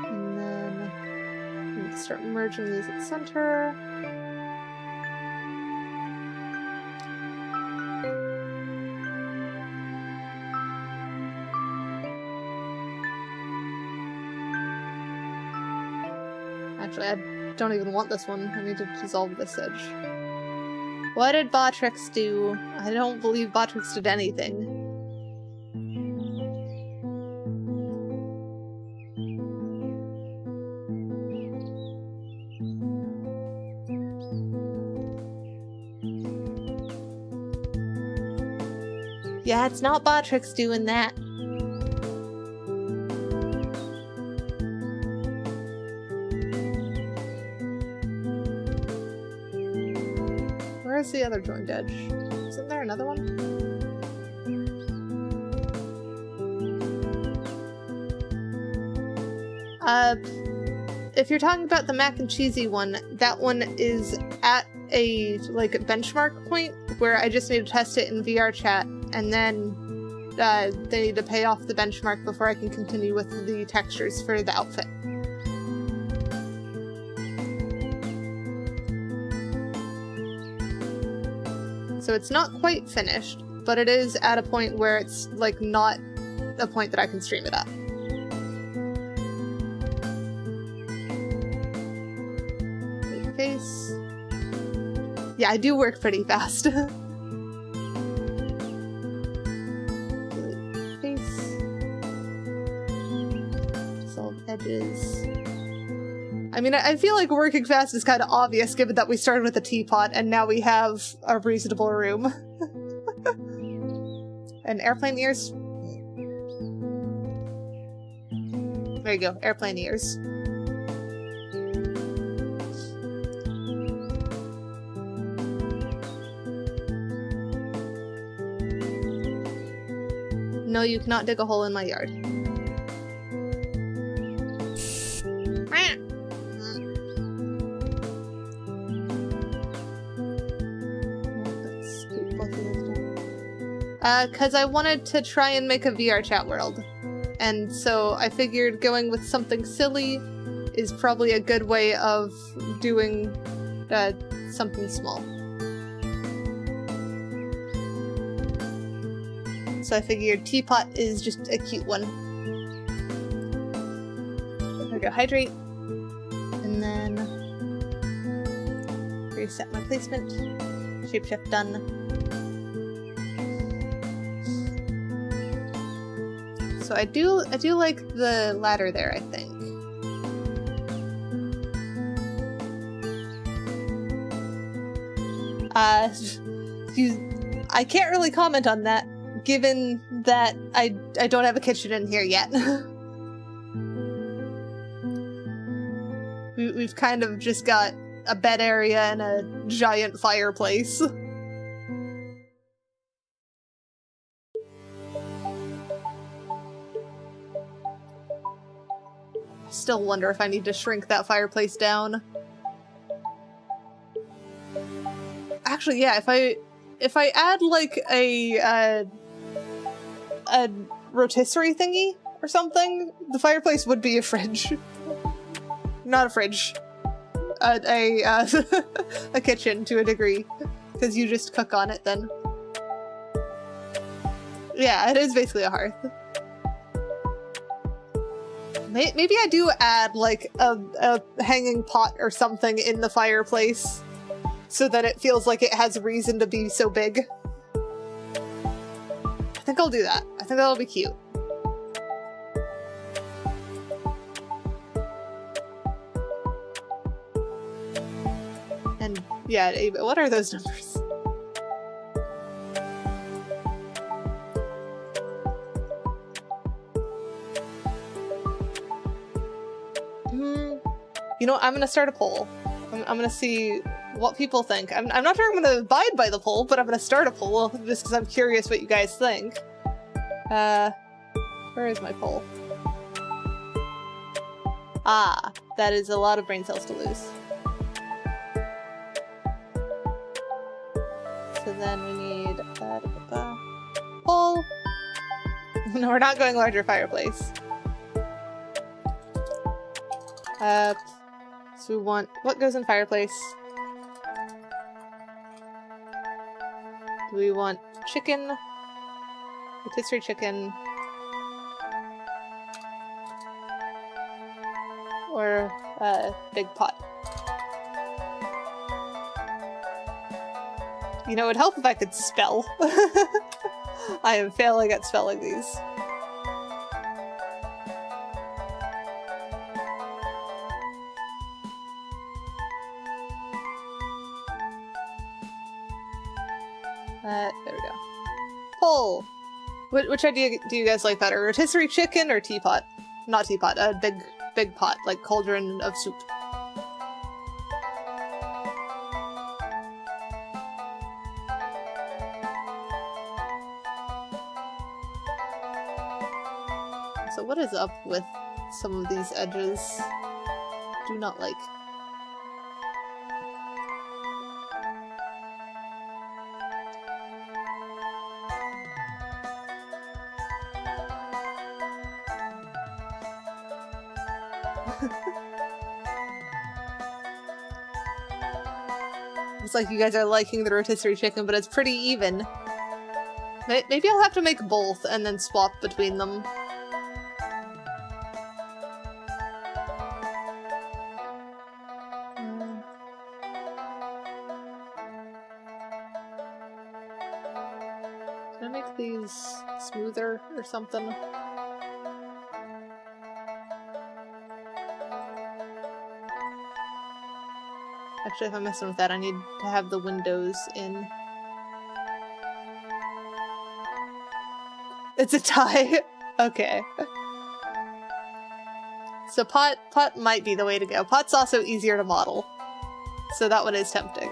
And then start merging these at center. Actually, I don't even want this one. I need to dissolve this edge. What did Botrix do? I don't believe Botrix did anything. Yeah, it's not Botrix doing that. Where's the other joined edge? Isn't there another one? If you're talking about the mac and cheesy one, that one is at a like benchmark point where I just need to test it in VRChat, and then they need to pay off the benchmark before I can continue with the textures for the outfit. So it's not quite finished, but it is at a point where it's like not a point that I can stream it at. Face. Yeah, I do work pretty fast. Face. Dissolve edges. I mean, I feel like working fast is kind of obvious given that we started with a teapot and now we have a reasonable room. And airplane ears. There you go, airplane ears. No, you cannot dig a hole in my yard. Because I wanted to try and make a VRChat world. And so I figured going with something silly is probably a good way of doing something small. So I figured Teapot is just a cute one. There we go, hydrate. And then reset my placement. Shapeshift done. So I do like the ladder there, I think. I can't really comment on that, given that I don't have a kitchen in here yet. we've kind of just got a bed area and a giant fireplace. Still wonder if I need to shrink that fireplace down. Actually, yeah, if I add like a rotisserie thingy or something, the fireplace would be a fridge. Not a fridge. A kitchen to a degree, because you just cook on it then. Yeah, it is basically a hearth. Maybe I do add like a hanging pot or something in the fireplace so that it feels like it has reason to be so big. I think I'll do that. I think that'll be cute. And yeah, what are those numbers? You know what? I'm gonna start a poll. I'm gonna see what people think. I'm not sure I'm gonna abide by the poll, but I'm gonna start a poll just because I'm curious what you guys think. Where is my poll? Ah, that is a lot of brain cells to lose. So then we need poll. No, we're not going larger fireplace. So we want what goes in fireplace? Do we want chicken? Rotisserie chicken? Or a big pot? You know, it would help if I could spell. I am failing at spelling these. There we go. Poll! Which idea do you guys like better? Rotisserie chicken or teapot? Not teapot, a big pot, like cauldron of soup. So what is up with some of these edges? Do not like. It's like you guys are liking the rotisserie chicken, but it's pretty even. Maybe I'll have to make both and then swap between them. Can I make these smoother or something? Actually, if I'm messing with that, I need to have the windows in. It's a tie. Okay. So pot might be the way to go. Pot's also easier to model. So that one is tempting.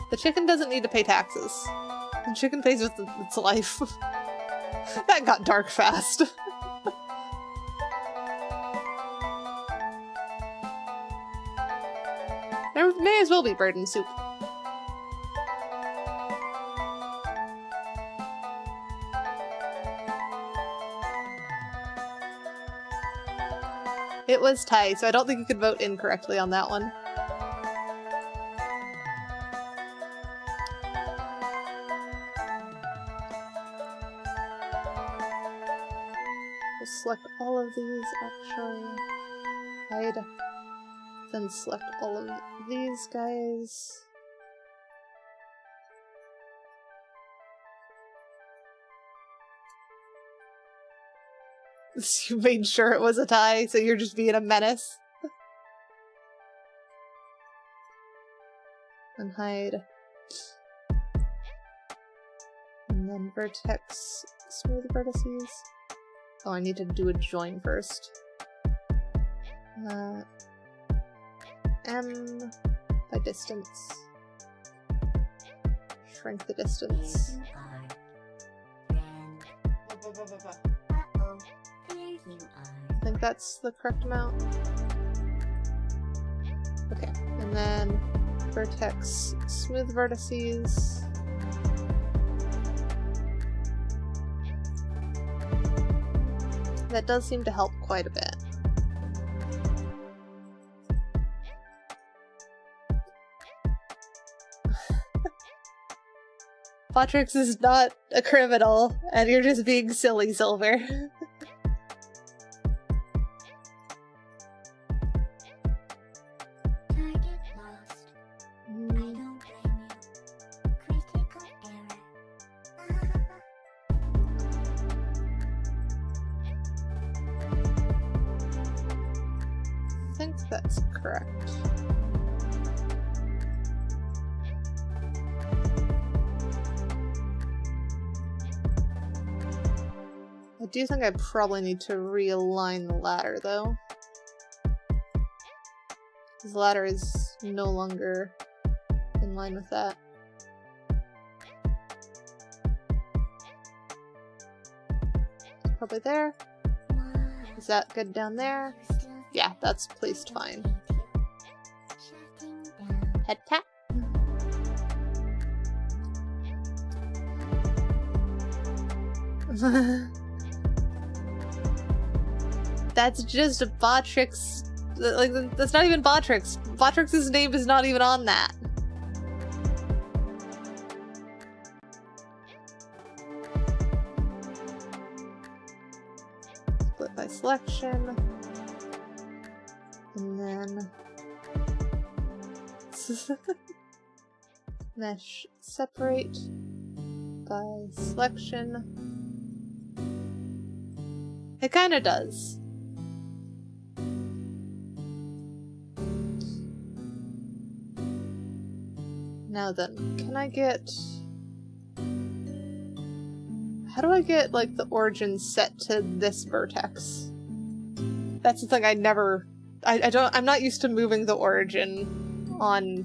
The chicken doesn't need to pay taxes. The chicken pays with its life. That got dark fast. There may as well be bird and soup. It was tie, so I don't think you could vote incorrectly on that one. We'll select all of these, actually. Hide. Then select all of these guys. You made sure it was a tie, so you're just being a menace. And hide. And then vertex, smooth vertices. Oh, I need to do a join first. M by distance. Shrink the distance. I think that's the correct amount. Okay, and then vertex smooth vertices. That does seem to help quite a bit. Botrix is not a criminal, and you're just being silly, Silver. I think that's correct. I do think I probably need to realign the ladder, though. This ladder is no longer in line with that. Probably there. Is that good down there? Yeah, that's placed fine. Head tap. That's just a Botrix. Like, that's not even Botrix. Botrix's name is not even on that. Split by selection. And then mesh separate by selection. It kinda does. Now then, can I get... How do I get, like, the origin set to this vertex? That's the thing I never... I'm not used to moving the origin on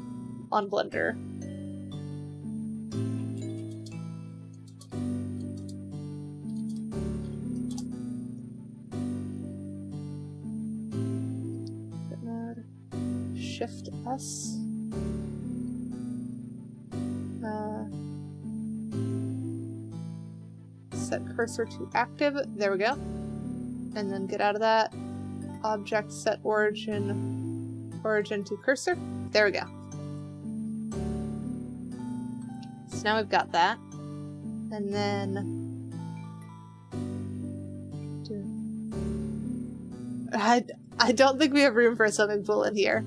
Blender. Shift S. Set cursor to active. There we go. And then get out of that. Object set origin to cursor. There we go. So now we've got that. And then I don't think we have room for a swimming pool in here.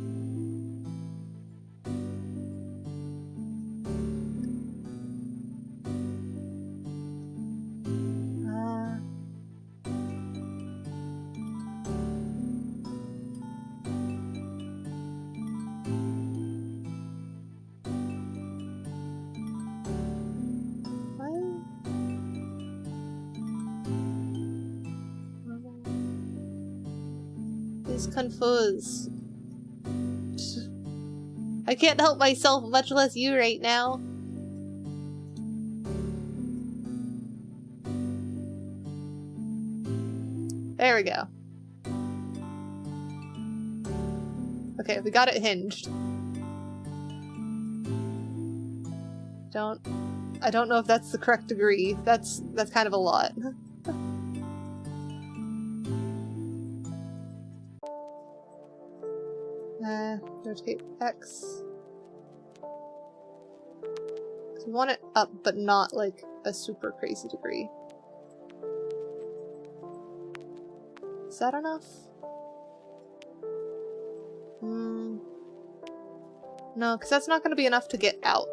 Confused. I can't help myself, much less you right now. There we go. Okay, we got it hinged. I don't know if that's the correct degree. That's kind of a lot. Rotate X. So we want it up, but not like a super crazy degree. Is that enough? No, because that's not going to be enough to get out.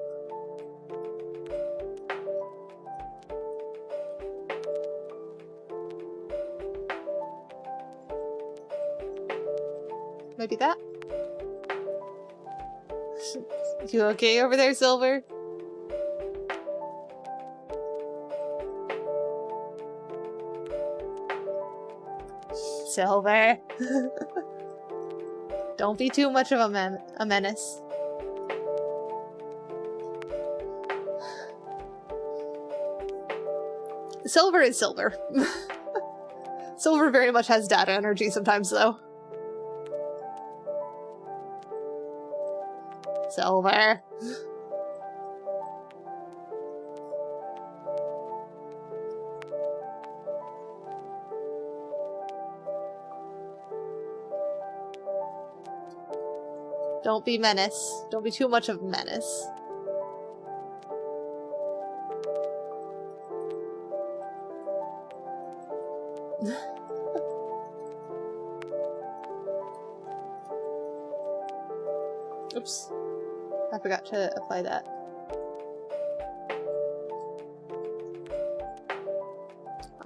Maybe that? You okay over there, Silver? Silver. Don't be too much of a menace. Silver is silver. Silver very much has data energy sometimes, though. Silver. Don't be menace. Don't be too much of a menace. Oops. I forgot to apply that.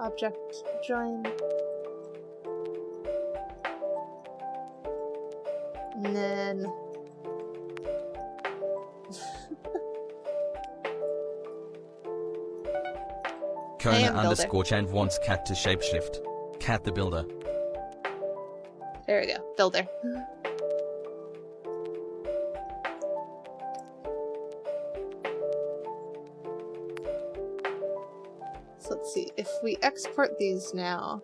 Object join. And then Kona underscore Chand wants cat to shapeshift. Cat the builder. There we go. Builder. So let's see. If we export these now.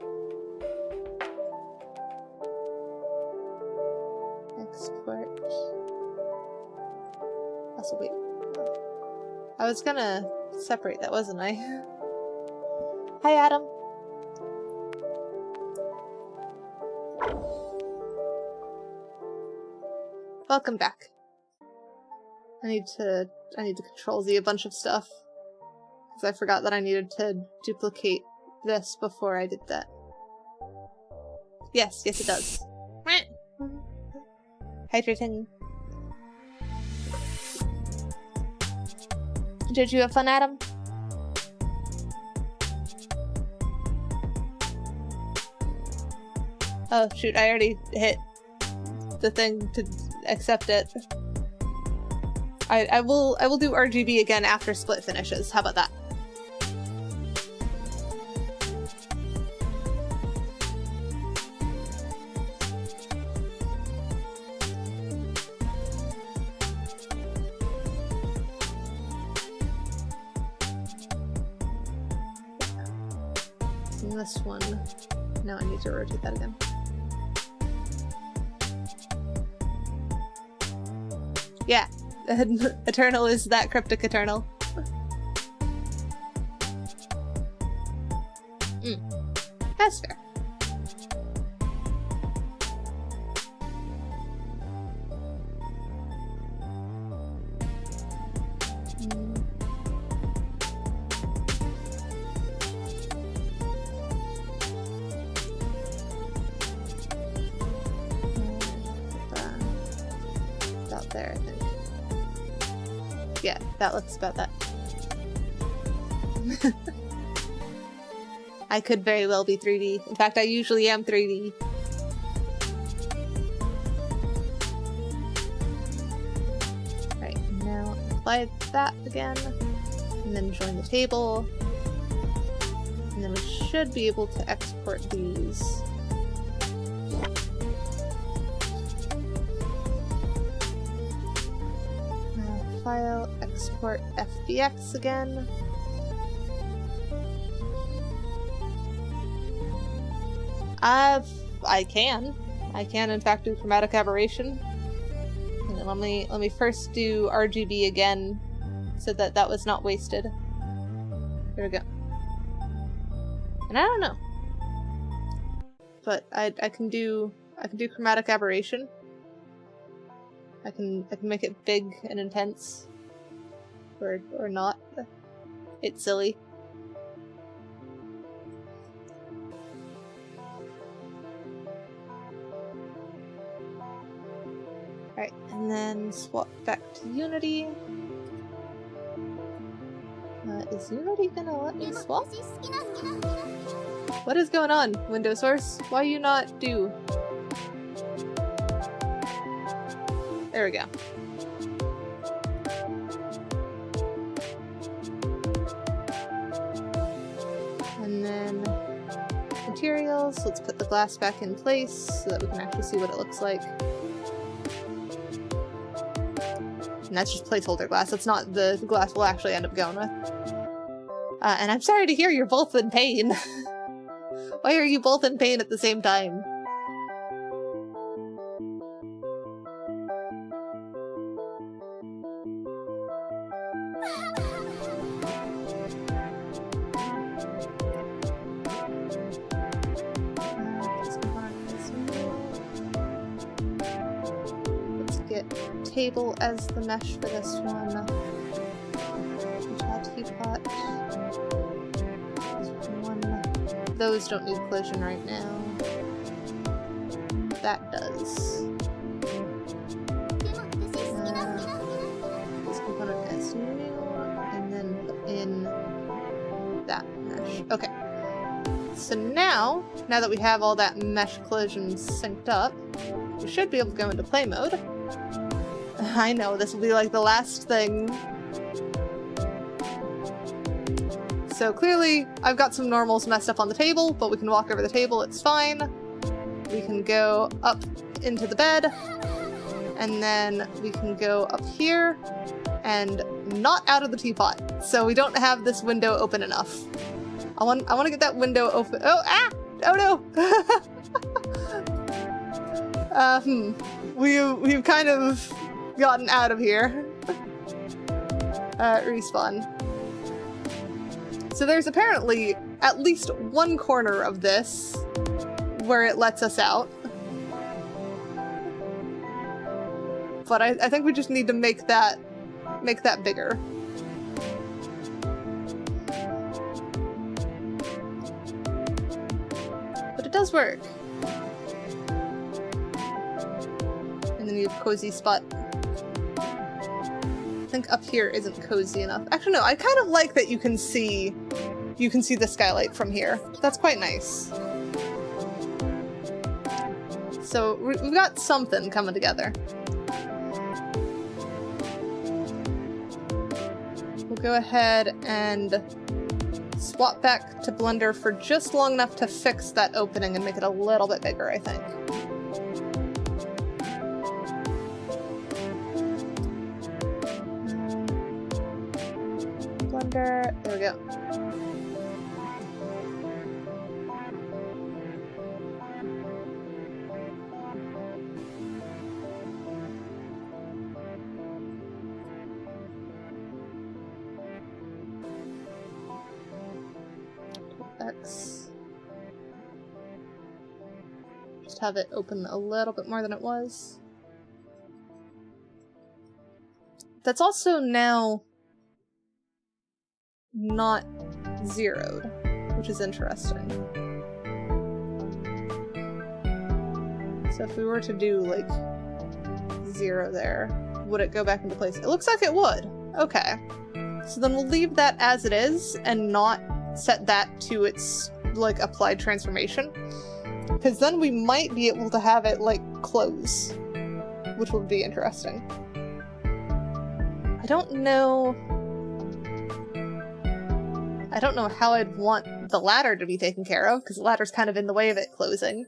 Export. Also, wait. I was gonna separate that, wasn't I? Hi, Adam. Welcome back. I need to control Z a bunch of stuff. Because I forgot that I needed to duplicate this before I did that. Yes, it does. Hydrating. Did you have fun, Adam? Oh shoot, I already hit the thing to accept it. I will do RGB again after Split finishes. How about that? And this one. Now I need to rotate that again. Yeah, Eternal is that cryptic Eternal. That's fair. About there, I think. Yeah, that looks about that. I could very well be 3D. In fact, I usually am 3D. Right, now apply that again. And then join the table. And then we should be able to export these. File, export FBX again. I can in fact do chromatic aberration. And then let me first do RGB again so that that was not wasted. There we go. And I don't know. But I can do chromatic aberration. I can make it big and intense, or not. It's silly. Alright, and then swap back to Unity. Is Unity gonna let me swap? What is going on, Windows Source? Why you not do? There we go. And then material. tiles. Let's put the glass back in place so that we can actually see what it looks like. And that's just placeholder glass. That's not the glass we'll actually end up going with. And I'm sorry to hear you're both in pain. Why are you both in pain at the same time? Let's get table as the mesh for this one. Teapot. Those don't need collision right now. That does. This component is new, and then put in that mesh. Okay. So now that we have all that mesh collision synced up, we should be able to go into play mode. I know, this will be like the last thing. So clearly, I've got some normals messed up on the table, but we can walk over the table, it's fine. We can go up into the bed, and then we can go up here, and not out of the teapot. So we don't have this window open enough. I want to get that window open. Oh, ah! Oh no! We've kind of gotten out of here. Respawn. So there's apparently at least one corner of this where it lets us out. But I think we just need to make that bigger. But it does work. And then you have cozy spot. I think up here isn't cozy enough. Actually, no, I kind of like that you can see the skylight from here. That's quite nice. So we've got something coming together. We'll go ahead and swap back to Blender for just long enough to fix that opening and make it a little bit bigger, I think. There we go. X. Just have it open a little bit more than it was. That's also now not zeroed, which is interesting. So if we were to do like 0 there, would it go back into place? It looks like it would. Okay. So then we'll leave that as it is and not set that to its like applied transformation. Because then we might be able to have it like close, which would be interesting. I don't know how I'd want the ladder to be taken care of, because the ladder's kind of in the way of it closing.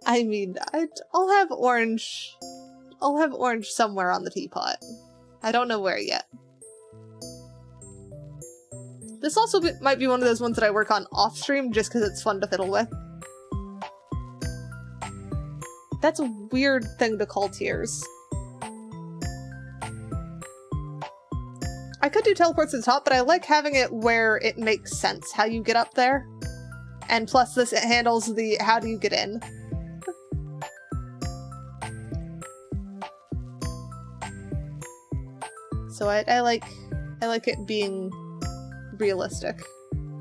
I mean, I'll have orange somewhere on the teapot. I don't know where yet. This also might be one of those ones that I work on off-stream just because it's fun to fiddle with. That's a weird thing to call tiers. I could do teleports to the top, but I like having it where it makes sense how you get up there. And plus this, it handles the how do you get in. So I like it being realistic,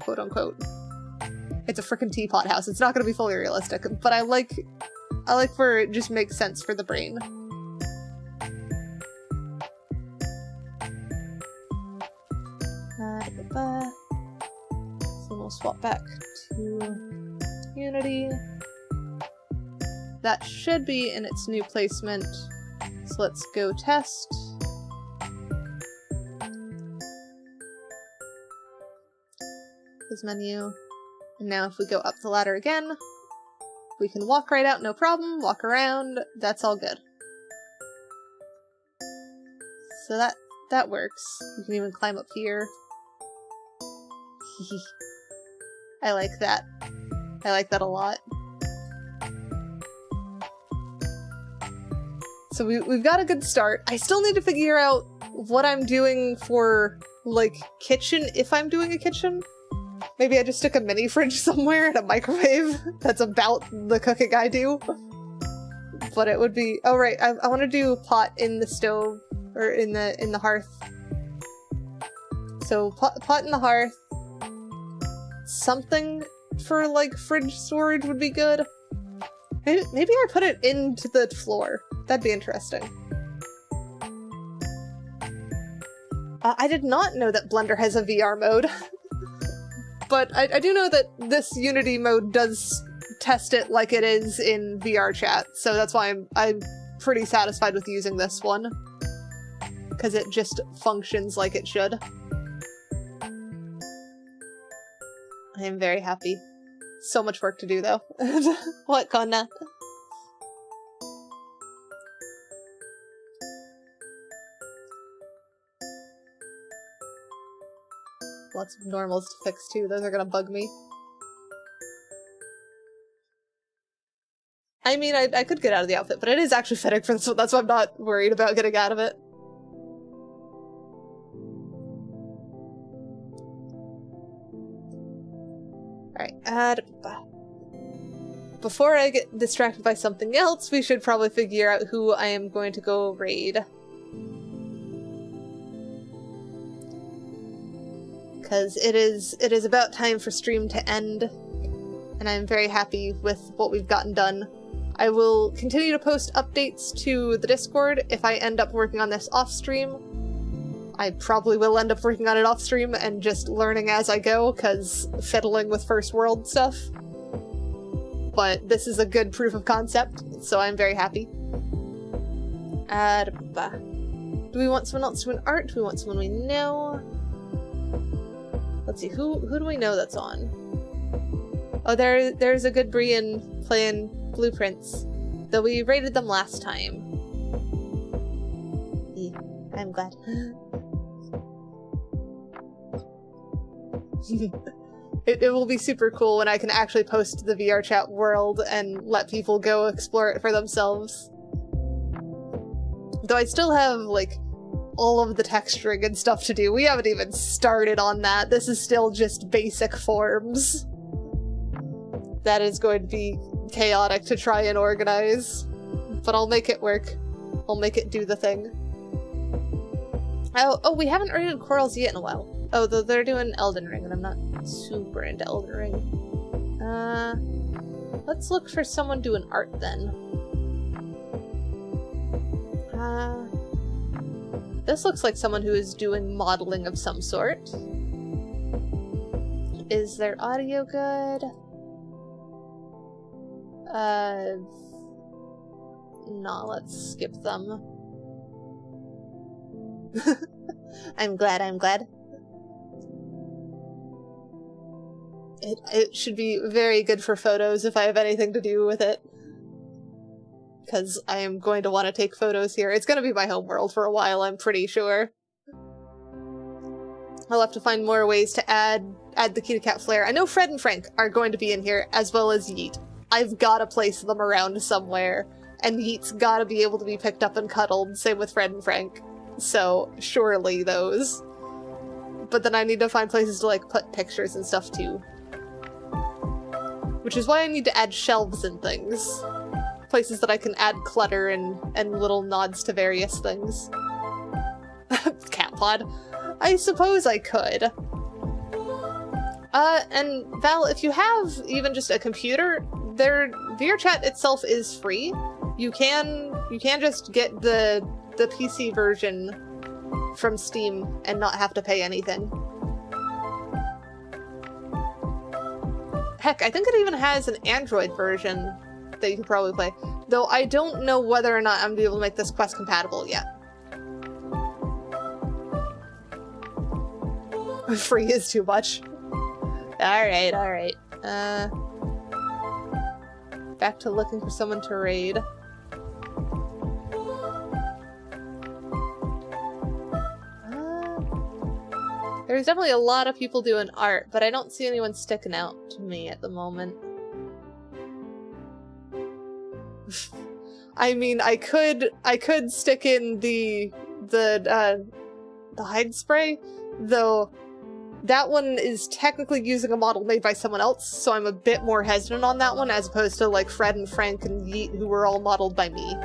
quote unquote. It's a frickin' teapot house. It's not gonna be fully realistic, but I like where it just makes sense for the brain. So we'll swap back to Unity. That should be in its new placement. So let's go test. This menu. And now if we go up the ladder again, we can walk right out, no problem, walk around, that's all good. So that works. You can even climb up here. I like that. I like that a lot. So we've got a good start. I still need to figure out what I'm doing for, like, kitchen, if I'm doing a kitchen. Maybe I just stick a mini fridge somewhere and a microwave that's about the cooking I do. But it would be... Oh, right, I want to do a pot in the stove, or in the hearth. So, pot in the hearth. Something for, like, fridge storage would be good. Maybe I put it into the floor. That'd be interesting. I did not know that Blender has a VR mode. But I do know that this Unity mode does test it like it is in VRChat, so that's why I'm pretty satisfied with using this one. Because it just functions like it should. I am very happy. So much work to do, though. What, Konna? Lots of normals to fix, too. Those are gonna bug me. I mean, I could get out of the outfit, but it is actually fitting for this one. That's why I'm not worried about getting out of it. Alright, before I get distracted by something else, we should probably figure out who I am going to go raid. Because it is about time for stream to end, and I'm very happy with what we've gotten done. I will continue to post updates to the Discord if I end up working on this off-stream. I probably will end up working on it off-stream and just learning as I go, because fiddling with first world stuff. But this is a good proof of concept, so I'm very happy. Do we want someone else doing art? Do we want someone we know? Let's see, who do we know that's on? Oh, there's a good Brian playing Blueprints, though we rated them last time. Yeah, I'm glad. It will be super cool when I can actually post the VRChat world and let people go explore it for themselves. Though I still have, like, all of the texturing and stuff to do. We haven't even started on that. This is still just basic forms. That is going to be chaotic to try and organize. But I'll make it work. I'll make it do the thing. Oh, we haven't rated Corals yet in a while. Oh, though they're doing Elden Ring, and I'm not super into Elden Ring. Let's look for someone doing art then. This looks like someone who is doing modeling of some sort. Is their audio good? No, let's skip them. I'm glad. It should be very good for photos if I have anything to do with it. Because I am going to want to take photos here. It's going to be my home world for a while, I'm pretty sure. I'll have to find more ways to add the Keidakat flair. I know Fred and Frank are going to be in here, as well as Yeet. I've got to place them around somewhere, and Yeet's got to be able to be picked up and cuddled, same with Fred and Frank. So, surely those. But then I need to find places to, like, put pictures and stuff, too. Which is why I need to add shelves and things. Places that I can add clutter and little nods to various things. Cat pod. I suppose I could. And Val, if you have even just a computer, their VRChat itself is free. You can just get the PC version from Steam and not have to pay anything. Heck, I think it even has an Android version that you can probably play. Though I don't know whether or not I'm gonna be able to make this Quest compatible yet. Free is too much. Alright, alright. Back to looking for someone to raid. There's definitely a lot of people doing art, but I don't see anyone sticking out to me at the moment. I mean, I could stick in the hide spray, though that one is technically using a model made by someone else, so I'm a bit more hesitant on that one as opposed to like Fred and Frank and Yeet, who were all modeled by me.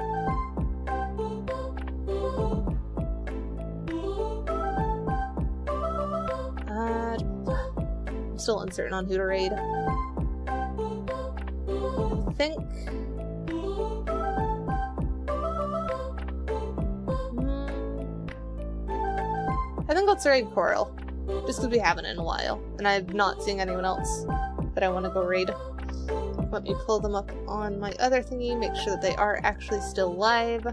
I'm still uncertain on who to raid. I think let's raid Coral, just because we haven't in a while, and I'm not seeing anyone else that I want to go raid. Let me pull them up on my other thingy, make sure that they are actually still live.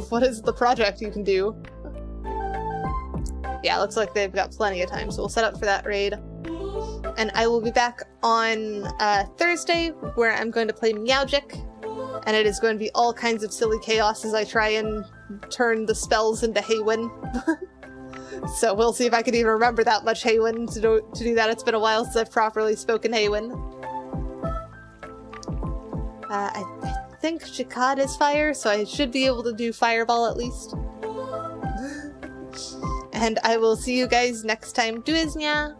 What is the project you can do? Yeah, looks like they've got plenty of time, so we'll set up for that raid. And I will be back on Thursday, where I'm going to play Meowgic. And it is going to be all kinds of silly chaos as I try and turn the spells into Haywen. So we'll see if I can even remember that much Haywen to do that. It's been a while since I've properly spoken Haywen. I think Jikad is fire, so I should be able to do Fireball at least. And I will see you guys next time. Duiznia!